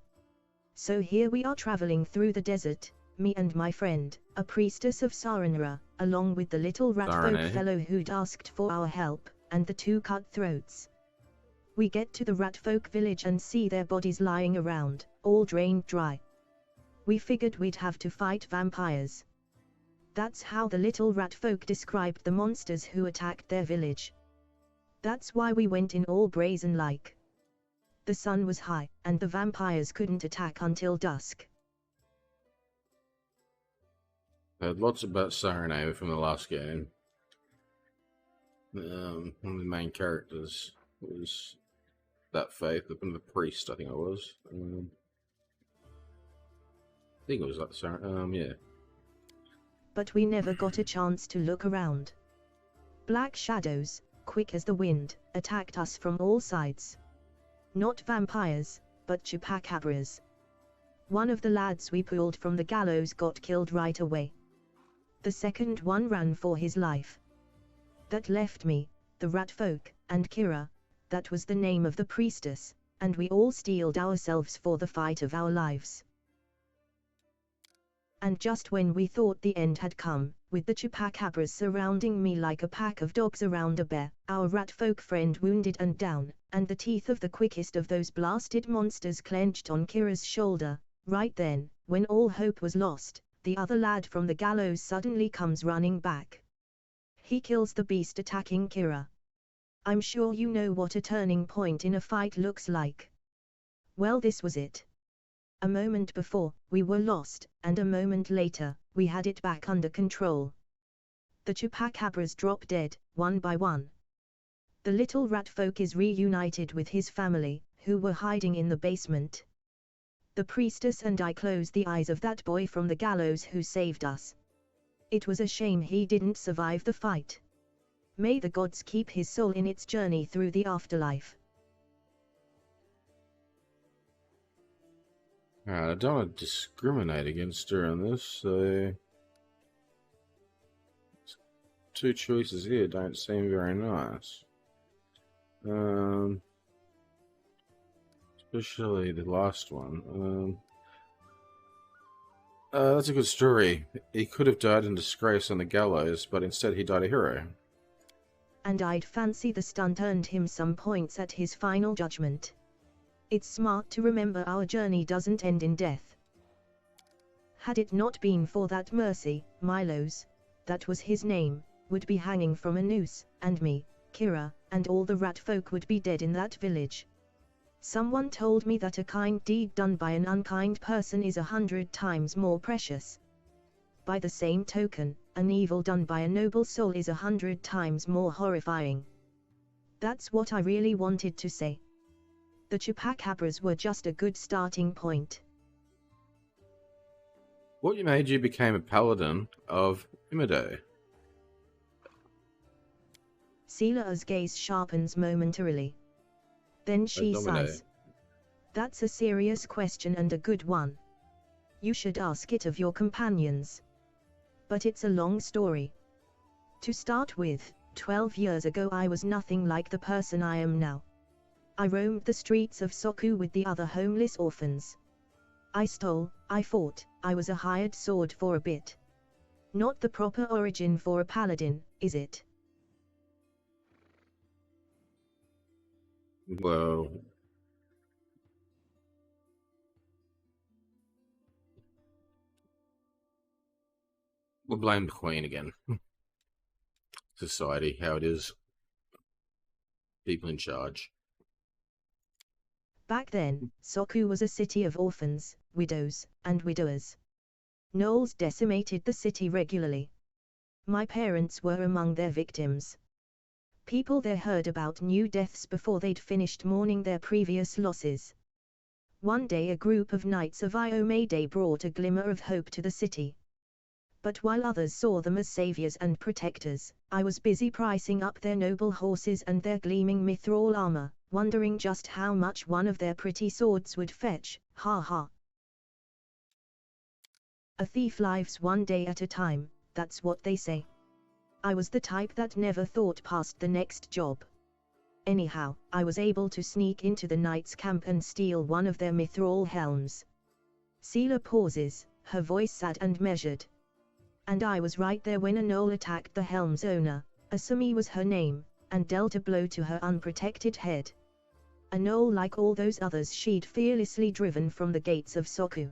So here we are traveling through the desert, me and my friend, a priestess of Sorcerer, along with the little ratfolk fellow who'd asked for our help, and the 2 cutthroats. We get to the ratfolk village and see their bodies lying around, all drained dry. We figured we'd have to fight vampires. That's how the little ratfolk described the monsters who attacked their village. That's why we went in all brazen-like. The sun was high, and the vampires couldn't attack until dusk. I heard lots about Sorcerer from the last game. One of the main characters was that faith, the priest, I think it was. I think it was that Sorcerer, yeah. But we never got a chance to look around. Black shadows, quick as the wind, attacked us from all sides. Not vampires, but chupacabras. One of the lads we pulled from the gallows got killed right away. The second one ran for his life. That left me, the ratfolk, and Kira, that was the name of the priestess, and we all steeled ourselves for the fight of our lives. And just when we thought the end had come, with the chupacabras surrounding me like a pack of dogs around a bear, our ratfolk friend wounded and down, and the teeth of the quickest of those blasted monsters clenched on Kira's shoulder. Right then, when all hope was lost, the other lad from the gallows suddenly comes running back. He kills the beast attacking Kira. I'm sure you know what a turning point in a fight looks like. Well, this was it. A moment before, we were lost, and a moment later, we had it back under control. The chupacabras drop dead, one by one. The little rat folk is reunited with his family, who were hiding in the basement. The priestess and I close the eyes of that boy from the gallows who saved us. It was a shame he didn't survive the fight. May the gods keep his soul in its journey through the afterlife. I don't want to discriminate against her on this, so... Two choices here don't seem very nice. Especially the last one. That's a good story. He could have died in disgrace on the gallows, but instead he died a hero. And I'd fancy the stunt earned him some points at his final judgment. It's smart to remember our journey doesn't end in death. Had it not been for that mercy, Milos, that was his name, would be hanging from a noose, and me, Kira, and all the rat folk would be dead in that village. Someone told me that a kind deed done by an unkind person is 100 times more precious. By the same token, an evil done by a noble soul is 100 times more horrifying. That's what I really wanted to say. The chupacabras were just a good starting point. What made you become a paladin of Imide? Sela's gaze sharpens momentarily. Then she sighs. That's a serious question and a good one. You should ask it of your companions. But it's a long story. To start with, 12 years ago I was nothing like the person I am now. I roamed the streets of Soku with the other homeless orphans. I stole, I fought, I was a hired sword for a bit. Not the proper origin for a paladin, is it? Well... We'll blame the Queen again. Society, how it is. People in charge. Back then, Soku was a city of orphans, widows, and widowers. Gnolls decimated the city regularly. My parents were among their victims. People there heard about new deaths before they'd finished mourning their previous losses. One day a group of knights of Iomade brought a glimmer of hope to the city. But while others saw them as saviors and protectors, I was busy pricing up their noble horses and their gleaming mithril armor, wondering just how much one of their pretty swords would fetch, ha ha. A thief lives one day at a time, that's what they say. I was the type that never thought past the next job. Anyhow, I was able to sneak into the knight's camp and steal one of their mithril helms. Sela pauses, her voice sad and measured. And I was right there when a gnoll attacked the helm's owner, Asami was her name, and dealt a blow to her unprotected head. A gnoll like all those others she'd fearlessly driven from the gates of Soku.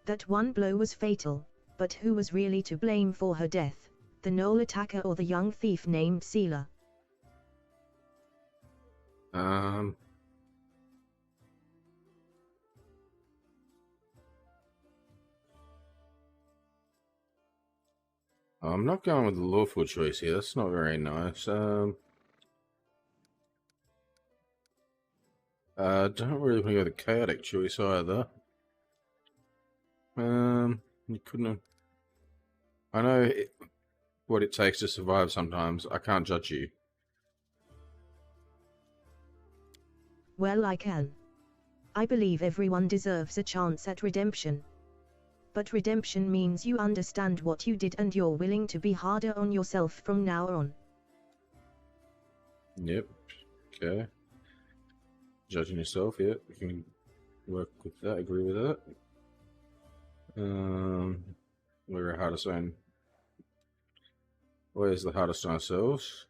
That one blow was fatal, but who was really to blame for her death? The gnoll attacker or the young thief named Sela? I'm not going with the lawful choice here. That's not very nice. Don't really want to go with the chaotic choice either. You couldn't have... I know what it takes to survive sometimes. I can't judge you. Well, I can. I believe everyone deserves a chance at redemption. But redemption means you understand what you did and you're willing to be harder on yourself from now on. Yep. Okay. Judging yourself, yep. We can work with that, agree with that. We're a hardest on... Where's the hardest on ourselves?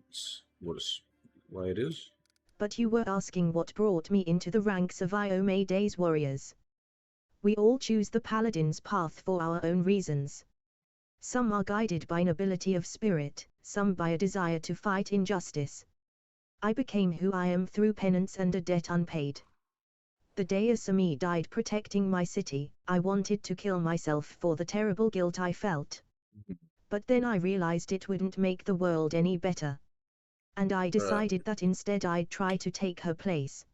It's what it's the way it is. But you were asking what brought me into the ranks of Iomade's warriors. We all choose the Paladin's path for our own reasons. Some are guided by nobility of spirit, some by a desire to fight injustice. I became who I am through penance and a debt unpaid. The day Asami died protecting my city, I wanted to kill myself for the terrible guilt I felt. But then I realized it wouldn't make the world any better. And I decided that instead I'd try to take her place.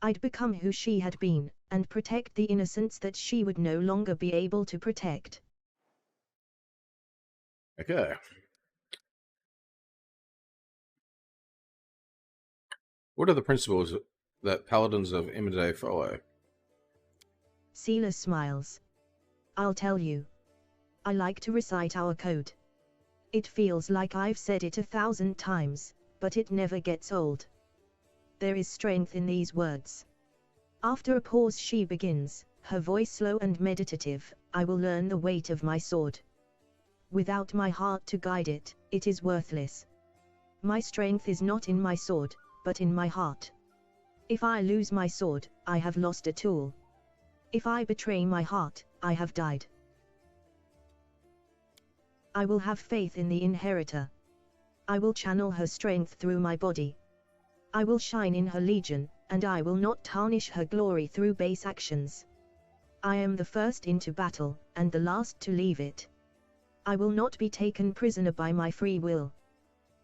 I'd become who she had been, and protect the innocents that she would no longer be able to protect. Okay. What are the principles that Paladins of Imade follow? Seela smiles. I'll tell you. I like to recite our code. It feels like I've said it 1,000 times, but it never gets old. There is strength in these words. After a pause she begins, her voice slow and meditative. I will learn the weight of my sword. Without my heart to guide it, it is worthless. My strength is not in my sword, but in my heart. If I lose my sword, I have lost a tool. If I betray my heart, I have died. I will have faith in the inheritor. I will channel her strength through my body. I will shine in her legion, and I will not tarnish her glory through base actions. I am the first into battle, and the last to leave it. I will not be taken prisoner by my free will.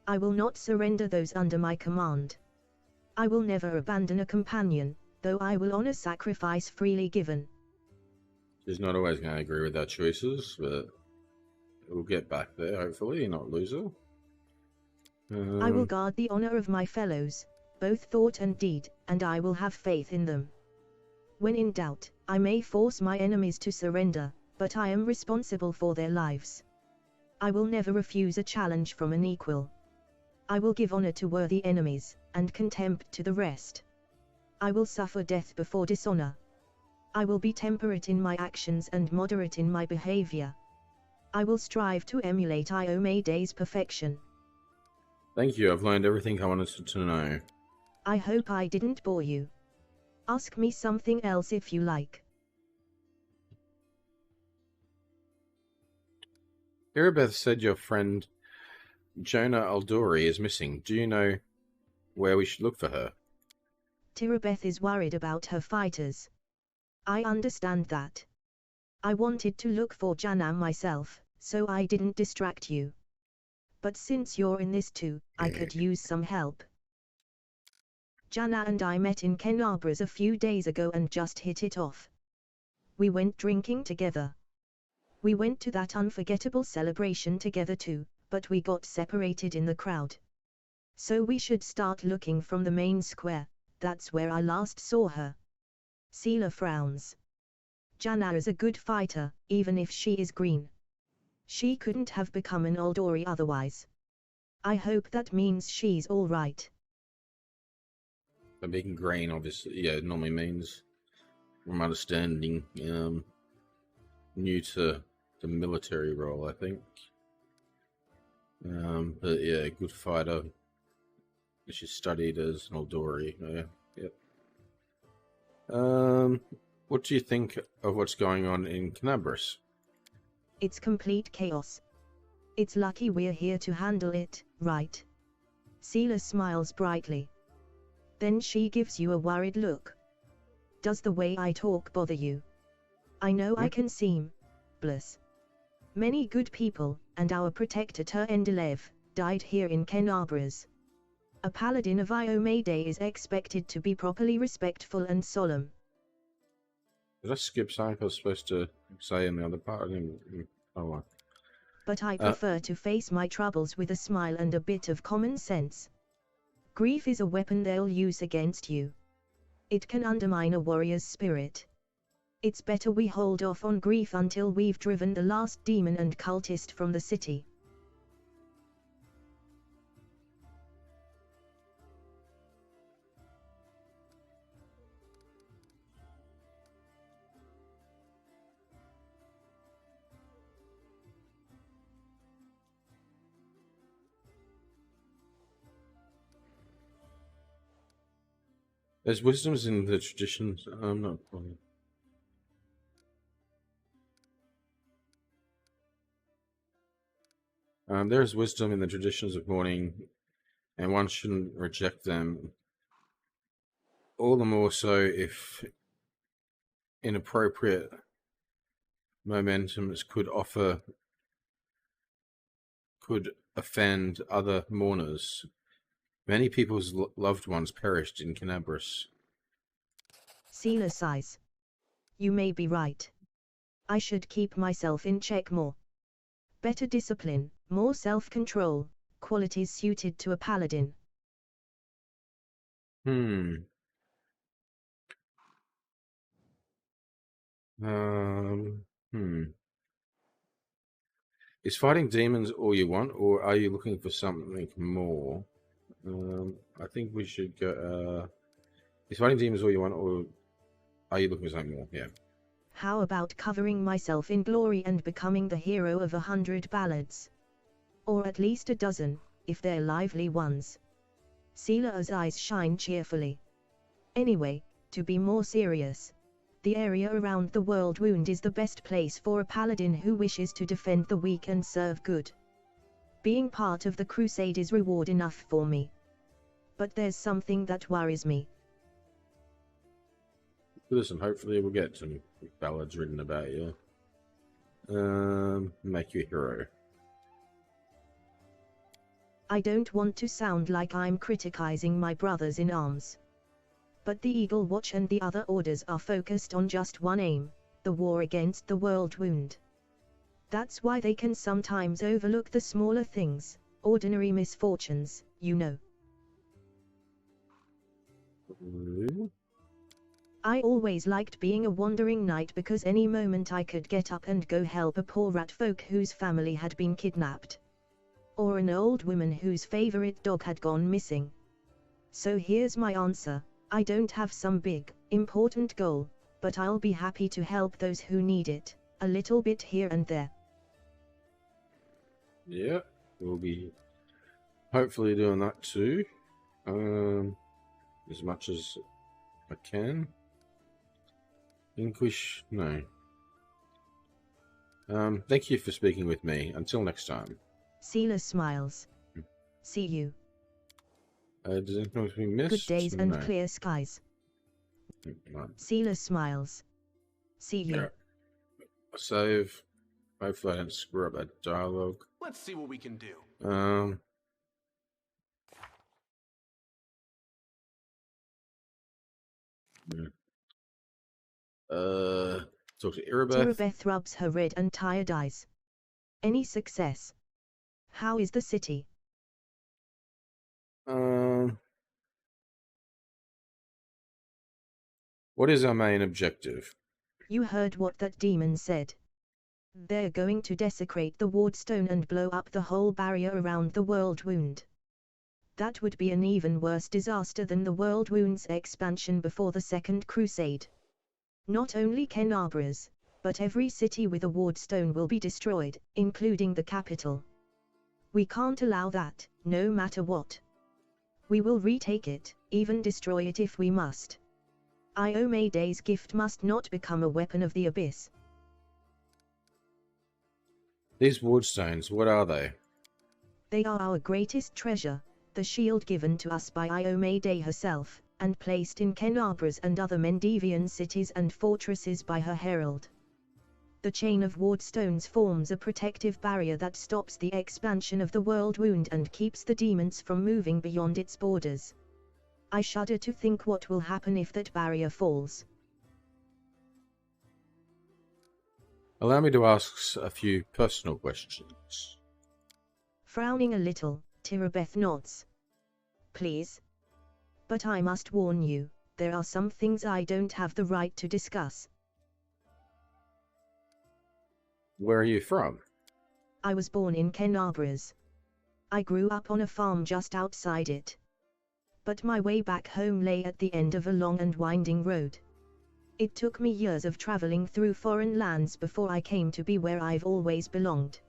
I will not surrender those under my command. I will never abandon a companion, though I will honor sacrifice freely given. She's not always going to agree with our choices, but we'll get back there, hopefully, not lose her. I will guard the honor of my fellows, both thought and deed, and I will have faith in them. When in doubt, I may force my enemies to surrender, but I am responsible for their lives. I will never refuse a challenge from an equal. I will give honor to worthy enemies, and contempt to the rest. I will suffer death before dishonor. I will be temperate in my actions and moderate in my behavior. I will strive to emulate Iomede's perfection. Thank you, I've learned everything I wanted to know. I hope I didn't bore you. Ask me something else if you like. Irabeth said your friend Jonah Aldori is missing. Do you know where we should look for her? Tirabeth is worried about her fighters. I understand that. I wanted to look for Jana myself, so I didn't distract you. But since you're in this too, I could use some help. Jana and I met in Kenabras a few days ago and just hit it off. We went drinking together. We went to that unforgettable celebration together too, but we got separated in the crowd. So we should start looking from the main square, that's where I last saw her. Seela frowns. Jana is a good fighter, even if she is green. She couldn't have become an Aldori otherwise. I hope that means she's all right. But being green, obviously, yeah, normally means, from understanding, new to the military role, I think. But yeah, good fighter. She studied as an Aldori. Yeah, yep. What do you think of what's going on in Kenabras? It's complete chaos. It's lucky we're here to handle it, right? Seela smiles brightly. Then she gives you a worried look. Does the way I talk bother you? I know I can seem bless. Many good people, and our protector Terendelev, died here in Kenabras. A paladin of Iomade is expected to be properly respectful and solemn. Did I skip something I was supposed to say in the other part? I didn't. Oh, well. But I prefer to face my troubles with a smile and a bit of common sense. Grief is a weapon they'll use against you. It can undermine a warrior's spirit. It's better we hold off on grief until we've driven the last demon and cultist from the city. There's wisdoms in the traditions. I'm not. There's wisdom in the traditions of mourning, and one shouldn't reject them. All the more so if inappropriate momentums could offer could offend other mourners. Many people's loved ones perished in Canabris. Seela sighs. You may be right. I should keep myself in check more. Better discipline, more self-control, qualities suited to a paladin. Is fighting demons all you want, or are you looking for something more? I think we should go. Is fighting demons all you want, or are you looking for something more? Yeah. How about covering myself in glory and becoming the hero of 100 ballads? Or at least a dozen, if they're lively ones. Seela's eyes shine cheerfully. Anyway, to be more serious, the area around the World Wound is the best place for a paladin who wishes to defend the weak and serve good. Being part of the crusade is reward enough for me. But there's something that worries me. Listen, hopefully we'll get some ballads written about you. Make you a hero. I don't want to sound like I'm criticizing my brothers in arms. But the Eagle Watch and the other orders are focused on just one aim, the war against the World Wound. That's why they can sometimes overlook the smaller things, ordinary misfortunes, you know. I always liked being a wandering knight because any moment I could get up and go help a poor rat folk whose family had been kidnapped. Or an old woman whose favorite dog had gone missing. So here's my answer. I don't have some big, important goal, but I'll be happy to help those who need it, a little bit here and there. Yeah, we'll be hopefully doing that too. As much as I can. English, no. Thank you for speaking with me. Until next time. Seela smiles. See you. Does anything we missed? Good days and clear skies. Right. Seela smiles. See you. Yeah. Save. Hopefully I don't screw up that dialogue. Let's see what we can do. Talk to Irabeth. Irabeth rubs her red and tired eyes. Any success? How is the city? What is our main objective? You heard what that demon said. They're going to desecrate the wardstone and blow up the whole barrier around the World Wound. That would be an even worse disaster than the World Wound's expansion before the Second Crusade. Not only Canabris, but every city with a wardstone will be destroyed, including the capital. We can't allow that, no matter what. We will retake it, even destroy it if we must. Iomede's gift must not become a weapon of the abyss. These wardstones, what are they? They are our greatest treasure, the shield given to us by Iomede herself, and placed in Canabris and other Mendevian cities and fortresses by her herald. The chain of wardstones forms a protective barrier that stops the expansion of the World Wound and keeps the demons from moving beyond its borders. I shudder to think what will happen if that barrier falls. Allow me to ask a few personal questions. Frowning a little, Tirabeth nods. Please. But I must warn you, there are some things I don't have the right to discuss. Where are you from? I was born in Canabris. I grew up on a farm just outside it. But my way back home lay at the end of a long and winding road. It took me years of traveling through foreign lands before I came to be where I've always belonged.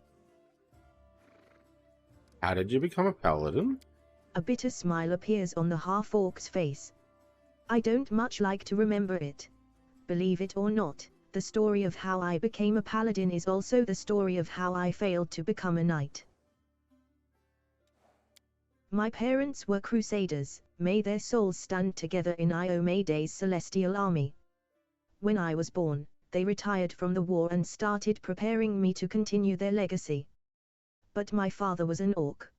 How did you become a paladin? A bitter smile appears on the half-orc's face. I don't much like to remember it. Believe it or not, the story of how I became a paladin is also the story of how I failed to become a knight. My parents were crusaders, may their souls stand together in Iomede's celestial army. When I was born, they retired from the war and started preparing me to continue their legacy. but my father was an orc.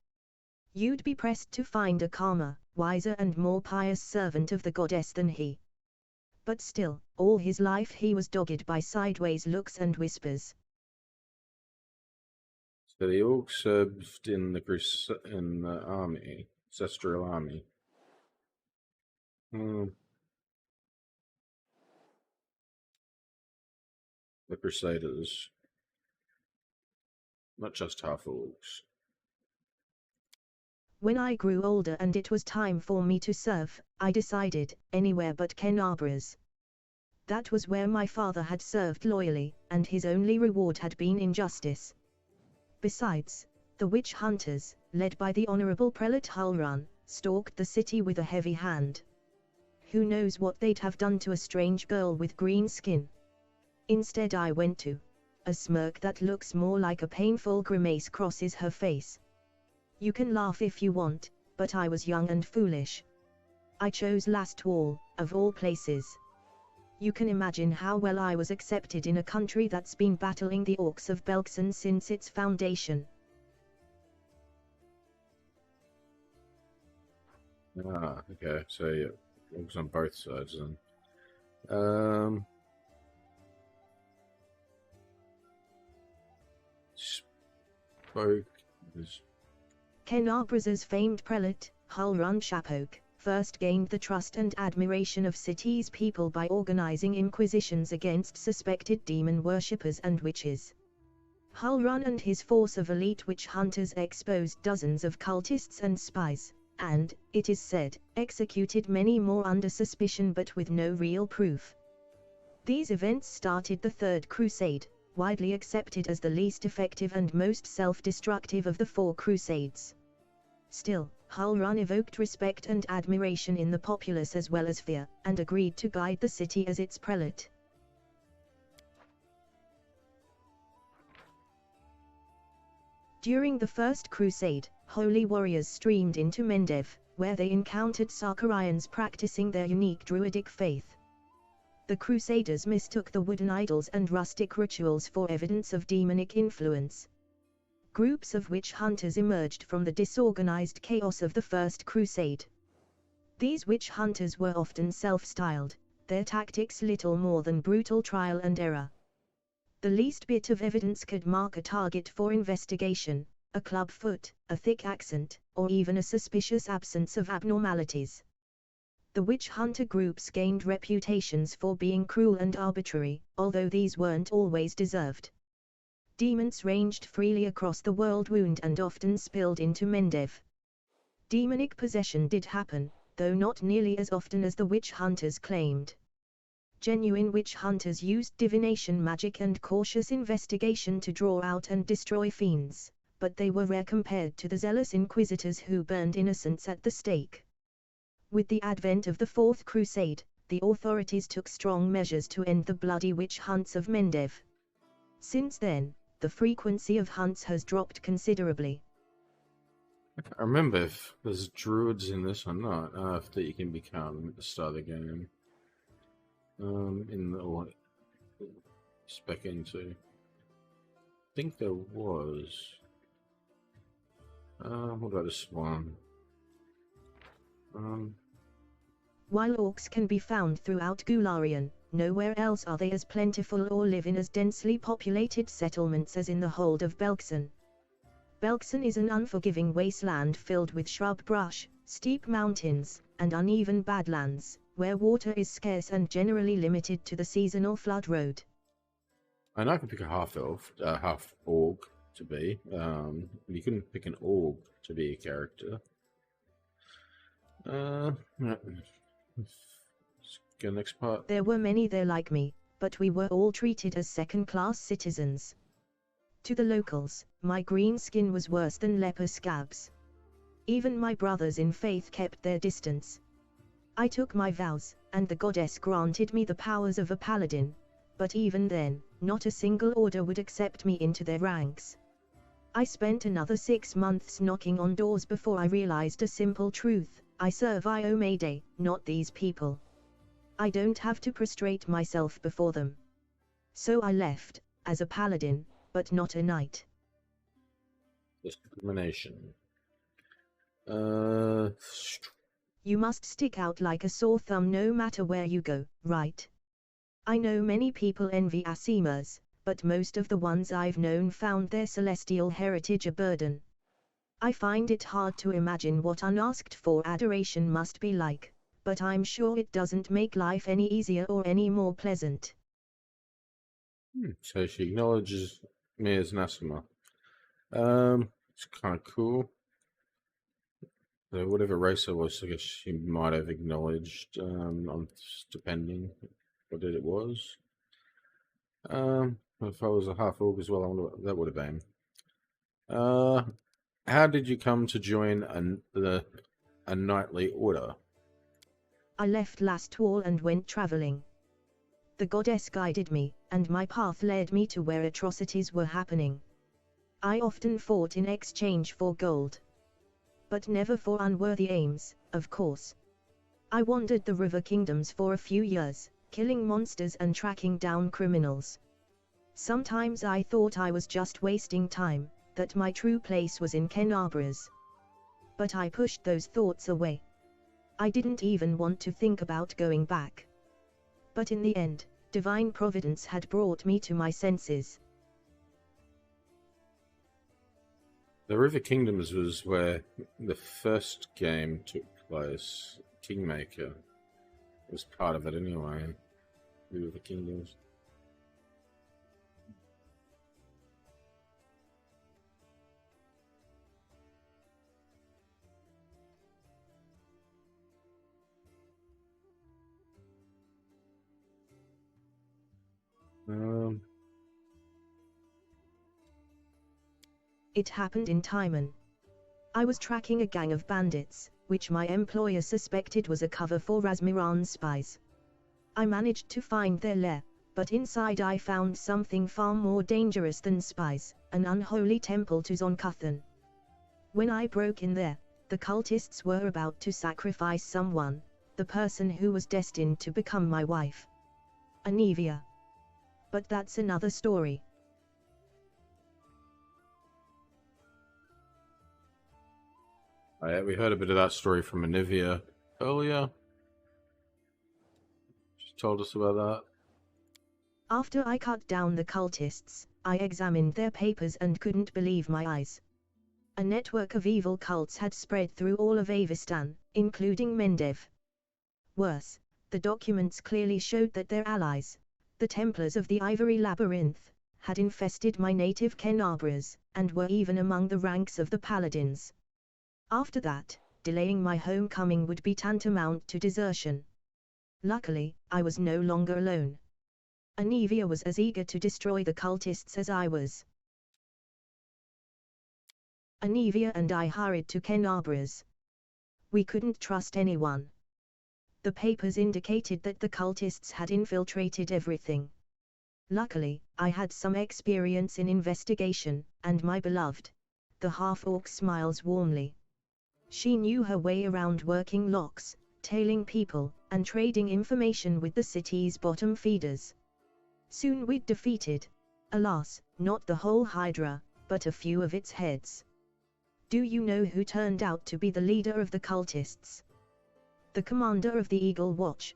You'd be pressed to find a calmer, wiser and more pious servant of the goddess than he. But still, all his life he was dogged by sideways looks and whispers. So the orc served in the army, ancestral army. The Crusaders, not just half orcs. When I grew older and it was time for me to serve, I decided, anywhere but Kenabras. That was where my father had served loyally, and his only reward had been injustice. Besides, the witch hunters, led by the Honourable Prelate Hulrun, stalked the city with a heavy hand. Who knows what they'd have done to a strange girl with green skin? Instead I went to. A smirk that looks more like a painful grimace crosses her face. You can laugh if you want, but I was young and foolish. I chose Last Wall, of all places. You can imagine how well I was accepted in a country that's been battling the orcs of Belkzen since its foundation. Ah, okay, so yeah, orcs on both sides then. Spoke is Kenabras' famed prelate, Hulrun Shapok, first gained the trust and admiration of city's people by organizing inquisitions against suspected demon worshippers and witches. Hulrun and his force of elite witch hunters exposed dozens of cultists and spies, and, it is said, executed many more under suspicion but with no real proof. These events started the Third Crusade, widely accepted as the least effective and most self-destructive of the four crusades. Still, Hulrun evoked respect and admiration in the populace as well as fear, and agreed to guide the city as its prelate. During the First Crusade, holy warriors streamed into Mendev, where they encountered Sarkarians practicing their unique druidic faith. The Crusaders mistook the wooden idols and rustic rituals for evidence of demonic influence. Groups of witch hunters emerged from the disorganized chaos of the First Crusade. These witch hunters were often self-styled, their tactics little more than brutal trial and error. The least bit of evidence could mark a target for investigation, a club foot, a thick accent, or even a suspicious absence of abnormalities. The witch hunter groups gained reputations for being cruel and arbitrary, although these weren't always deserved. Demons ranged freely across the world wound and often spilled into Mendev. Demonic possession did happen, though not nearly as often as the witch hunters claimed. Genuine witch hunters used divination magic and cautious investigation to draw out and destroy fiends, but they were rare compared to the zealous inquisitors who burned innocents at the stake. With the advent of the Fourth Crusade, the authorities took strong measures to end the bloody witch hunts of Mendev. Since then, the frequency of hunts has dropped considerably. I can't remember if there's druids in this or not, that you can become at the start of the game. Or spec into. I think there was. What about this one? While orcs can be found throughout Gularian, nowhere else are they as plentiful or live in as densely populated settlements as in the hold of Belkzen. Belkzen is an unforgiving wasteland filled with shrub brush, steep mountains, and uneven badlands, where water is scarce and generally limited to the seasonal flood road. I know I can pick a half-elf, half-orc to be. You couldn't pick an orc to be a character. Let's go next part. There were many there like me, but we were all treated as second-class citizens. To the locals, my green skin was worse than leper scabs. Even my brothers in faith kept their distance. I took my vows, and the goddess granted me the powers of a paladin, but even then, not a single order would accept me into their ranks. I spent another 6 months knocking on doors before I realized a simple truth: I serve Iomade, not these people. I don't have to prostrate myself before them. So I left, as a paladin, but not a knight. Discrimination. You must stick out like a sore thumb no matter where you go, right? I know many people envy Asimers, but most of the ones I've known found their celestial heritage a burden. I find it hard to imagine what unasked for adoration must be like, but I'm sure it doesn't make life any easier or any more pleasant. So she acknowledges me as an Asima. It's kind of cool. So whatever race I was, I guess she might have acknowledged, depending what it was. If I was a half-orc as well, I wonder what that would have been. How did you come to join a knightly order? I left Lastwall and went traveling. The goddess guided me, and my path led me to where atrocities were happening. I often fought in exchange for gold. But never for unworthy aims, of course. I wandered the river kingdoms for a few years, killing monsters and tracking down criminals. Sometimes I thought I was just wasting time, that my true place was in Kenabras. But I pushed those thoughts away. I didn't even want to think about going back. But in the end, divine providence had brought me to my senses. The River Kingdoms was where the first game took place. Kingmaker was part of it anyway. The River Kingdoms. It happened in Timon. I was tracking a gang of bandits, which my employer suspected was a cover for Razmiran's spies. I managed to find their lair, but inside I found something far more dangerous than spies, an unholy temple to Zonkuthan. When I broke in there, the cultists were about to sacrifice someone, the person who was destined to become my wife. Anivia. But that's another story. We heard a bit of that story from Anivia earlier. She told us about that. After I cut down the cultists, I examined their papers and couldn't believe my eyes. A network of evil cults had spread through all of Avistan, including Mendev. Worse, the documents clearly showed that their allies, the Templars of the Ivory Labyrinth, had infested my native Kenabras, and were even among the ranks of the Paladins. After that, delaying my homecoming would be tantamount to desertion. Luckily, I was no longer alone. Anivia was as eager to destroy the cultists as I was. Anivia and I hurried to Kenabras. We couldn't trust anyone. The papers indicated that the cultists had infiltrated everything. Luckily, I had some experience in investigation, and my beloved, the half-orc, smiles warmly. She knew her way around working locks, tailing people, and trading information with the city's bottom feeders. Soon we'd defeated, alas, not the whole Hydra, but a few of its heads. Do you know who turned out to be the leader of the cultists? The commander of the Eagle Watch.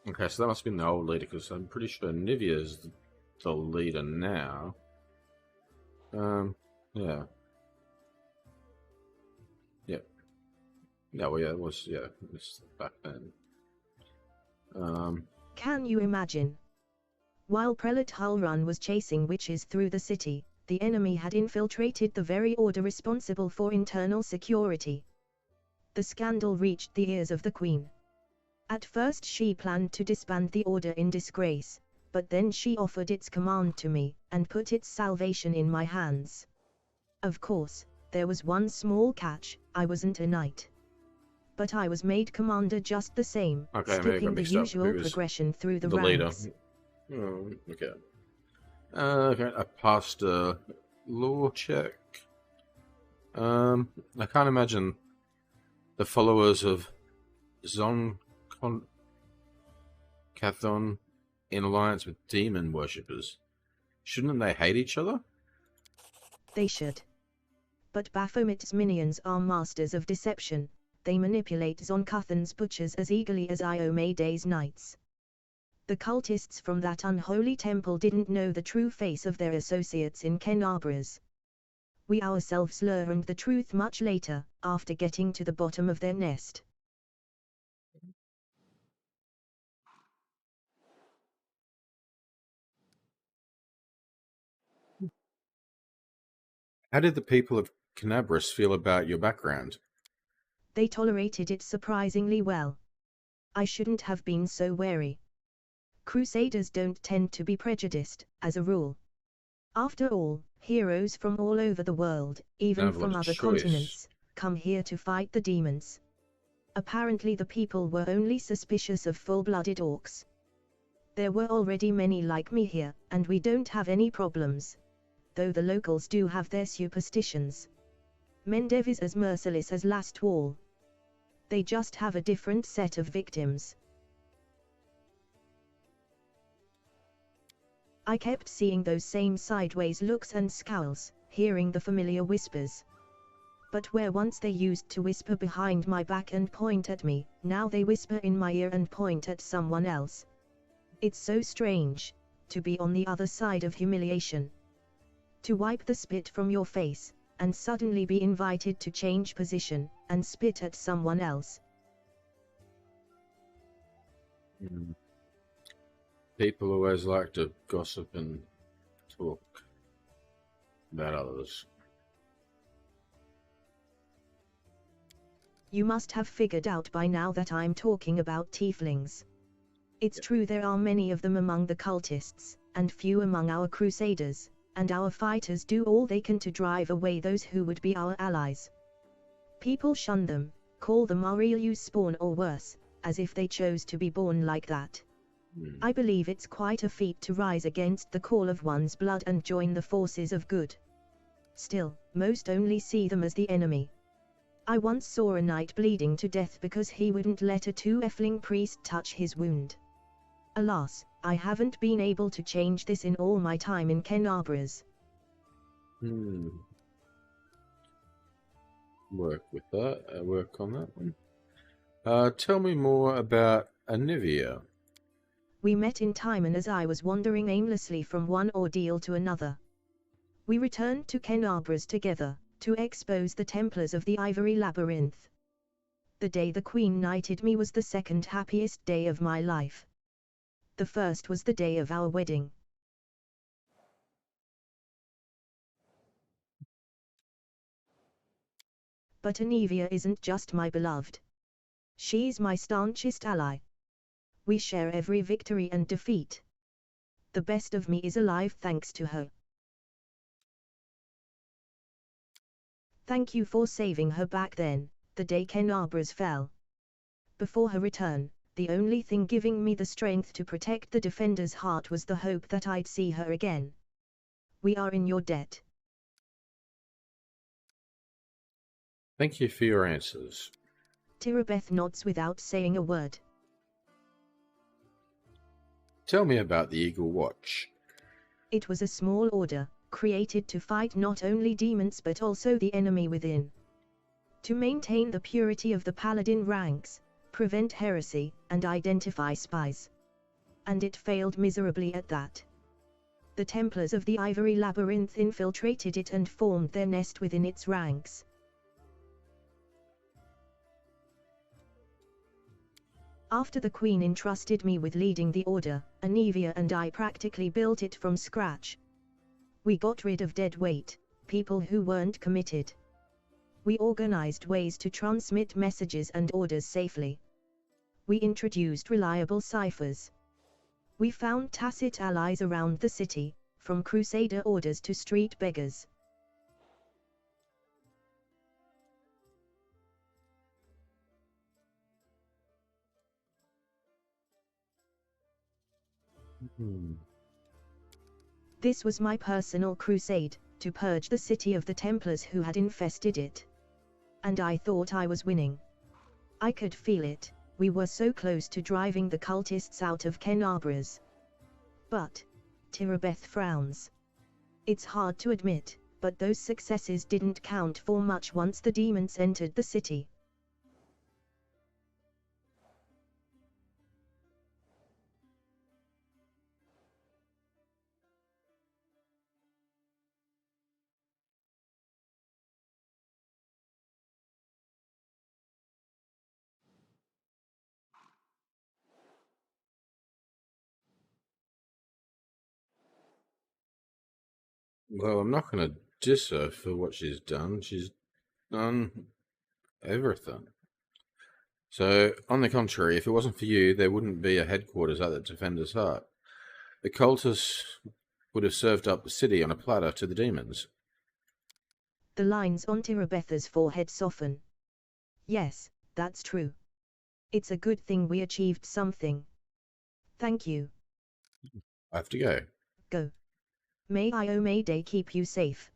Okay, so that must have been the old leader, because I'm pretty sure Nivea is the leader now. Yeah. Yep. Yeah, well, yeah, it was, yeah, it was back then. Can you imagine? While Prelate Hulrun was chasing witches through the city, the enemy had infiltrated the very order responsible for internal security. The scandal reached the ears of the Queen. At first she planned to disband the order in disgrace, but then she offered its command to me, and put its salvation in my hands. Of course, there was one small catch: I wasn't a knight. But I was made commander just the same, skipping the usual progression through the ranks. Oh, okay. Okay, I passed a law check. I can't imagine the followers of Zonkuthan Cathon in alliance with demon worshippers. Shouldn't they hate each other? They should. But Baphomet's minions are masters of deception. They manipulate Zoncathon's butchers as eagerly as Iomede's knights. The cultists from that unholy temple didn't know the true face of their associates in Kenabras. We ourselves learned the truth much later, after getting to the bottom of their nest. How did the people of Kenabras feel about your background? They tolerated it surprisingly well. I shouldn't have been so wary. Crusaders don't tend to be prejudiced, as a rule. After all, heroes from all over the world, even from other continents, come here to fight the demons. Apparently the people were only suspicious of full-blooded orcs. There were already many like me here, and we don't have any problems. Though the locals do have their superstitions. Mendev is as merciless as Last Wall. They just have a different set of victims. I kept seeing those same sideways looks and scowls, hearing the familiar whispers. But where once they used to whisper behind my back and point at me, now they whisper in my ear and point at someone else. It's so strange, to be on the other side of humiliation. To wipe the spit from your face, and suddenly be invited to change position, and spit at someone else. People always like to gossip and talk about others. You must have figured out by now that I'm talking about Tieflings. It's true there are many of them among the cultists, and few among our crusaders, and our fighters do all they can to drive away those who would be our allies. People shun them, call them Aurelius spawn or worse, as if they chose to be born like that. I believe it's quite a feat to rise against the call of one's blood and join the forces of good. Still, most only see them as the enemy. I once saw a knight bleeding to death because he wouldn't let a two-effling priest touch his wound. Alas, I haven't been able to change this in all my time in Kenabras. Work with that. Work on that one. Tell me more about Anivia. We met in Timon as I was wandering aimlessly from one ordeal to another. We returned to Kenabras together, to expose the Templars of the Ivory Labyrinth. The day the Queen knighted me was the second happiest day of my life. The first was the day of our wedding. But Anivia isn't just my beloved. She's my staunchest ally. We share every victory and defeat. The best of me is alive thanks to her. Thank you for saving her back then, the day Kenabras fell. Before her return, the only thing giving me the strength to protect the defender's heart was the hope that I'd see her again. We are in your debt. Thank you for your answers. Tirabeth nods without saying a word. Tell me about the Eagle Watch. It was a small order, created to fight not only demons but also the enemy within. To maintain the purity of the Paladin ranks, prevent heresy, and identify spies. And it failed miserably at that. The Templars of the Ivory Labyrinth infiltrated it and formed their nest within its ranks. After the Queen entrusted me with leading the order, Anivia and I practically built it from scratch. We got rid of dead weight, people who weren't committed. We organized ways to transmit messages and orders safely. We introduced reliable ciphers. We found tacit allies around the city, from crusader orders to street beggars. This was my personal crusade, to purge the city of the Templars who had infested it. And I thought I was winning. I could feel it, We were so close to driving the cultists out of Kenabras. But Tirabeth frowns. It's hard to admit, but those successes didn't count for much once the demons entered the city. Well, I'm not going to diss her for what she's done. She's done everything. So, on the contrary, if it wasn't for you, there wouldn't be a headquarters at the Defender's Heart. The cultists would have served up the city on a platter to the demons. The lines on Tirabetha's forehead soften. Yes, that's true. It's a good thing we achieved something. Thank you. I have to go. Go. May Mayday keep you safe.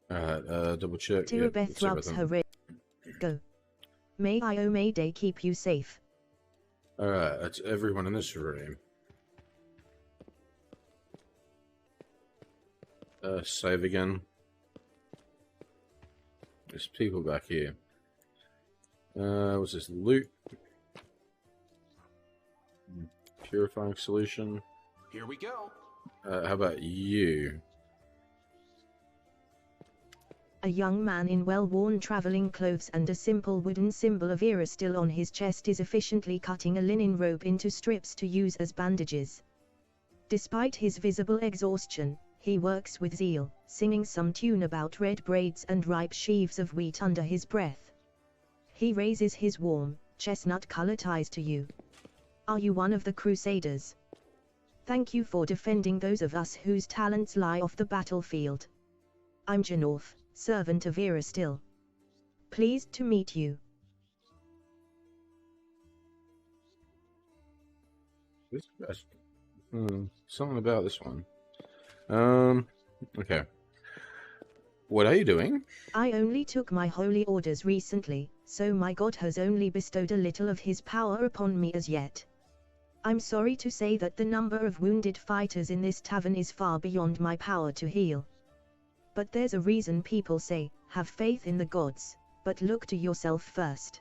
Double check. Tirabeth rubs her wrist. Go. May Mayday keep you safe. Alright, that's everyone in this room. Save again. There's people back here. What's this? Loot. Purifying solution. Here we go. How about you? A young man in well-worn traveling clothes and a simple wooden symbol of Era still on his chest is efficiently cutting a linen robe into strips to use as bandages. Despite his visible exhaustion, he works with zeal, singing some tune about red braids and ripe sheaves of wheat under his breath. He raises his warm, chestnut-colored eyes to you. Are you one of the Crusaders? Thank you for defending those of us whose talents lie off the battlefield. I'm Janorth, servant of Era still. Pleased to meet you. This guy's, something about this one. Okay. What are you doing? I only took my holy orders recently, so my god has only bestowed a little of his power upon me as yet. I'm sorry to say that the number of wounded fighters in this tavern is far beyond my power to heal. But there's a reason people say, have faith in the gods, but look to yourself first.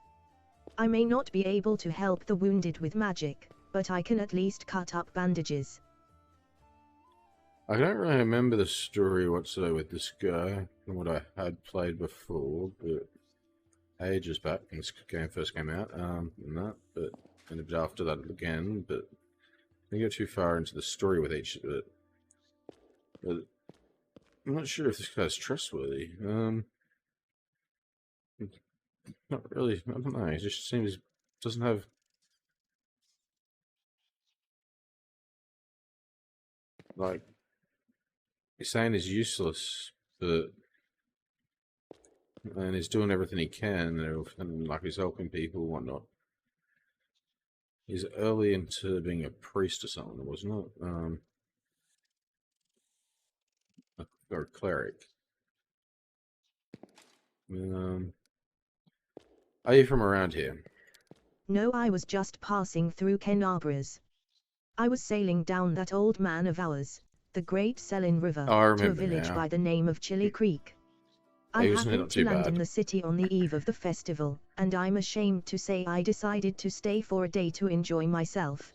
I may not be able to help the wounded with magic, but I can at least cut up bandages. I don't really remember the story whatsoever with this guy from what I had played before, but ages back when this game first came out, and a bit after that again, but I didn't go too far into the story with each of it. But I'm not sure if this guy's trustworthy. Not really. I don't know. He just seems doesn't have. Like, he's saying he's useless, and he's doing everything he can, and like he's helping people and whatnot. He's early into being a priest or something, wasn't it? Or a cleric. Are you from around here? No, I was just passing through Kenabras. I was sailing down that old man of ours, the Great Selin River, to a village by the name of Chili Creek. I happened to land in the city on the eve of the festival, and I'm ashamed to say I decided to stay for a day to enjoy myself.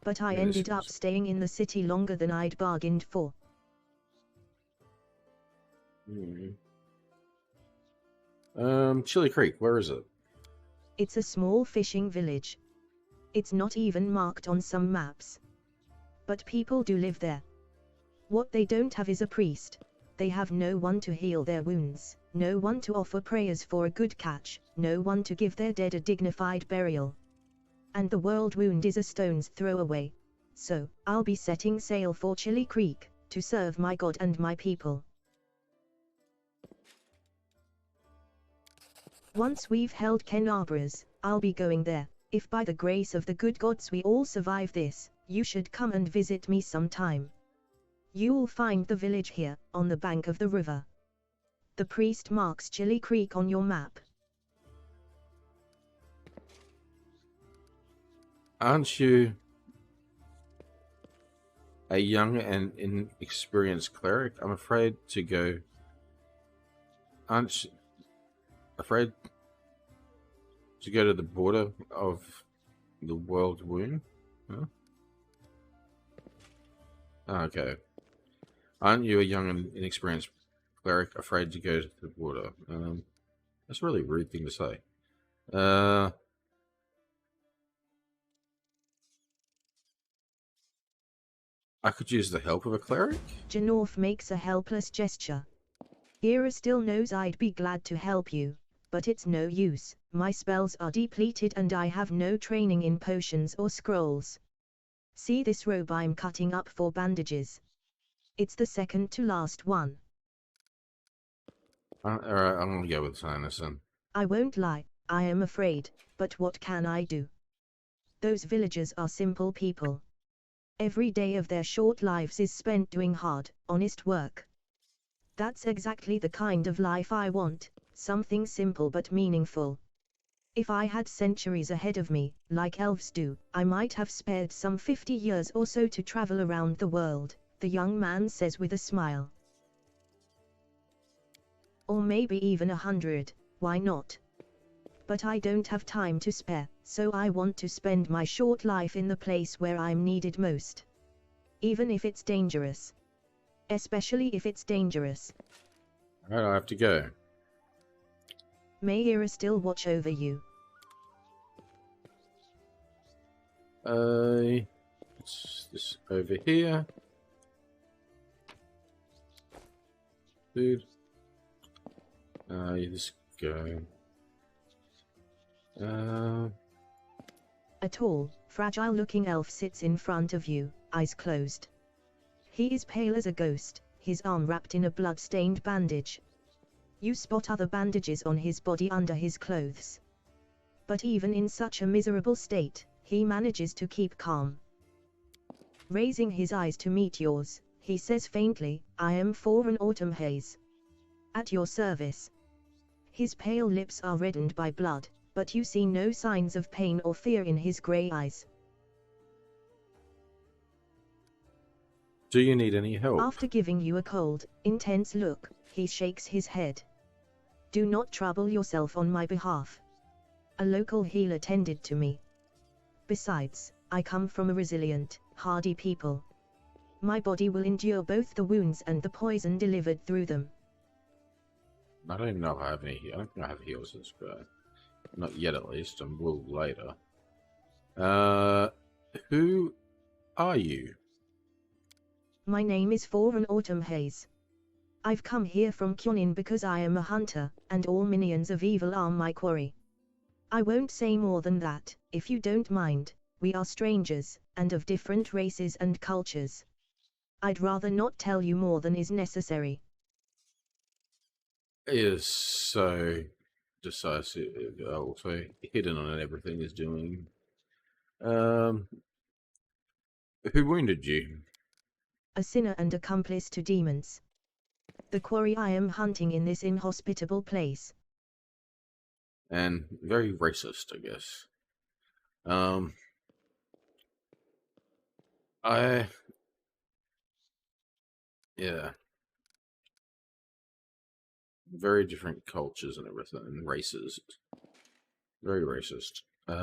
But I ended up staying in the city longer than I'd bargained for. Chili Creek, where is it? It's a small fishing village. It's not even marked on some maps. But people do live there. What they don't have is a priest. They have no one to heal their wounds, no one to offer prayers for a good catch, no one to give their dead a dignified burial. And the world wound is a stone's throw away. So, I'll be setting sail for Chili Creek, to serve my god and my people. Once we've held Kenabras, I'll be going there. If by the grace of the good gods we all survive this, you should come and visit me sometime. You'll find the village here, on the bank of the river. The priest marks Chili Creek on your map. Aren't you a young and inexperienced cleric? I'm afraid to go. Aren't you afraid to go to the border of the world wound? Huh? Okay. Aren't you a young and inexperienced cleric afraid to go to the border? That's a really rude thing to say. I could use the help of a cleric? Janorf makes a helpless gesture. Ira still knows I'd be glad to help you, but it's no use. My spells are depleted and I have no training in potions or scrolls. See this robe I'm cutting up for bandages. It's the second to last one. Alright, I'm gonna go with Sanderson. I won't lie, I am afraid, but what can I do? Those villagers are simple people. Every day of their short lives is spent doing hard, honest work. That's exactly the kind of life I want, something simple but meaningful. If I had centuries ahead of me, like elves do, I might have spared some 50 years or so to travel around the world, the young man says with a smile. Or maybe even 100, why not? But I don't have time to spare, so I want to spend my short life in the place where I'm needed most. Even if it's dangerous. Especially if it's dangerous. Alright, I have to go. May Ira still watch over you. It's this over here. Dude. You just go. A tall, fragile-looking elf sits in front of you, eyes closed. He is pale as a ghost, his arm wrapped in a blood-stained bandage. You spot other bandages on his body under his clothes. But even in such a miserable state, he manages to keep calm. Raising his eyes to meet yours, he says faintly, "I am for an autumn haze. At your service." His pale lips are reddened by blood, but you see no signs of pain or fear in his grey eyes. Do you need any help? After giving you a cold, intense look, he shakes his head. Do not trouble yourself on my behalf. A local healer tended to me. Besides, I come from a resilient, hardy people. My body will endure both the wounds and the poison delivered through them. I don't even know if I have any. I don't think I have heals, but not yet at least, and will later. Who are you? My name is For an Autumn Haze. I've come here from Kyonin because I am a hunter, and all minions of evil are my quarry. I won't say more than that, if you don't mind. We are strangers, and of different races and cultures. I'd rather not tell you more than is necessary. He is so decisive, also hidden on everything he's doing. Who wounded you? A sinner and accomplice to demons. The quarry I am hunting in this inhospitable place. And very racist, I guess. Yeah. Very different cultures and everything, and races. Very racist. I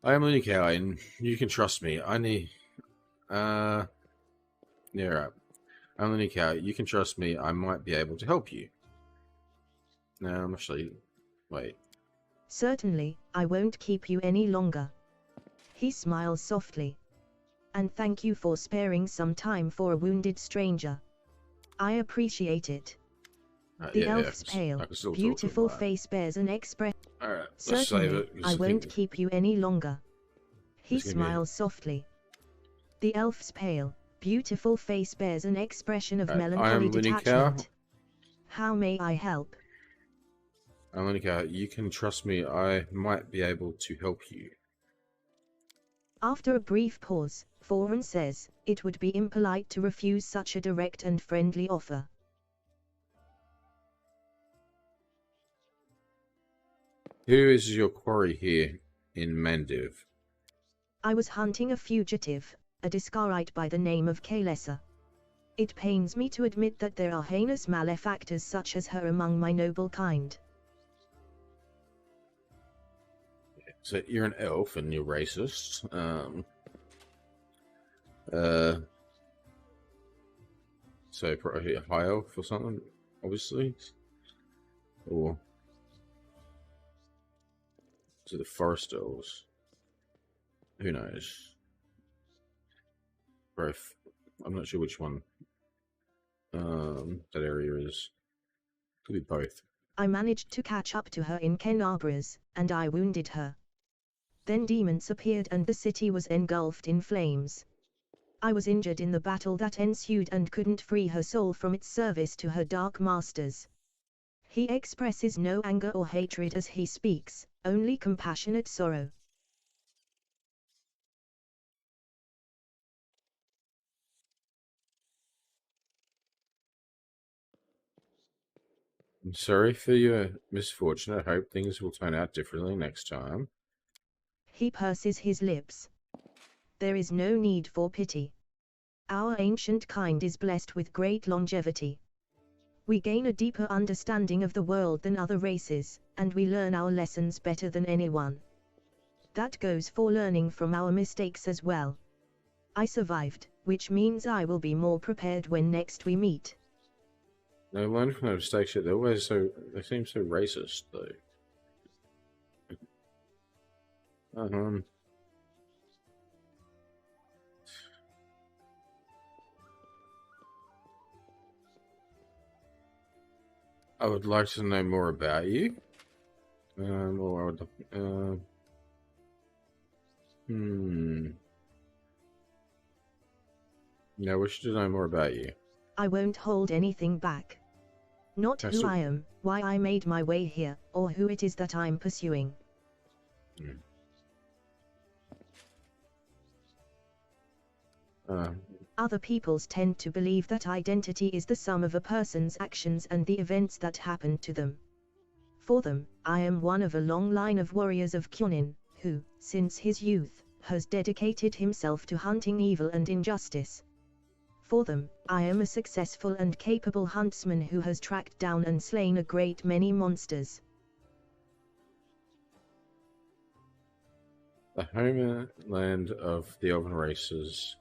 am Unikau, and you can trust me. Yeah, right. I'm Unikau. You can trust me. I might be able to help you. No, I'm actually... Wait. Certainly, I won't keep you any longer. He smiles softly. And thank you for sparing some time for a wounded stranger. I appreciate it. The elf's pale, beautiful face bears an expression. Alright, let's save it. I won't keep you any longer. He smiles softly. The elf's pale, beautiful face bears an expression of melancholy detachment. How may I help? Monica, you can trust me. I might be able to help you. After a brief pause, Foran says, it would be impolite to refuse such a direct and friendly offer. Who is your quarry here in Mendiv? I was hunting a fugitive, a Discarite by the name of Kalesa. It pains me to admit that there are heinous malefactors such as her among my noble kind. So you're an elf and you're racist. So probably a high elf or something, obviously. Or to the forest elves. Who knows? Both. I'm not sure which one that area is. Could be both. I managed to catch up to her in Kenabras, and I wounded her. Then demons appeared and the city was engulfed in flames. I was injured in the battle that ensued and couldn't free her soul from its service to her dark masters. He expresses no anger or hatred as he speaks, only compassionate sorrow. I'm sorry for your misfortune. I hope things will turn out differently next time. He purses his lips. There is no need for pity. Our ancient kind is blessed with great longevity. We gain a deeper understanding of the world than other races, and we learn our lessons better than anyone. That goes for learning from our mistakes as well. I survived, which means I will be more prepared when next we meet. They learn from their mistakes, yet they seem so racist, though. I would like to know more about you. Or I would, Yeah, I wish to know more about you. I won't hold anything back. Not who I am, why I made my way here, or who it is that I'm pursuing. Other peoples tend to believe that identity is the sum of a person's actions and the events that happen to them. For them, I am one of a long line of warriors of Kyonin, who, since his youth, has dedicated himself to hunting evil and injustice. For them, I am a successful and capable huntsman who has tracked down and slain a great many monsters. The homeland of the elven races.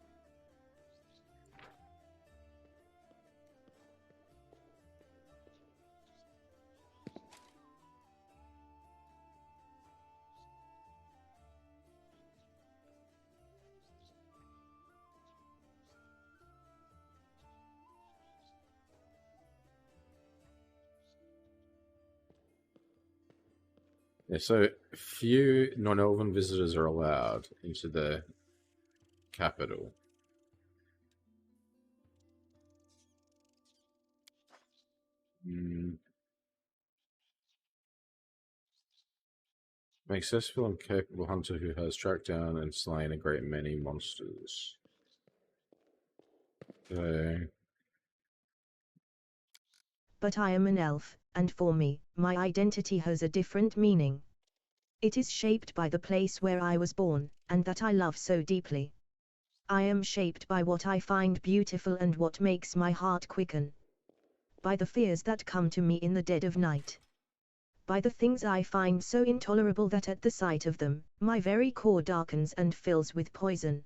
Yeah, so few non-elven visitors are allowed into the capital. An accessible and capable hunter who has tracked down and slain a great many monsters. Okay. But I am an elf, and for me, my identity has a different meaning. It is shaped by the place where I was born, and that I love so deeply. I am shaped by what I find beautiful and what makes my heart quicken. By the fears that come to me in the dead of night. By the things I find so intolerable that at the sight of them, my very core darkens and fills with poison.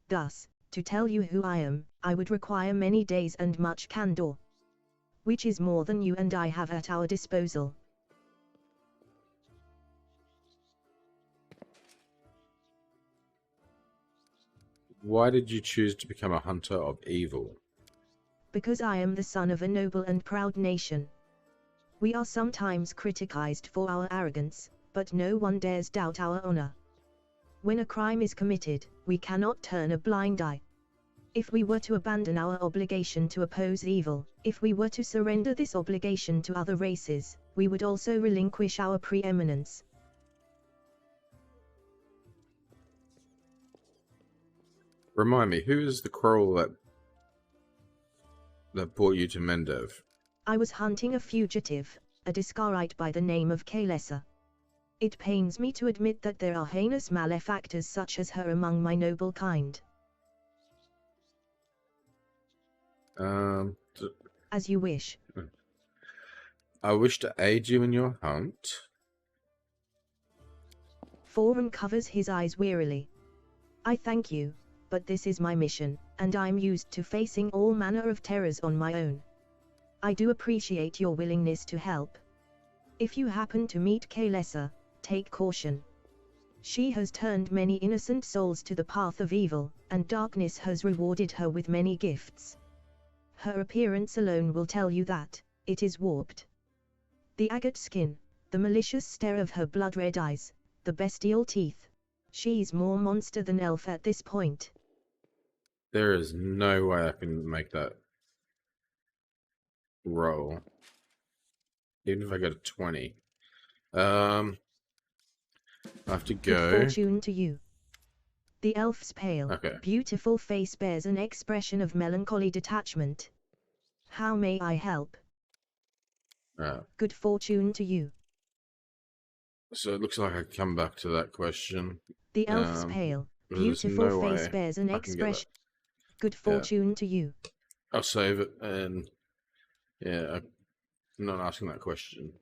Thus, to tell you who I am, I would require many days and much candor. Which is more than you and I have at our disposal. Why did you choose to become a hunter of evil? Because I am the son of a noble and proud nation. We are sometimes criticized for our arrogance, but no one dares doubt our honor. When a crime is committed, we cannot turn a blind eye. If we were to abandon our obligation to oppose evil, if we were to surrender this obligation to other races, we would also relinquish our preeminence. Remind me, who is the quarrel that brought you to Mendev? I was hunting a fugitive, a Discarite by the name of Kalesa. It pains me to admit that there are heinous malefactors such as her among my noble kind. As you wish. I wish to aid you in your hunt. Forum covers his eyes wearily. I thank you, but this is my mission, and I'm used to facing all manner of terrors on my own. I do appreciate your willingness to help. If you happen to meet Kalesa, take caution. She has turned many innocent souls to the path of evil, and darkness has rewarded her with many gifts. Her appearance alone will tell you that it is warped. The agate skin, the malicious stare of her blood-red eyes, the bestial teeth. She's more monster than elf at this point. There is no way I can make that roll. Even if I get a 20. I have to go. Good fortune to you. The elf's pale, Okay. beautiful face bears an expression of melancholy detachment. How may I help? Good fortune to you. So it looks like I come back to that question. The elf's pale, There's beautiful no face way bears an I can get expression. that. Good fortune to you. I'll save it, and yeah, I'm not asking that question.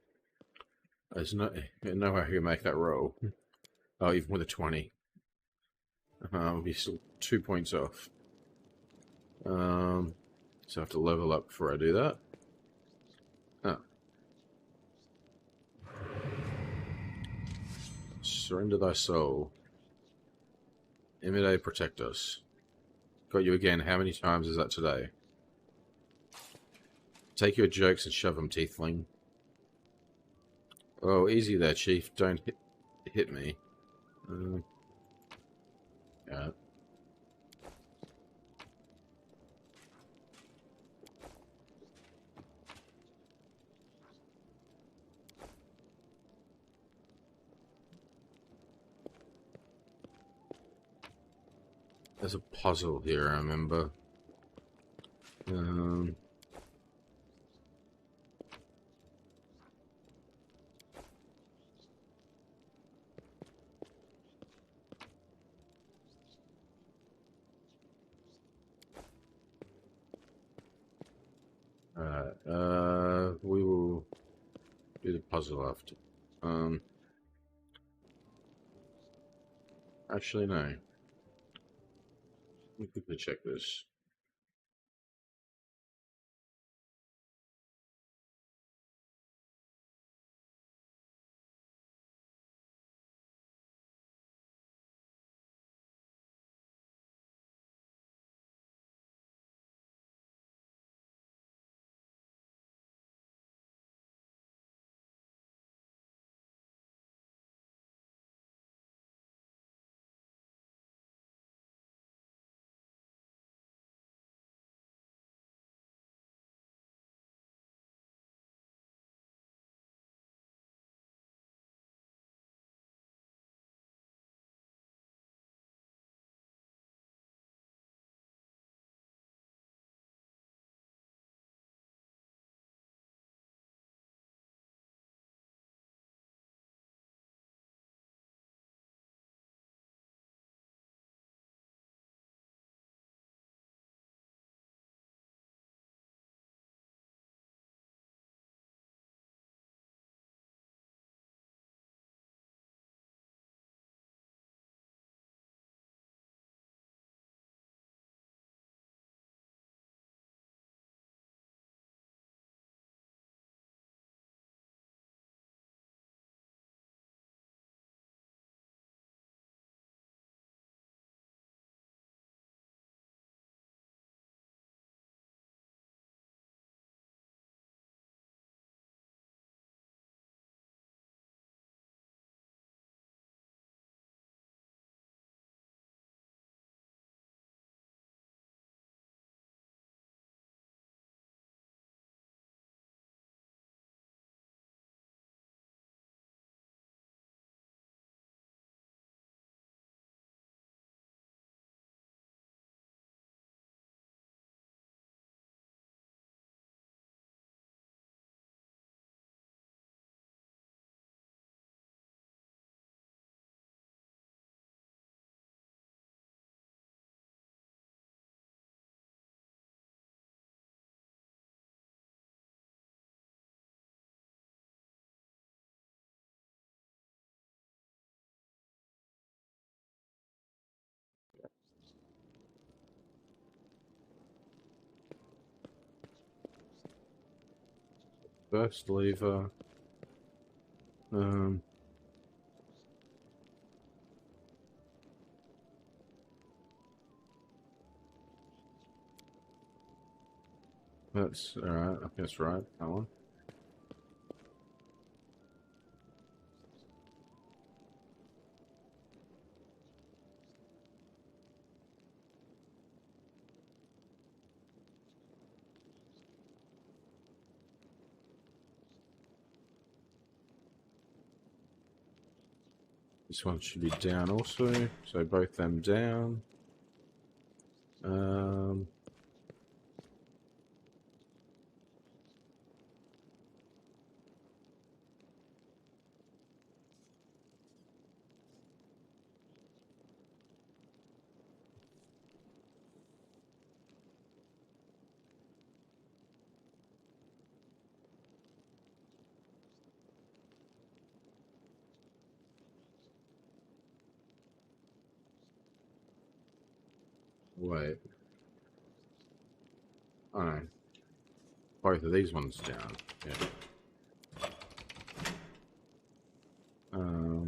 There's no way I can make that roll. Oh, even with a 20. I'll be still 2 points off. So I have to level up before I do that. Oh. Surrender thy soul. Imide, protect us. Got you again. How many times is that today? Take your jokes and shove them, Tiefling. Oh, easy there, Chief. Don't hit me. Yeah. There's a puzzle here, I remember. Alright, we will do the puzzle after. Actually, no. Let me quickly check this. First lever. That's alright, I think that's right, that one. This one should be down also, so both them down. Wait. Oh no. Both of these ones down. Yeah. Oh,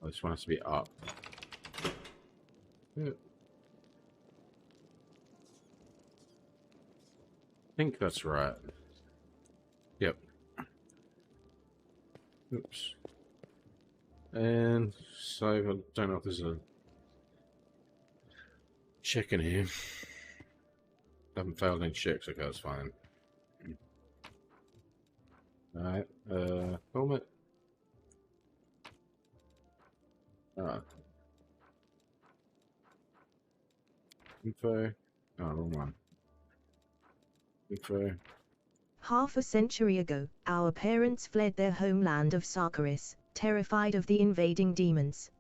this one has to be up. Yeah. I think that's right. Yep. Oops. And so I don't know if there's a check in here. Haven't failed any checks, okay, that's fine. Alright, helmet. Alright. Info. Oh, wrong one. Info. Half a century ago, our parents fled their homeland of Sorcerer, terrified of the invading demons.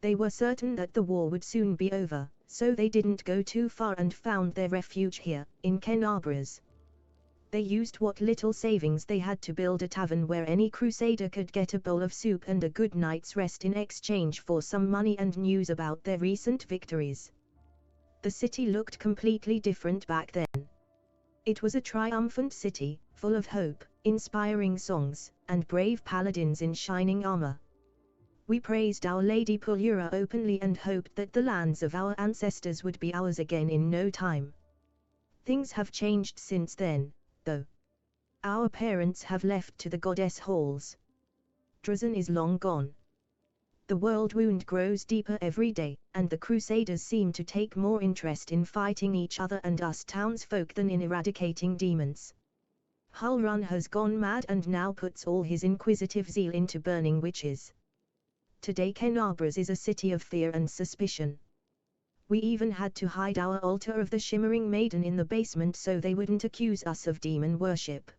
They were certain that the war would soon be over, so they didn't go too far and found their refuge here, in Kenabras. They used what little savings they had to build a tavern where any crusader could get a bowl of soup and a good night's rest in exchange for some money and news about their recent victories. The city looked completely different back then. It was a triumphant city, full of hope, inspiring songs, and brave paladins in shining armor. We praised Our Lady Pulura openly and hoped that the lands of our ancestors would be ours again in no time. Things have changed since then, though. Our parents have left to the goddess halls. Drazen is long gone. The world wound grows deeper every day, and the Crusaders seem to take more interest in fighting each other and us townsfolk than in eradicating demons. Hullrun has gone mad and now puts all his inquisitive zeal into burning witches. Today Kenabras is a city of fear and suspicion. We even had to hide our altar of the Shimmering Maiden in the basement so they wouldn't accuse us of demon worship.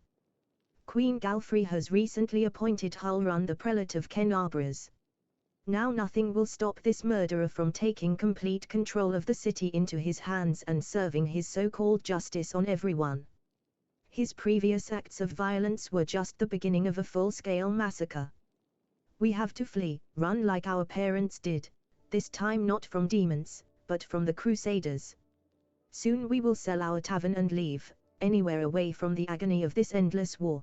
Queen Galfrey has recently appointed Hullrun the prelate of Kenabras. Now nothing will stop this murderer from taking complete control of the city into his hands and serving his so-called justice on everyone. His previous acts of violence were just the beginning of a full-scale massacre. We have to flee, run like our parents did, this time not from demons, but from the Crusaders. Soon we will sell our tavern and leave, anywhere away from the agony of this endless war.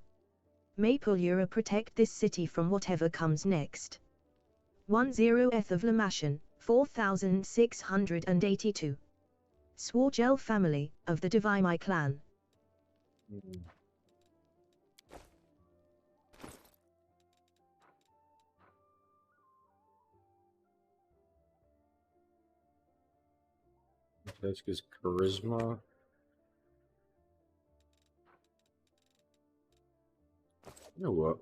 May Pulura protect this city from whatever comes next. 10th of Lamashon, 4682. Swargel family, of the Divimi clan. That's his charisma. You know what?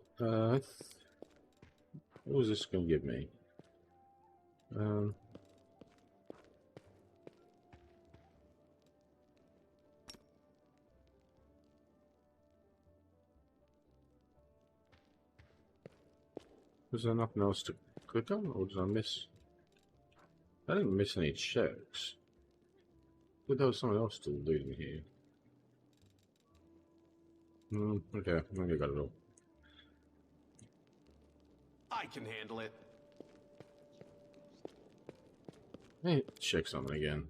What was this going to give me? Was there nothing else to click on, or did I miss? I didn't miss any checks. But there was something else to do in here. Okay, I think I got it all. can handle it. Hey, check something again.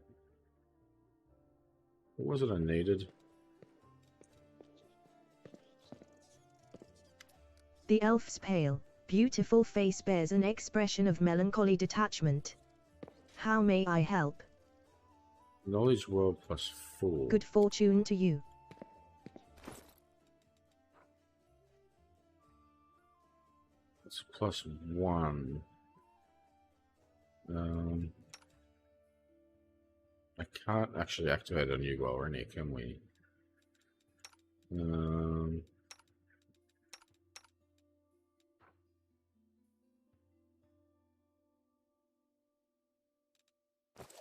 What was it I needed? The elf's pale, beautiful face bears an expression of melancholy detachment. How may I help? Knowledge world +4. Good fortune to you. It's +1. I can't actually activate a new goal or any, can we?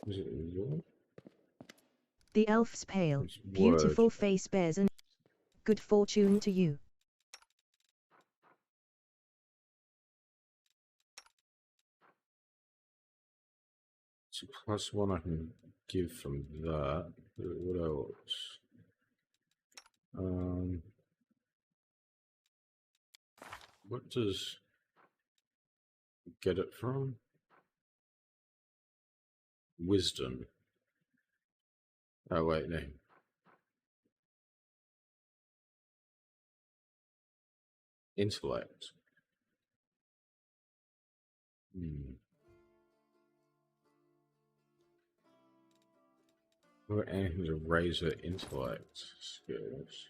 Is it your? The elf's pale, It's beautiful word. face bears an good fortune to you. It's a +1 I can give from that. What else? What does get it from? Wisdom. Oh wait, no. Intellect. Or anything to raise her intellect skills.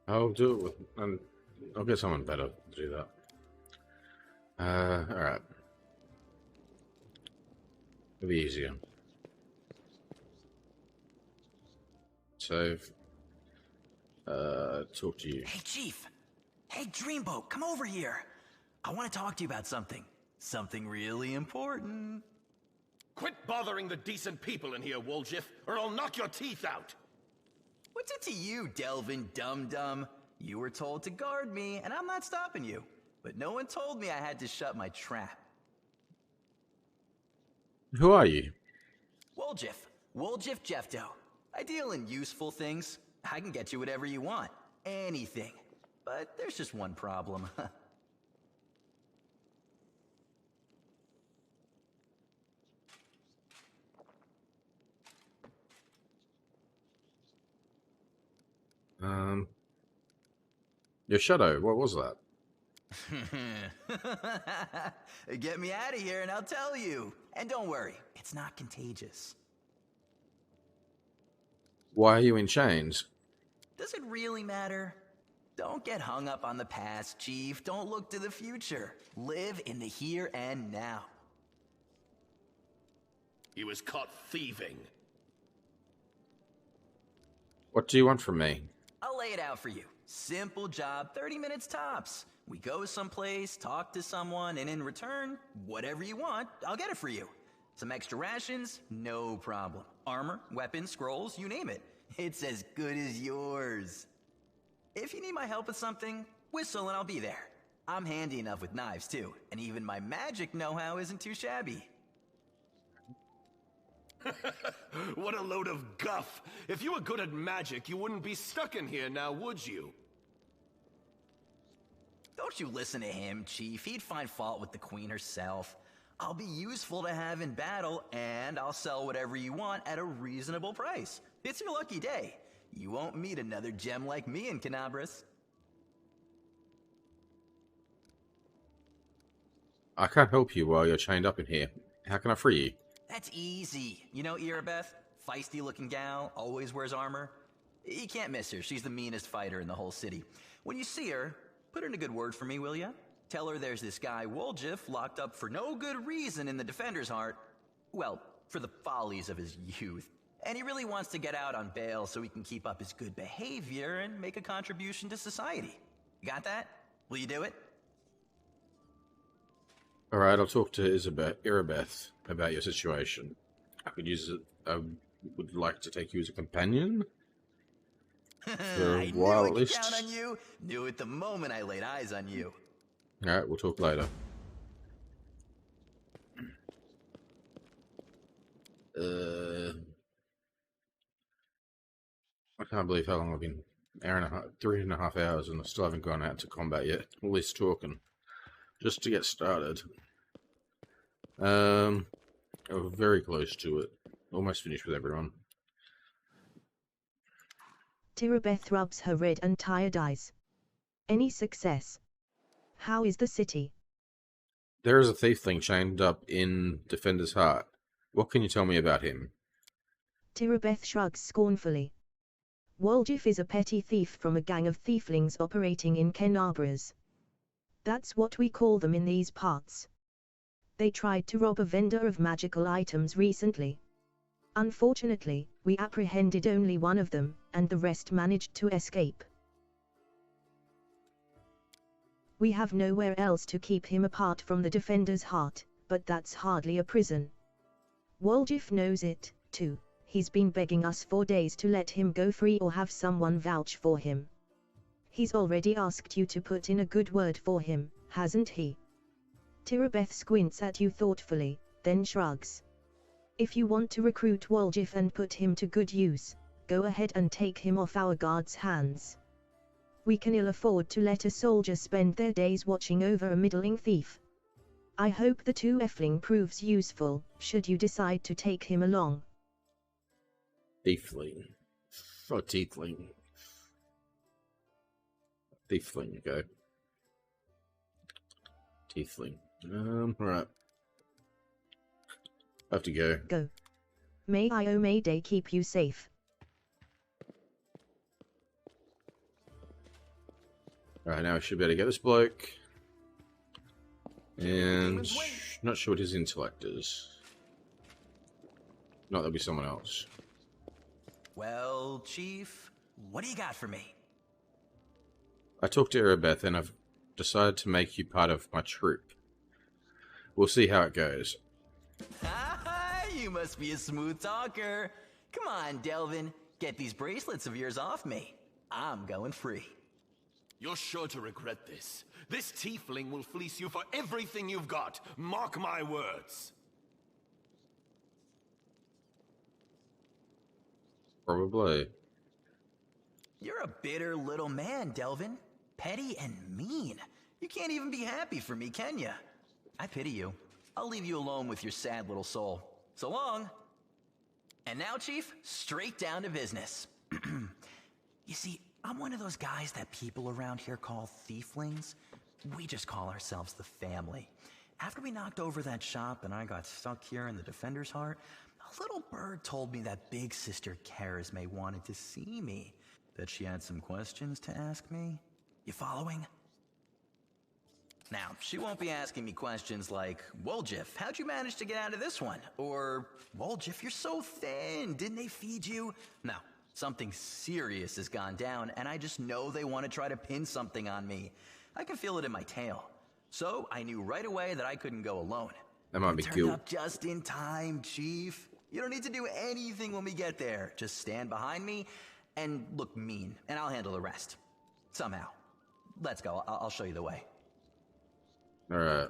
I'll do it with, and I'll get someone better to do that. Alright. It'll be easier. Save. Talk to you. Hey, Chief. Hey, Dreamboat, come over here. I want to talk to you about something. Something really important. Quit bothering the decent people in here, Woljif, or I'll knock your teeth out. What's it to you, Delvin Dum-Dum? You were told to guard me, and I'm not stopping you. But no one told me I had to shut my trap. Who are you? Woljif. Woljif Jefto. I deal in useful things. I can get you whatever you want. Anything. But there's just one problem. Your shadow, what was that? Get me out of here and I'll tell you. And don't worry, it's not contagious. Why are you in chains? Does it really matter? Don't get hung up on the past, Chief. Don't look to the future. Live in the here and now. He was caught thieving. What do you want from me? I'll lay it out for you. Simple job, 30 minutes tops. We go someplace, talk to someone, and in return, whatever you want, I'll get it for you. Some extra rations? No problem. Armor, weapons, scrolls, you name it. It's as good as yours. If you need my help with something, whistle and I'll be there. I'm handy enough with knives too, and even my magic know-how isn't too shabby. What a load of guff. If you were good at magic, you wouldn't be stuck in here now, would you? Don't you listen to him, Chief. He'd find fault with the Queen herself. I'll be useful to have in battle, and I'll sell whatever you want at a reasonable price. It's your lucky day. You won't meet another gem like me in Canabras. I can't help you while you're chained up in here. How can I free you? That's easy. You know Irabeth? Feisty-looking gal, always wears armor. You can't miss her. She's the meanest fighter in the whole city. When you see her, put in a good word for me, will ya? Tell her there's this guy, Woljif, locked up for no good reason in the Defender's Heart. Well, for the follies of his youth. And he really wants to get out on bail so he can keep up his good behavior and make a contribution to society. You got that? Will you do it? Alright, I'll talk to Irabeth about your situation. I would like to take you as a companion. For a while, at least. I knew I could count on you. Knew it the moment I laid eyes on you. Alright, we'll talk later. I can't believe how long I've been. 3.5 hours, and I still haven't gone out to combat yet. All this talking. Just to get started. We're very close to it. Almost finished with everyone. Tirabeth rubs her red and tired eyes. Any success? How is the city? There is a Tiefling chained up in Defender's Heart. What can you tell me about him? Tirabeth shrugs scornfully. Woljif is a petty thief from a gang of Tieflings operating in Canabras. That's what we call them in these parts. They tried to rob a vendor of magical items recently. Unfortunately, we apprehended only one of them, and the rest managed to escape. We have nowhere else to keep him apart from the Defender's Heart, but that's hardly a prison. Woljif knows it, too. He's been begging us for days to let him go free or have someone vouch for him. He's already asked you to put in a good word for him, hasn't he? Tirabeth squints at you thoughtfully, then shrugs. If you want to recruit Woljif and put him to good use, go ahead and take him off our guards' hands. We can ill afford to let a soldier spend their days watching over a middling thief. I hope the 2Fling proves useful, should you decide to take him along. Tiefling. Oh, Tiefling. Tiefling, go. Tiefling. Right. I have to go. Go. May Mayday keep you safe. Alright, now I should be able to get this bloke. And not sure what his intellect is. Not, that'll be someone else. Well, Chief, what do you got for me? I talked to Irabeth and I've decided to make you part of my troop. We'll see how it goes. You must be a smooth talker. Come on, Delvin, get these bracelets of yours off me. I'm going free. You're sure to regret this. This tiefling will fleece you for everything you've got. Mark my words. Probably. You're a bitter little man, Delvin. Petty and mean. You can't even be happy for me, can you? I pity you. I'll leave you alone with your sad little soul. So long. And now, Chief, straight down to business. You see, I'm one of those guys that people around here call Tieflings. We just call ourselves the family. After we knocked over that shop and I got stuck here in the Defender's Heart, a little bird told me that big sister Charisme wanted to see me. That she had some questions to ask me. You following? Now, she won't be asking me questions like, Woljif, how'd you manage to get out of this one? Or, Woljif, you're so thin, didn't they feed you? No, something serious has gone down, and I just know they want to try to pin something on me. I can feel it in my tail. So, I knew right away that I couldn't go alone. That might be Turned guilt. up just in time, Chief. You don't need to do anything when we get there. Just stand behind me and look mean, and I'll handle the rest. Somehow. Let's go. I'll show you the way. Alright.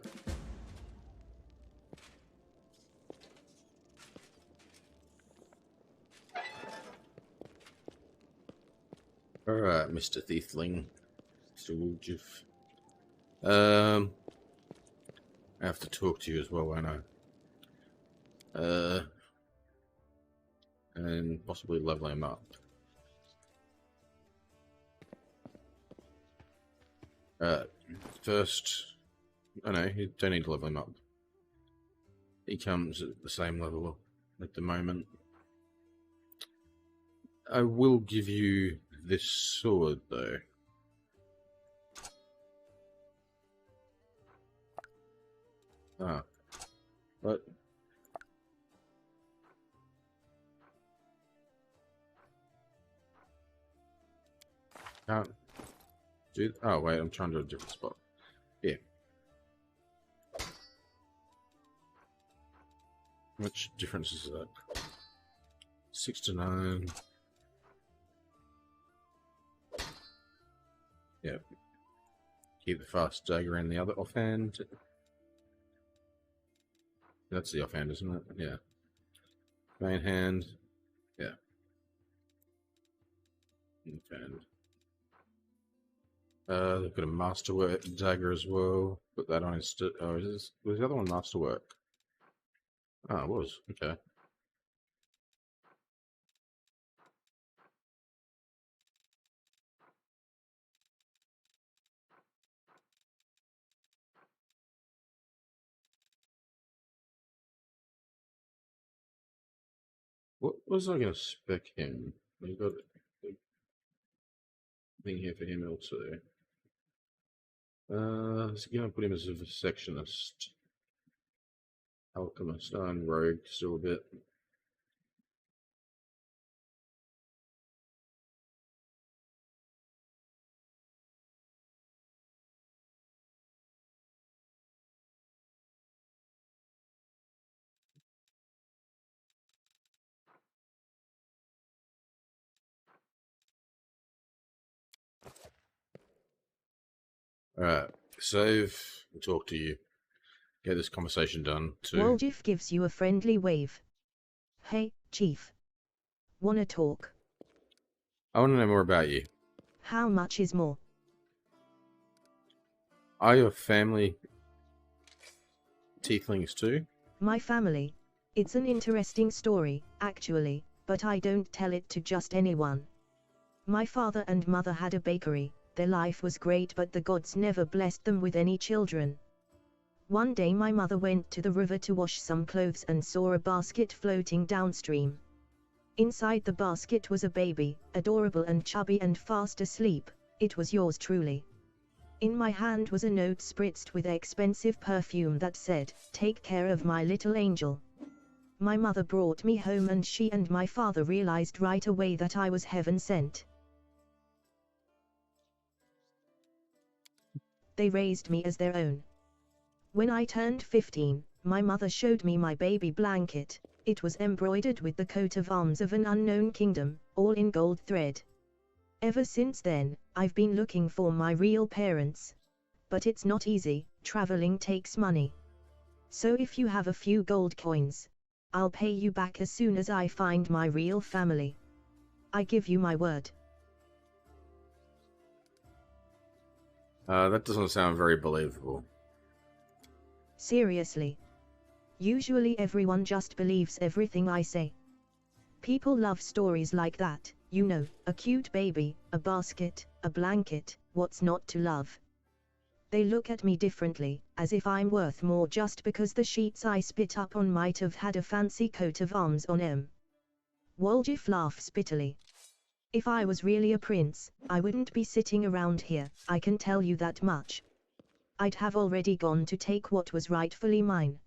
Alright, Mr. Tiefling. Mr. Woljif. I have to talk to you as well, won't I? And possibly level him up. First, oh no, you don't need to level him up. He comes at the same level at the moment. I will give you this sword, though. Ah, what? Can't do. Oh wait, I'm trying to do a different spot. Yeah. How much difference is that? 6 to 9. Yeah. Keep the fast dagger in the other offhand. That's the offhand, isn't it? Yeah. Main hand. Yeah. Offhand. They've got a masterwork dagger as well. Put that on his. Oh, was the other one masterwork? Oh, it was. Okay. What was I going to spec him? I've got a thing here for him also. So going to put him as a sectionist. Alchemist and rogue still a bit. Alright, save and talk to you. Get this conversation done too. Woljif gives you a friendly wave. Hey, Chief. Wanna talk? I want to know more about you. How much is more? Are your family Tieflings too? My family. It's an interesting story, actually, but I don't tell it to just anyone. My father and mother had a bakery. Their life was great, but the gods never blessed them with any children. One day my mother went to the river to wash some clothes and saw a basket floating downstream. Inside the basket was a baby, adorable and chubby and fast asleep. It was yours truly. In my hand was a note spritzed with expensive perfume that said, "Take care of my little angel." My mother brought me home and she and my father realized right away that I was heaven sent. They raised me as their own. When I turned 15, my mother showed me my baby blanket. It was embroidered with the coat of arms of an unknown kingdom, all in gold thread. Ever since then, I've been looking for my real parents. But it's not easy, traveling takes money. So if you have a few gold coins, I'll pay you back as soon as I find my real family. I give you my word. That doesn't sound very believable. Seriously. Usually everyone just believes everything I say. People love stories like that, you know, a cute baby, a basket, a blanket, what's not to love? They look at me differently, as if I'm worth more just because the sheets I spit up on might have had a fancy coat of arms on them. Woljif laughs bitterly. If I was really a prince, I wouldn't be sitting around here, I can tell you that much. I'd have already gone to take what was rightfully mine.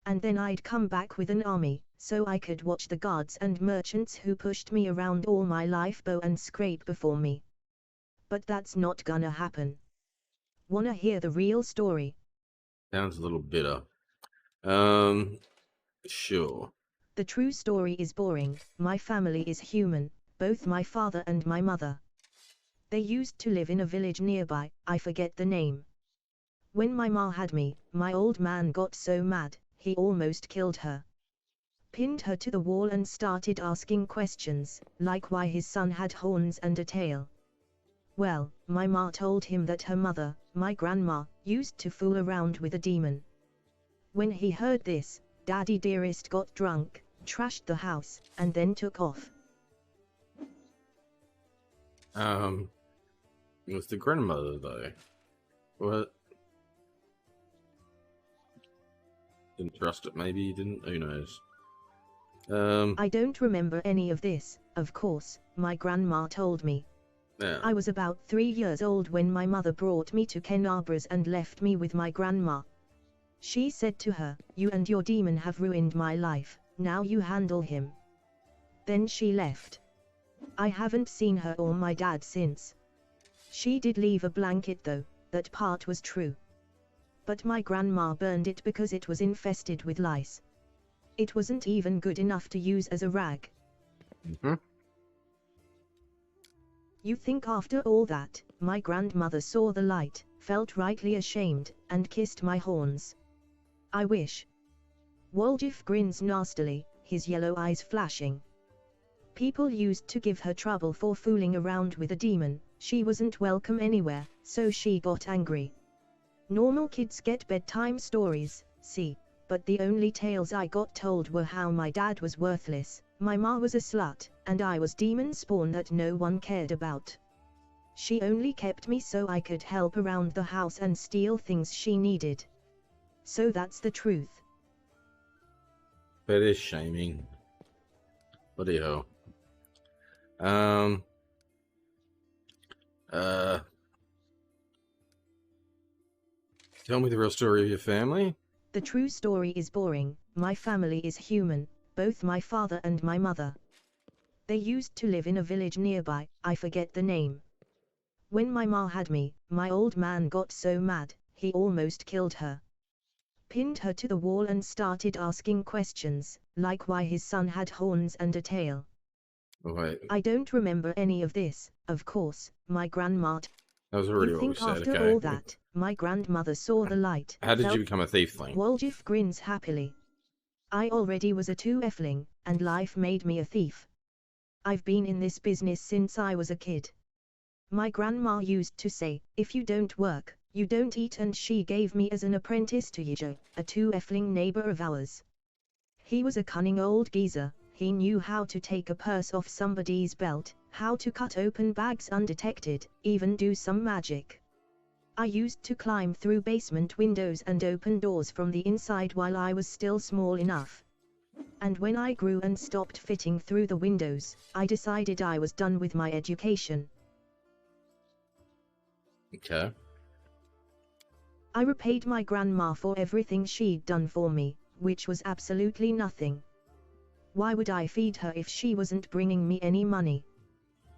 And then I'd come back with an army, so I could watch the guards and merchants who pushed me around all my life bow and scrape before me. But that's not gonna happen. Wanna hear the real story? Sounds a little bitter. Sure. The true story is boring. My family is human, both my father and my mother. They used to live in a village nearby, I forget the name. When my ma had me, my old man got so mad, he almost killed her. Pinned her to the wall and started asking questions, like why his son had horns and a tail. Well, my ma told him that her mother, my grandma, used to fool around with a demon. When he heard this, Daddy Dearest got drunk, trashed the house, and then took off. It was the grandmother, though. What? Didn't trust it, maybe he didn't, who knows. I don't remember any of this, of course, my grandma told me. Yeah. I was about 3 years old when my mother brought me to Kenabras and left me with my grandma. She said to her, "You and your demon have ruined my life, now you handle him." Then she left. I haven't seen her or my dad since. She did leave a blanket though, that part was true. But my grandma burned it because it was infested with lice. It wasn't even good enough to use as a rag. Mm-hmm. You think after all that, my grandmother saw the light, felt rightly ashamed, and kissed my horns? I wish. Woljif grins nastily, his yellow eyes flashing. People used to give her trouble for fooling around with a demon. She wasn't welcome anywhere, so she got angry. Normal kids get bedtime stories, see, but the only tales I got told were how my dad was worthless, my ma was a slut, and I was demon spawn that no one cared about. She only kept me so I could help around the house and steal things she needed. So that's the truth. That is shaming. Bloody hell. Tell me the real story of your family. The true story is boring. My family is human, both my father and my mother. They used to live in a village nearby, I forget the name. When my ma had me, my old man got so mad, he almost killed her. Pinned her to the wall and started asking questions, like why his son had horns and a tail. Oh, wait. I don't remember any of this, of course, my grandma. That was already You what we think said, after okay. all that, my grandmother saw the light. How did felt- you become a thiefling? Woljif grins happily. I already was a 2Fling, and life made me a thief. I've been in this business since I was a kid. My grandma used to say, if you don't work, you don't eat, and she gave me as an apprentice to Yijo, a 2Fling neighbor of ours. He was a cunning old geezer. He knew how to take a purse off somebody's belt, how to cut open bags undetected, even do some magic. I used to climb through basement windows and open doors from the inside while I was still small enough. And when I grew and stopped fitting through the windows, I decided I was done with my education. Okay. I repaid my grandma for everything she'd done for me, which was absolutely nothing. Why would I feed her if she wasn't bringing me any money?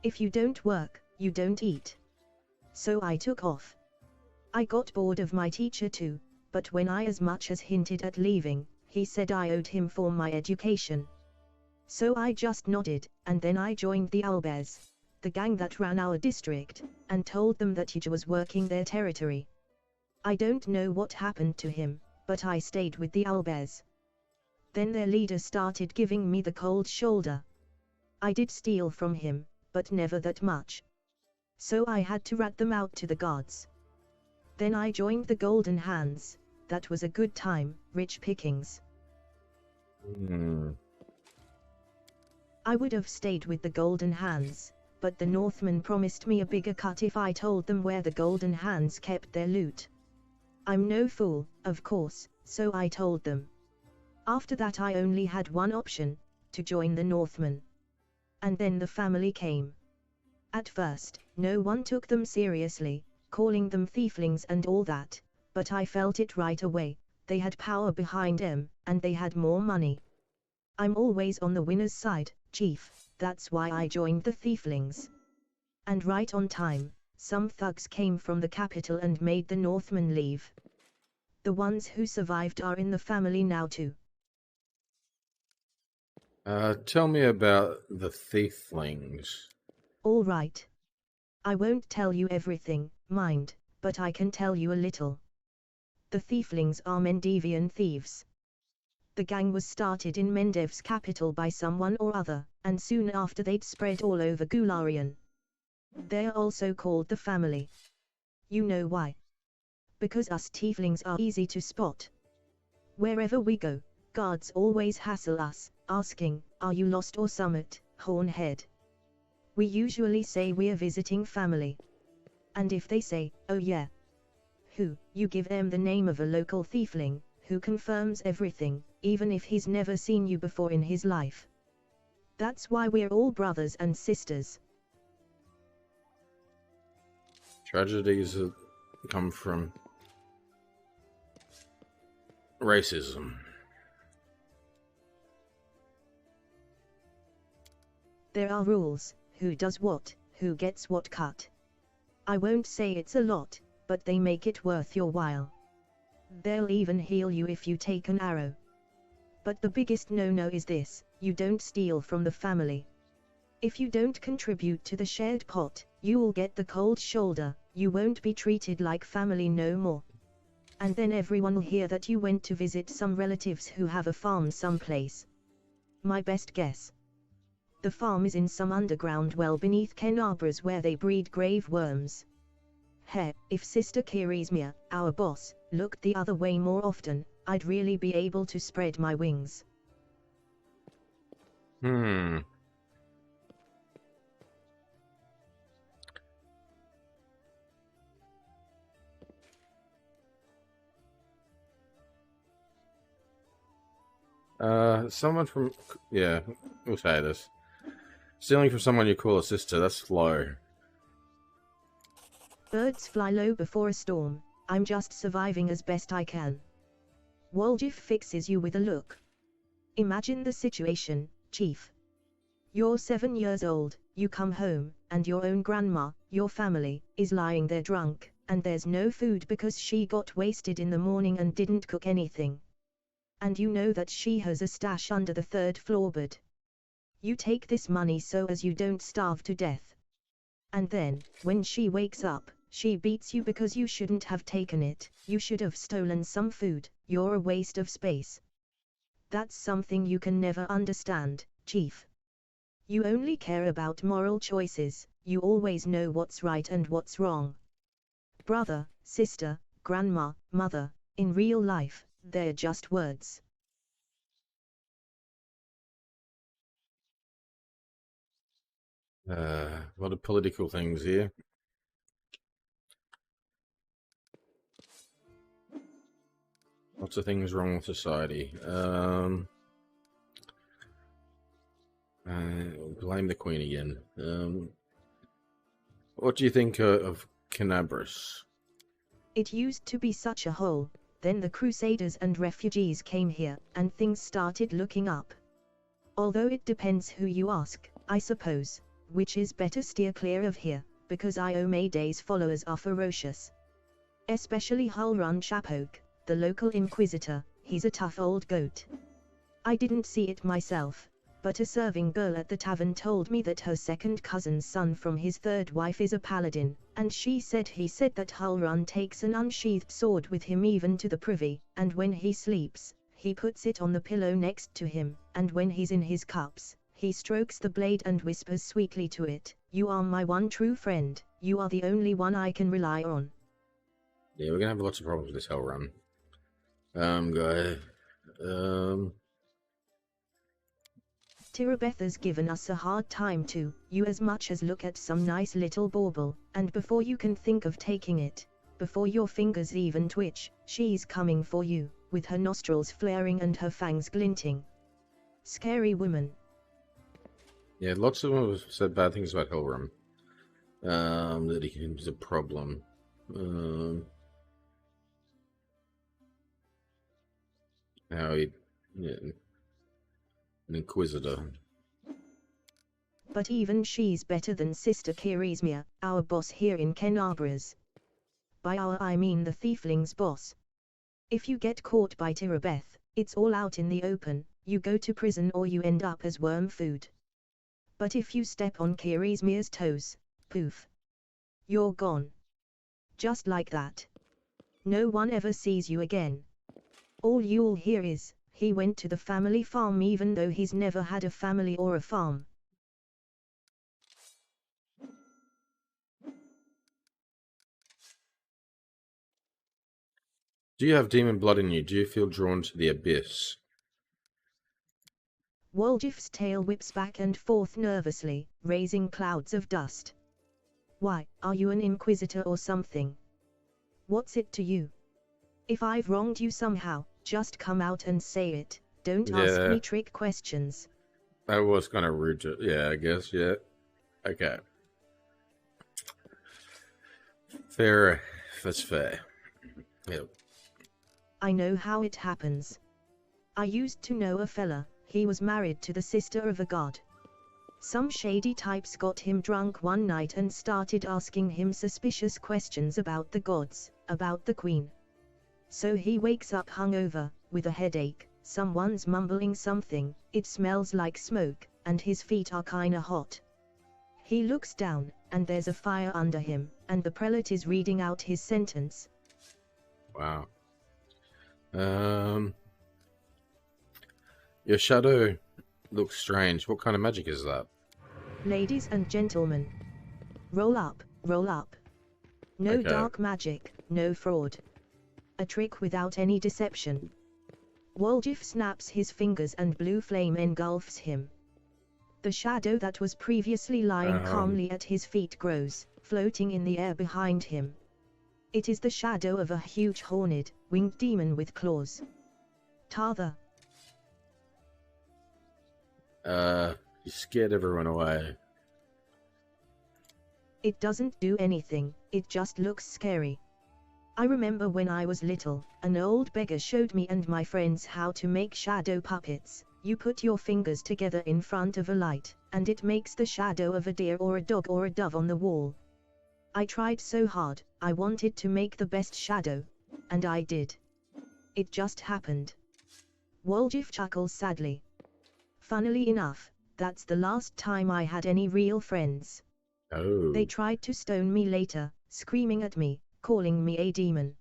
If you don't work, you don't eat. So I took off. I got bored of my teacher too, but when I as much as hinted at leaving, he said I owed him for my education. So I just nodded, and then I joined the Owlbears, the gang that ran our district, and told them that Yija was working their territory. I don't know what happened to him, but I stayed with the Owlbears. Then their leader started giving me the cold shoulder. I did steal from him, but never that much. So I had to rat them out to the gods. Then I joined the Golden Hands. That was a good time, rich pickings. I would have stayed with the Golden Hands, but the Northmen promised me a bigger cut if I told them where the Golden Hands kept their loot. I'm no fool, of course, so I told them. After that I only had one option, to join the Northmen. And then the family came. At first, no one took them seriously, calling them Tieflings and all that, but I felt it right away. They had power behind them, and they had more money. I'm always on the winner's side, Chief, that's why I joined the Tieflings. And right on time, some thugs came from the capital and made the Northmen leave. The ones who survived are in the family now too. Tell me about the Tieflings. All right. I won't tell you everything, mind, but I can tell you a little. The Tieflings are Mendevian thieves. The gang was started in Mendev's capital by someone or other, and soon after they'd spread all over Gularian. They're also called the family. You know why? Because us Tieflings are easy to spot. Wherever we go, guards always hassle us, asking, "Are you lost or summit, Hornhead?" We usually say we're visiting family. And if they say, "Oh yeah," you give them the name of a local tiefling, who confirms everything, even if he's never seen you before in his life. That's why we're all brothers and sisters. Tragedies that come from racism. There are rules, who does what, who gets what cut. I won't say it's a lot, but they make it worth your while. They'll even heal you if you take an arrow. But the biggest no-no is this: you don't steal from the family. If you don't contribute to the shared pot, you'll get the cold shoulder, you won't be treated like family no more. And then everyone'll hear that you went to visit some relatives who have a farm someplace. My best guess. The farm is in some underground well beneath Kenabras where they breed grave worms. Heck, if Sister Kirismia, our boss, looked the other way more often, I'd really be able to spread my wings. Someone from... Yeah, we'll say this. Stealing from someone you call a sister, that's low. Birds fly low before a storm, I'm just surviving as best I can. Woljif fixes you with a look. Imagine the situation, Chief. You're 7 years old, you come home, and your own grandma, your family, is lying there drunk, and there's no food because she got wasted in the morning and didn't cook anything. And you know that she has a stash under the 3rd floorboard. You take this money so as you don't starve to death. And then, when she wakes up, she beats you because you shouldn't have taken it, you should have stolen some food, you're a waste of space. That's something you can never understand, Chief. You only care about moral choices, you always know what's right and what's wrong. Brother, sister, grandma, mother, in real life, they're just words. A lot of political things here. Lots of things wrong with society. Blame the Queen again. What do you think of Kenabras? It used to be such a hole, then the Crusaders and refugees came here, and things started looking up. Although it depends who you ask, I suppose, which is better steer clear of here, because Iomaide's followers are ferocious. Especially Hulrun Chapoke, the local inquisitor, he's a tough old goat. I didn't see it myself, but a serving girl at the tavern told me that her second cousin's son from his 3rd wife is a paladin, and he said that Hulrun takes an unsheathed sword with him even to the privy, and when he sleeps, he puts it on the pillow next to him, and when he's in his cups, he strokes the blade and whispers sweetly to it, "You are my one true friend, you are the only one I can rely on." Yeah, we're gonna have lots of problems with this hell run. Guy. Tirabetha's given us a hard time too, you as much as look at some nice little bauble, and before you can think of taking it, before your fingers even twitch, she's coming for you, with her nostrils flaring and her fangs glinting. Scary woman. Yeah, lots of them have said bad things about Hellrum. That he's a problem. How he... Yeah, an inquisitor. But even she's better than Sister Kirismia, our boss here in Kenabras. By our I mean the Tieflings' boss. If you get caught by Tirabeth, it's all out in the open, you go to prison or you end up as worm food. But if you step on Kirismia's toes, poof. You're gone. Just like that. No one ever sees you again. All you'll hear is, "He went to the family farm," even though he's never had a family or a farm. Do you have demon blood in you? Do you feel drawn to the abyss? Woljif's tail whips back and forth nervously, raising clouds of dust. Why, are you an inquisitor or something? What's it to you? If I've wronged you somehow, just come out and say it. Don't ask me trick questions. I was kind of rude to... Yeah, I guess, yeah. Okay. Fair. That's fair. Yep. I know how it happens. I used to know a fella. He was married to the sister of a god. Some shady types got him drunk one night and started asking him suspicious questions about the gods, about the queen. So he wakes up hungover, with a headache, someone's mumbling something, it smells like smoke, and his feet are kinda hot. He looks down, and there's a fire under him, and the prelate is reading out his sentence. Wow. Your shadow looks strange. What kind of magic is that? Ladies and gentlemen, roll up, roll up. No Okay. dark magic, no fraud. A trick without any deception. Woljif snaps his fingers and blue flame engulfs him. The shadow that was previously lying calmly at his feet grows, floating in the air behind him. It is the shadow of a huge horned, winged demon with claws. Tarther. You scared everyone away. It doesn't do anything, it just looks scary. I remember when I was little, an old beggar showed me and my friends how to make shadow puppets. You put your fingers together in front of a light, and it makes the shadow of a deer or a dog or a dove on the wall. I tried so hard, I wanted to make the best shadow, and I did. It just happened. Woljif chuckles sadly. Funnily enough, that's the last time I had any real friends. Oh. They tried to stone me later, screaming at me, calling me a demon.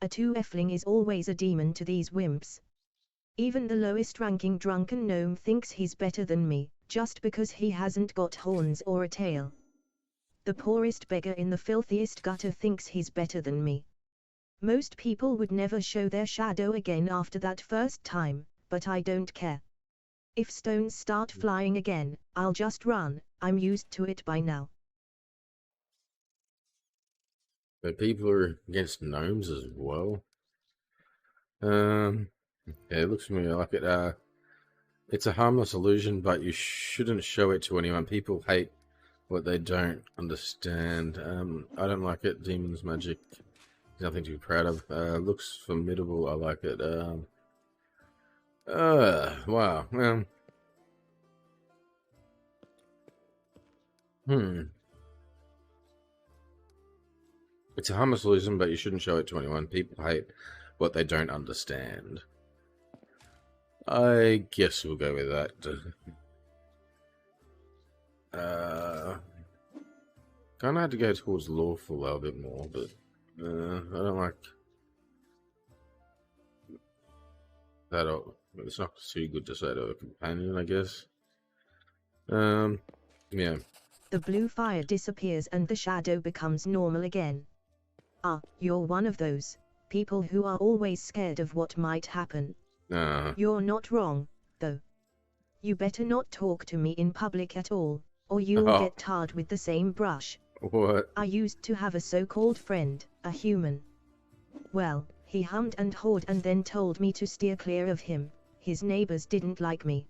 A 2Fling is always a demon to these wimps. Even the lowest ranking drunken gnome thinks he's better than me, just because he hasn't got horns or a tail. The poorest beggar in the filthiest gutter thinks he's better than me. Most people would never show their shadow again after that first time, but I don't care. If stones start flying again, I'll just run, I'm used to it by now. But people are against gnomes as well. Yeah, it looks to me like it. It's a harmless illusion, but you shouldn't show it to anyone. People hate what they don't understand. I don't like it. Demon's magic is nothing to be proud of. Looks formidable. I like it. Wow. It's a harmless illusion, but you shouldn't show it to anyone. People hate what they don't understand. I guess we'll go with that. Kind of had to go towards lawful a bit more, but I don't like that. It's not too good to say to a companion, I guess. Yeah. The blue fire disappears and the shadow becomes normal again. Ah, you're one of those people who are always scared of what might happen. You're not wrong, though. You better not talk to me in public at all, or you'll get tarred with the same brush. What? I used to have a so-called friend, a human. Well, he hummed and hawed and then told me to steer clear of him. His neighbors didn't like me.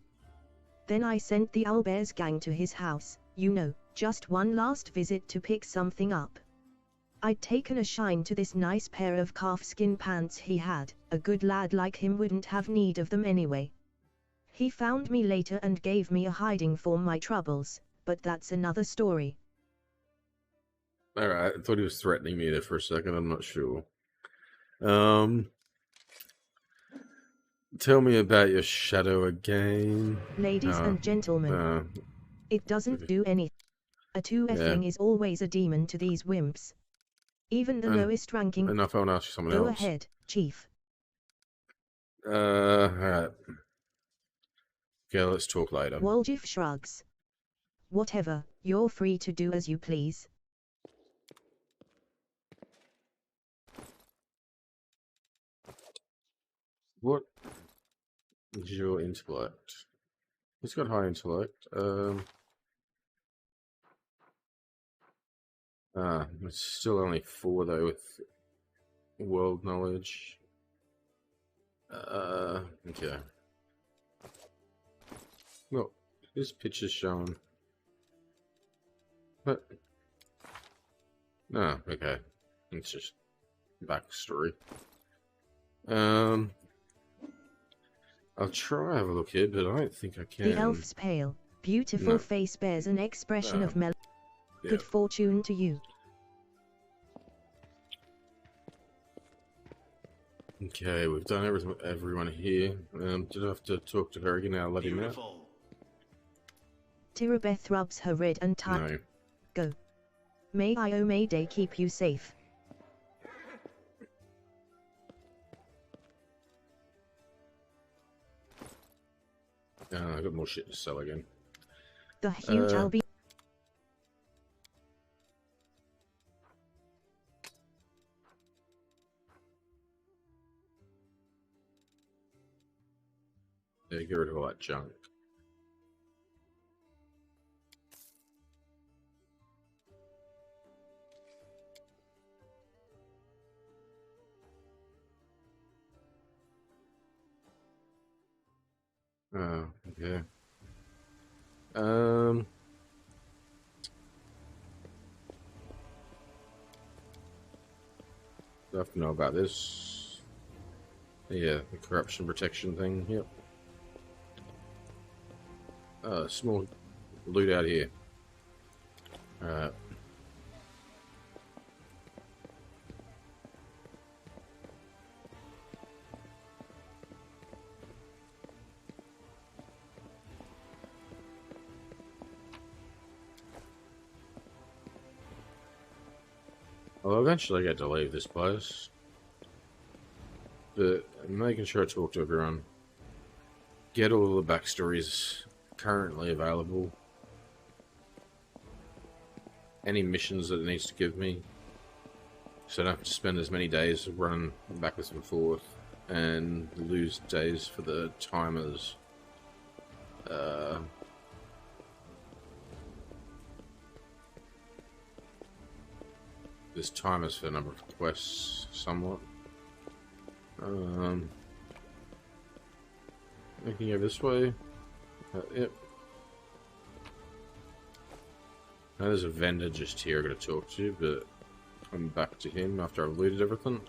Then I sent the Owlbears gang to his house, you know, just one last visit to pick something up. I'd taken a shine to this nice pair of calfskin pants he had. A good lad like him wouldn't have need of them anyway. He found me later and gave me a hiding for my troubles, but that's another story. Alright, I thought he was threatening me there for a second, I'm not sure. Tell me about your shadow again. Ladies and gentlemen, it doesn't do anything. A 2Fling is always a demon to these wimps. Even the lowest ranking. Enough, I want to ask you something else. Go ahead, Chief. Alright. Okay, let's talk later. Woljif shrugs. Whatever, You're free to do as you please. What is your intellect? He's got high intellect. It's still only 4 though with world knowledge. Okay. Well, his picture's shown. But no, okay. It's just backstory. I'll try have a look here, but I don't think I can. The elf's pale, beautiful face bears an expression of melancholy. Yeah. Good fortune to you. Okay, we've done everyone here. Did I have to talk to her again? I'll let him out. Tirabeth rubs her red and tight. No. Go. May I, oh may day keep you safe. I got more shit to sell again. The huge albi. Yeah, get rid of all that junk. Oh, okay. Do I have to know about this? Yeah, the corruption protection thing, yep. Small loot out here. Alright. I'll eventually get to leave this place, but I'm making sure I talk to everyone. Get all the backstories currently available. Any missions that it needs to give me, so I don't have to spend as many days running backwards and forth and lose days for the timers. There's timers for a number of quests, somewhat. Looking over this way. Yep. Now there's a vendor just here I gotta talk to, but I'm back to him after I've looted everything.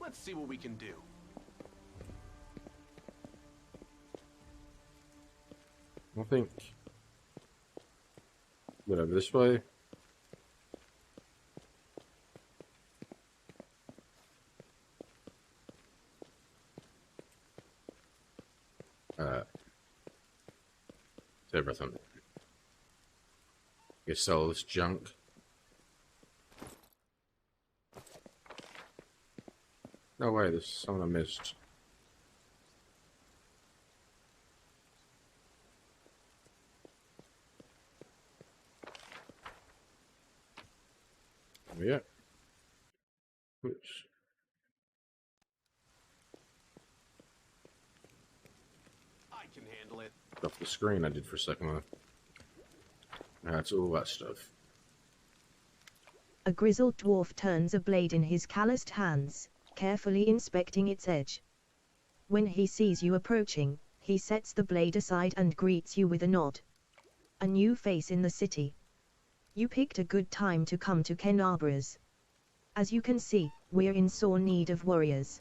Let's see what we can do. I think get over this way. It's everything. You sell this junk. No way, there's someone I missed. Yeah. Oops. I can handle it. Off the screen I did for a second. That's all that stuff. A grizzled dwarf turns a blade in his calloused hands, carefully inspecting its edge. When he sees you approaching, he sets the blade aside and greets you with a nod. A new face in the city. You picked a good time to come to Ken Arbor's. As you can see, we're in sore need of warriors.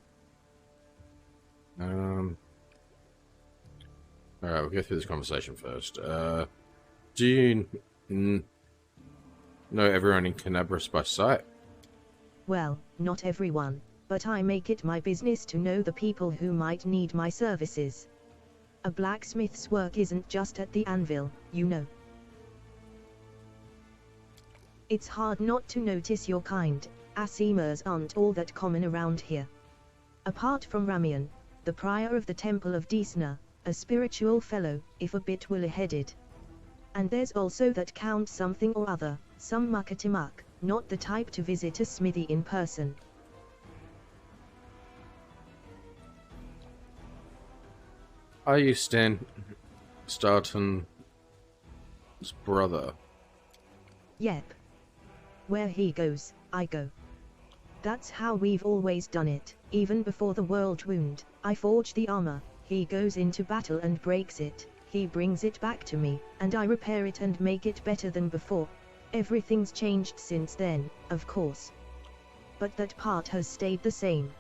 Alright, we'll go through this conversation first. Do you know everyone in Canabras by sight? Well, not everyone, but I make it my business to know the people who might need my services. A blacksmith's work isn't just at the anvil, you know. It's hard not to notice your kind. Asimers aren't all that common around here. Apart from Ramian, the prior of the Temple of Desna, a spiritual fellow, if a bit woolly-headed. And there's also that Count something or other, some muckety-muck, not the type to visit a smithy in person. Are you Staunton's brother? Yep. Where he goes, I go. That's how we've always done it, even before the world wound. I forge the armor, he goes into battle and breaks it, he brings it back to me, and I repair it and make it better than before. Everything's changed since then, of course. But that part has stayed the same.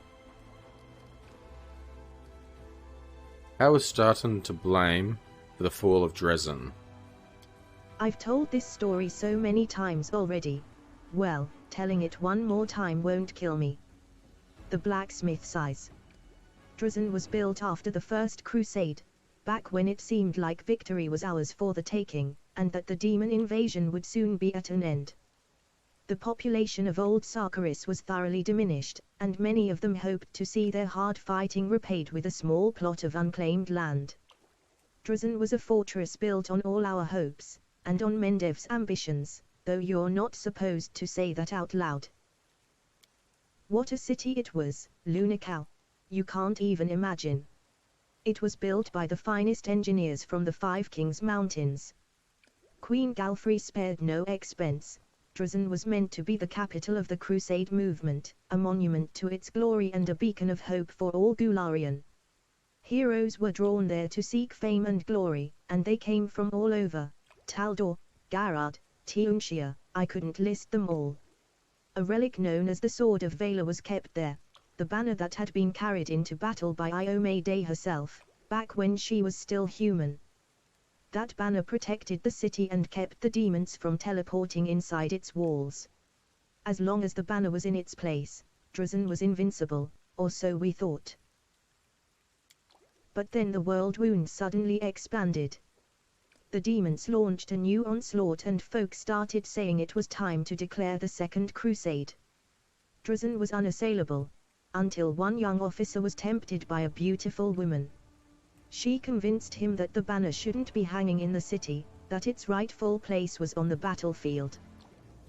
How is Staunton to blame for the fall of Dresden? I've told this story so many times already. Well, telling it one more time won't kill me. The blacksmith sighs. Dresden was built after the First Crusade, back when it seemed like victory was ours for the taking, and that the demon invasion would soon be at an end. The population of Old Sorcerer was thoroughly diminished, and many of them hoped to see their hard fighting repaid with a small plot of unclaimed land. Dresden was a fortress built on all our hopes, and on Mendev's ambitions, though you're not supposed to say that out loud. What a city it was, Lunacow. You can't even imagine. It was built by the finest engineers from the Five Kings Mountains. Queen Galfrey spared no expense. Dresden was meant to be the capital of the Crusade movement, a monument to its glory and a beacon of hope for all Gularian. Heroes were drawn there to seek fame and glory, and they came from all over. Taldor, Garrard, Teunshire, I couldn't list them all. A relic known as the Sword of Valor was kept there, the banner that had been carried into battle by Iomedae herself, back when she was still human. That banner protected the city and kept the demons from teleporting inside its walls. As long as the banner was in its place, Dresden was invincible, or so we thought. But then the world wound suddenly expanded. The demons launched a new onslaught and folk started saying it was time to declare the Second Crusade. Dresden was unassailable, until one young officer was tempted by a beautiful woman. She convinced him that the banner shouldn't be hanging in the city, that its rightful place was on the battlefield.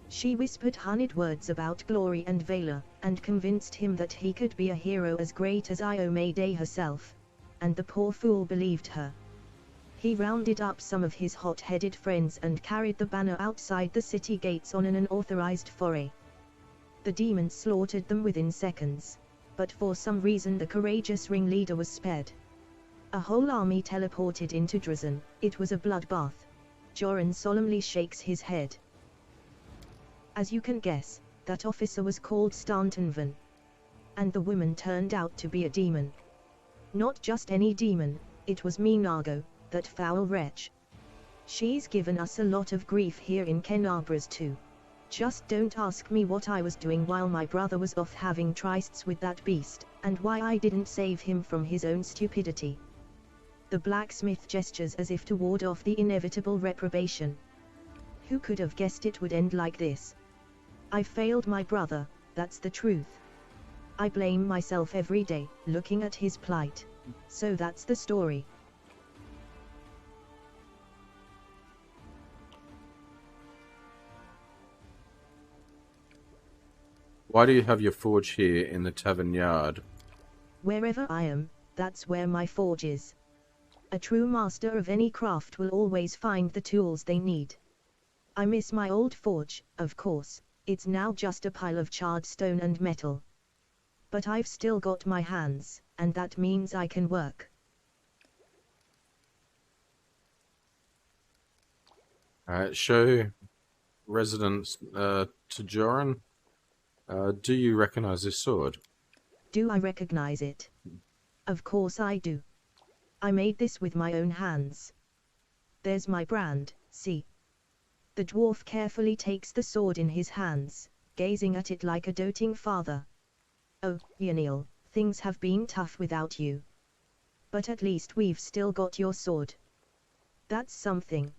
She whispered honeyed words about glory and valor, and convinced him that he could be a hero as great as Iomedae herself. And the poor fool believed her. He rounded up some of his hot-headed friends and carried the banner outside the city gates on an unauthorized foray. The demons slaughtered them within seconds, but for some reason the courageous ringleader was spared. A whole army teleported into Dresden. It was a bloodbath. Joran solemnly shakes his head. As you can guess, that officer was called Staunton. And the woman turned out to be a demon. Not just any demon, it was Minago, that foul wretch. She's given us a lot of grief here in Kenabras too. Just don't ask me what I was doing while my brother was off having trysts with that beast, and why I didn't save him from his own stupidity. The blacksmith gestures as if to ward off the inevitable reprobation. Who could have guessed it would end like this? I failed my brother, that's the truth. I blame myself every day, looking at his plight. So that's the story. Why do you have your forge here in the tavern yard? Wherever I am, that's where my forge is. A true master of any craft will always find the tools they need. I miss my old forge, of course, it's now just a pile of charred stone and metal. But I've still got my hands, and that means I can work. Show residence to Joran. Do you recognize this sword? Do I recognize it? Of course I do. I made this with my own hands. There's my brand, see? The dwarf carefully takes the sword in his hands, gazing at it like a doting father. Oh, Yanil, things have been tough without you. But at least we've still got your sword. That's something.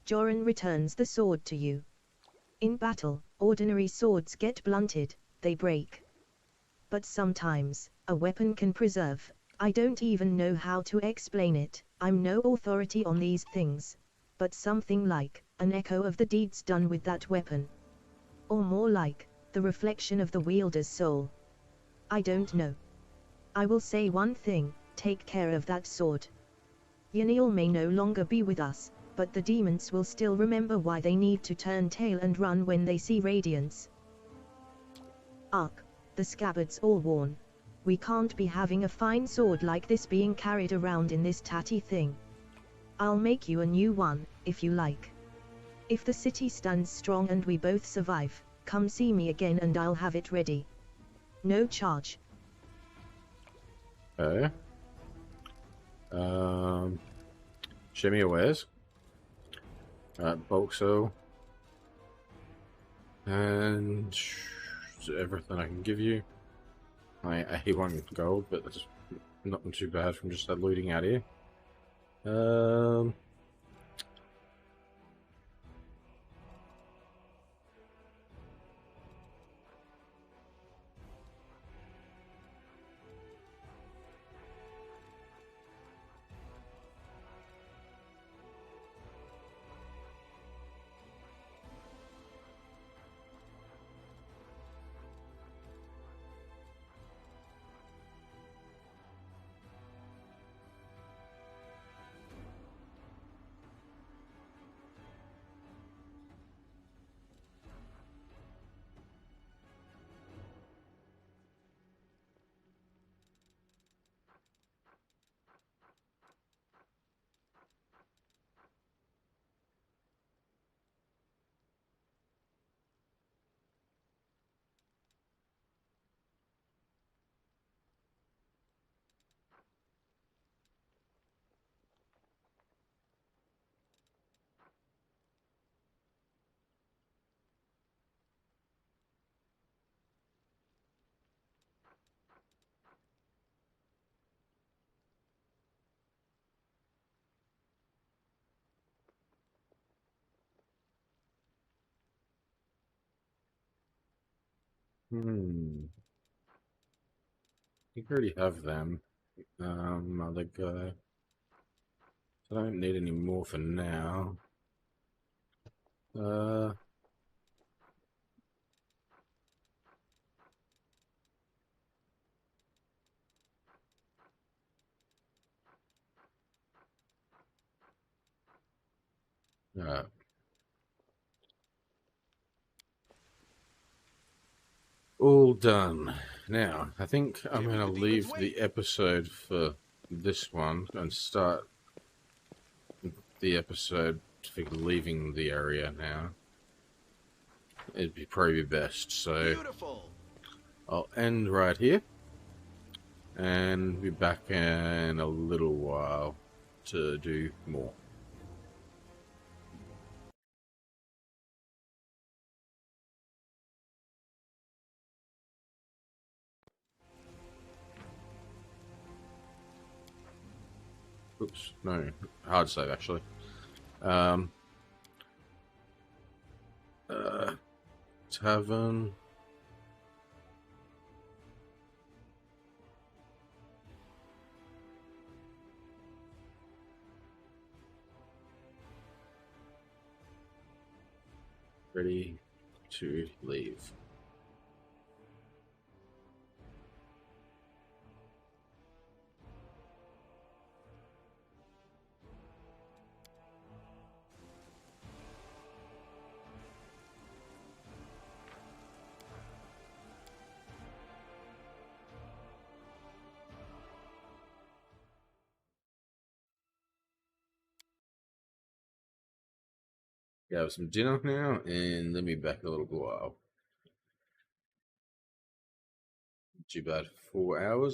Joran returns the sword to you. In battle, ordinary swords get blunted, they break. But sometimes, a weapon can preserve, I don't even know how to explain it, I'm no authority on these things. But something like, an echo of the deeds done with that weapon. Or more like, the reflection of the wielder's soul. I don't know. I will say one thing, take care of that sword. Yaniel may no longer be with us, but the demons will still remember why they need to turn tail and run when they see radiance. Ugh, the scabbard's all worn. We can't be having a fine sword like this being carried around in this tatty thing. I'll make you a new one, if you like. If the city stands strong and we both survive, come see me again and I'll have it ready. No charge. Okay. Show me your wares. Bulk sell. And everything I can give you. I 81 gold, but that's not too bad from just looting out here. You already have them. Other guy. I don't need any more for now. Uh, all done. Now, I think I'm going to leave the episode for this one and start the episode for leaving the area now. It'd be probably best, so Beautiful. I'll end right here and be back in a little while to do more. Oops, no, hard save actually. Tavern. Ready to leave. Have some dinner now and then be back in a little while. Too bad, 4 hours.